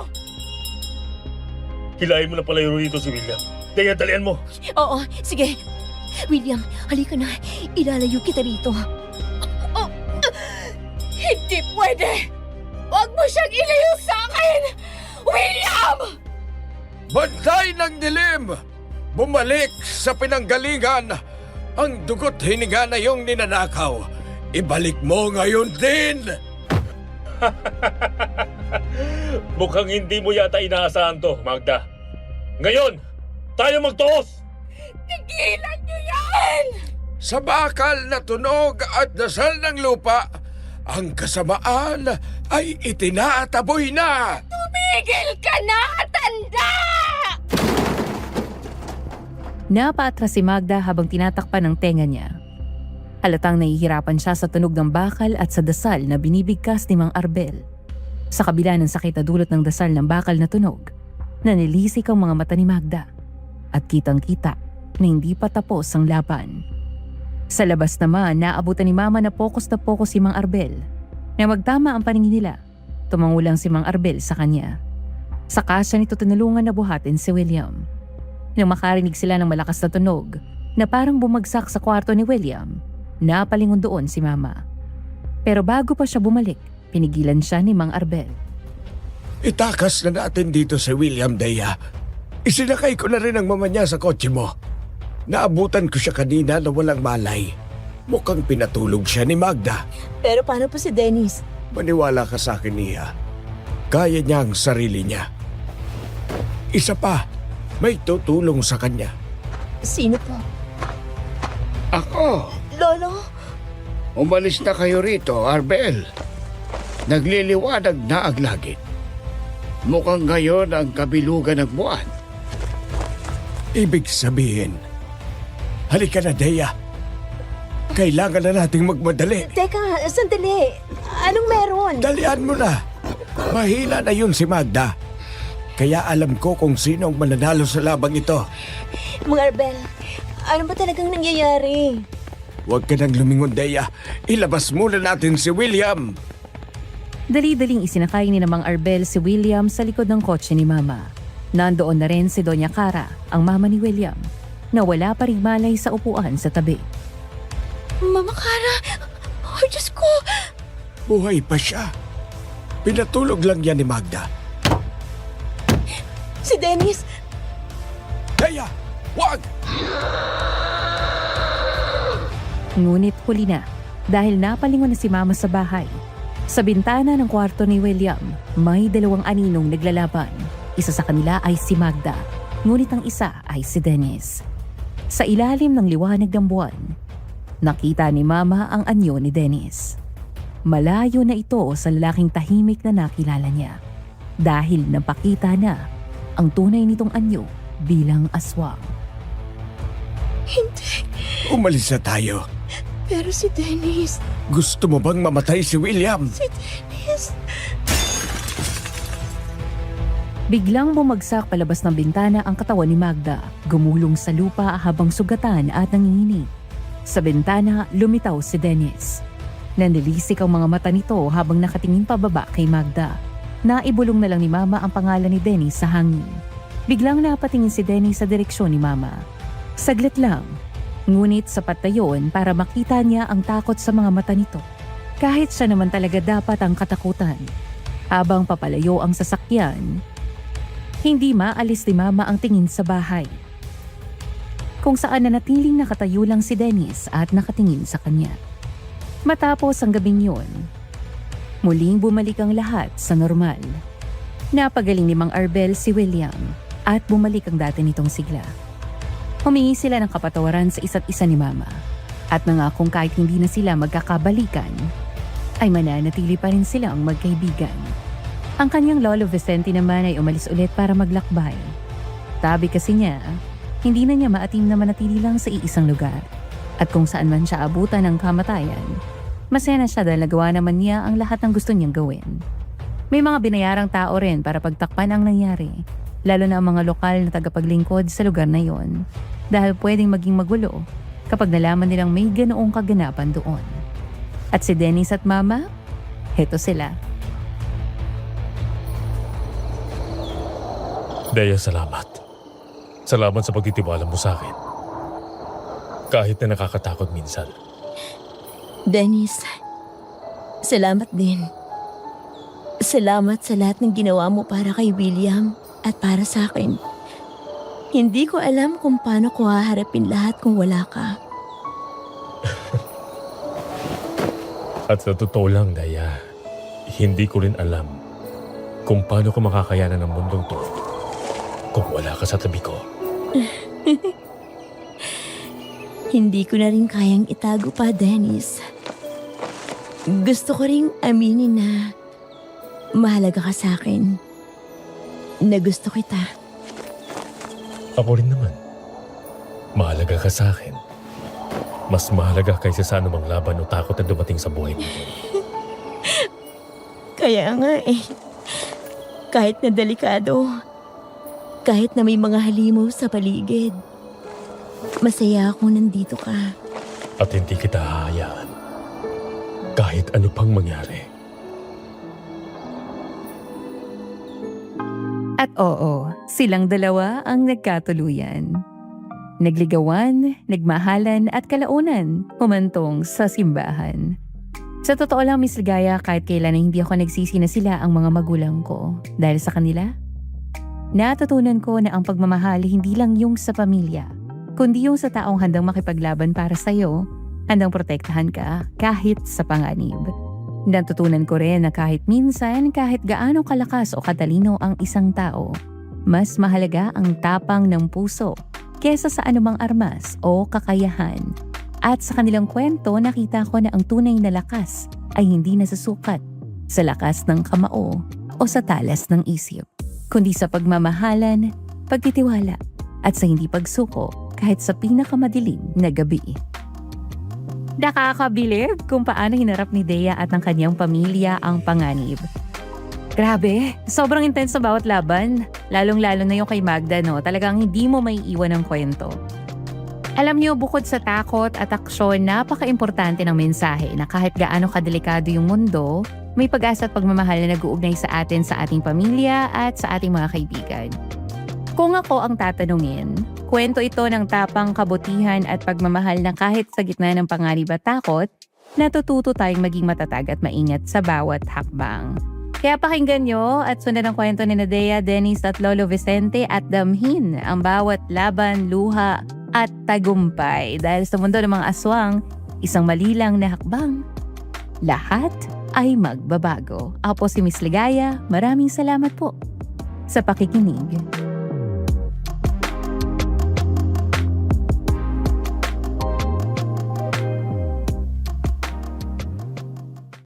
Hilahin mo na pala yung rito si William. Deya, dalian mo! Oo, sige. William, halika na. Ilalayo kita rito. Hindi pwede! Huwag mo siyang ilayo sa akin! William! Bantay ng dilim! Bumalik sa pinanggalingan! Ang dugot hininga na iyong ninanakaw, ibalik mo ngayon din! Mukhang hindi mo yata inaasahan to, Magda. Ngayon, tayo magtuos! Tigilan niyo yan! Sa bakal na tunog at dasal ng lupa, ang kasamaan ay itinataboy na! Tumigil ka na, tanda! Napaatras si Magda habang tinatakpan ng tenga niya. Halatang nahihirapan siya sa tunog ng bakal at sa dasal na binibigkas ni Mang Arbel. Sa kabila ng sakit na dulot ng dasal ng bakal na tunog, nanilisik ang mga mata ni Magda at kitang-kita na hindi pa tapos ang laban. Sa labas naman, naabutan ni Mama na pokus si Mang Arbel. Na magtama ang paningin nila, tumangulang si Mang Arbel sa kanya. Saka siya nito tinulungan na buhatin si William. Nang makarinig sila ng malakas na tunog na parang bumagsak sa kwarto ni William, napalingon doon si Mama. Pero bago pa siya bumalik, pinigilan siya ni Mang Arbel. Itakas na natin dito si William, Dea. Isinakay ko na rin ang mama niya sa kotse mo. Naabutan ko siya kanina na walang malay. Mukhang pinatulog siya ni Magda. Pero paano po si Dennis? Maniwala ka sa akin, Iha. Kaya niya ang sarili niya. Isa pa, may tutulong sa kanya. Sino po? Ako, Lolo? umalis na kayo rito, Arbel. Nagliliwanag na ang langit. Mukhang ngayon ang kabilugan ng buwan. Ibig sabihin, halika na, Dea. Kailangan na nating magmadali. Teka, sandali. Anong meron? Dalian mo na. Mahina na yun si Magda. Kaya alam ko kung sino ang mananalo sa labang ito. Mga Arbel, ano ba talagang nangyayari? Huwag ka nang lumingon, Dea. Ilabas muna natin si William. Dali-daling isinakay ni Mang Arbel si William sa likod ng kotse ni Mama. Nandoon na rin si Doña Cara, ang mama ni William, na wala pa ring malay sa upuan sa tabi. Mama Cara! Oh, Diyos ko! Buhay pa siya. Pinatulog lang yan ni Magda. Si Dennis! Dea, wag! Ngunit huli na dahil napalingon na si Mama sa bahay. Sa bintana ng kwarto ni William, may 2 aninong naglalaban. Isa sa kanila ay si Magda, ngunit ang isa ay si Dennis. Sa ilalim ng liwanag ng buwan, nakita ni Mama ang anyo ni Dennis. Malayo na ito sa lalaking tahimik na nakilala niya dahil napakita na ang tunay nitong anyo bilang aswang. Hindi. Umalis na tayo. Pero si Dennis... Gusto mo bang mamatay si William? Si Dennis... Biglang bumagsak palabas ng bintana ang katawan ni Magda, gumulong sa lupa habang sugatan at nanginginig. Sa bintana, lumitaw si Dennis. Nanlilisik ang mga mata nito habang nakatingin pababa kay Magda. Naibulong na lang ni Mama ang pangalan ni Dennis sa hangin. Biglang napatingin si Dennis sa direksyon ni Mama. Saglit lang, ngunit sapat na yun para makita niya ang takot sa mga mata nito. Kahit siya naman talaga dapat ang katakutan. Habang papalayo ang sasakyan, hindi maalis ni Mama ang tingin sa bahay, kung saan nanatiling nakatayo lang si Dennis at nakatingin sa kanya. Matapos ang gabing yun, muling bumalik ang lahat sa normal. Napagaling ni Mang Arbel si William at bumalik ang dati nitong sigla. Humingi sila ng kapatawaran sa isa't isa ni Mama at nangakong kahit hindi na sila magkakabalikan, ay mananatili pa rin silang magkaibigan. Ang kanyang lolo Vicente naman ay umalis ulit para maglakbay. Tabi kasi niya, hindi na niya maatim na manatili lang sa iisang lugar. At kung saan man siya abutan ng kamatayan, masaya na siya dahil nagawa naman niya ang lahat ng gusto niyang gawin. May mga binayarang tao rin para pagtakpan ang nangyari, lalo na ang mga lokal na tagapaglingkod sa lugar na yon, dahil pwedeng maging magulo kapag nalaman nilang may ganoong kaganapan doon. At si Dennis at Mama, heto sila. Dea, salamat. Salamat sa pagtitiwala mo sa akin. Kahit na nakakatakot minsan. Dennis, salamat din. Salamat sa lahat ng ginawa mo para kay William at para sa akin. Hindi ko alam kung paano ko haharapin lahat kung wala ka. At sa totoo lang, Dea, hindi ko rin alam kung paano ko makakayanan ng mundong to kung wala ka sa tabi ko. Hindi ko na rin kayang itago pa, Dennis. Gusto ko ring aminin na mahalaga ka sa akin. Na gusto kita. Ako rin naman. Mahalaga ka sa akin. Mas mahalaga kaysa sa anumang laban o takot na dumating sa buhay mo. Kaya nga eh. Kahit na delikado, kahit na may mga halimaw sa paligid, masaya akong nandito ka. At hindi kita hahayaan. Kahit ano pang mangyari. At oo, silang dalawa ang nagkatuluyan. Nagligawan, nagmahalan at kalaunan humantong sa simbahan. Sa totoo lang, Miss Ligaya, kahit kailan ay hindi ako nagsisi na sila ang mga magulang ko. Dahil sa kanila, natutunan ko na ang pagmamahal hindi lang yung sa pamilya, kundi yung sa taong handang makipaglaban para sa'yo, handang protektahan ka kahit sa panganib. Natutunan ko rin na kahit minsan, kahit gaano kalakas o katalino ang isang tao, mas mahalaga ang tapang ng puso kesa sa anumang armas o kakayahan. At sa kanilang kwento, nakita ko na ang tunay na lakas ay hindi nasusukat sa lakas ng kamao o sa talas ng isip, kundi sa pagmamahalan, pagtitiwala, at sa hindi pagsuko kahit sa pinakamadilim na gabi. Nakakabilib kung paano hinarap ni Dea at ng kanyang pamilya ang panganib. Grabe, sobrang intense sa bawat laban, lalong-lalo na yung kay Magda, no? Talagang hindi mo may iwan ng kwento. Alam niyo, bukod sa takot at aksyon, napaka-importante ng mensahe na kahit gaano kadelikado yung mundo, may pag-asa at pagmamahal na nag-uugnay sa atin sa ating pamilya at sa ating mga kaibigan. Kung ako ang tatanungin, kwento ito ng tapang kabutihan at pagmamahal na kahit sa gitna ng panganib at takot, natututo tayong maging matatag at maingat sa bawat hakbang. Kaya pakinggan nyo at sundan ang kwento ni Dea, Dennis at Lolo Vicente at damhin ang bawat laban, luha at tagumpay. Dahil sa mundo ng mga aswang, isang malilang na hakbang, lahat ay magbabago. Ako po si Miss Ligaya, maraming salamat po sa pakikinig.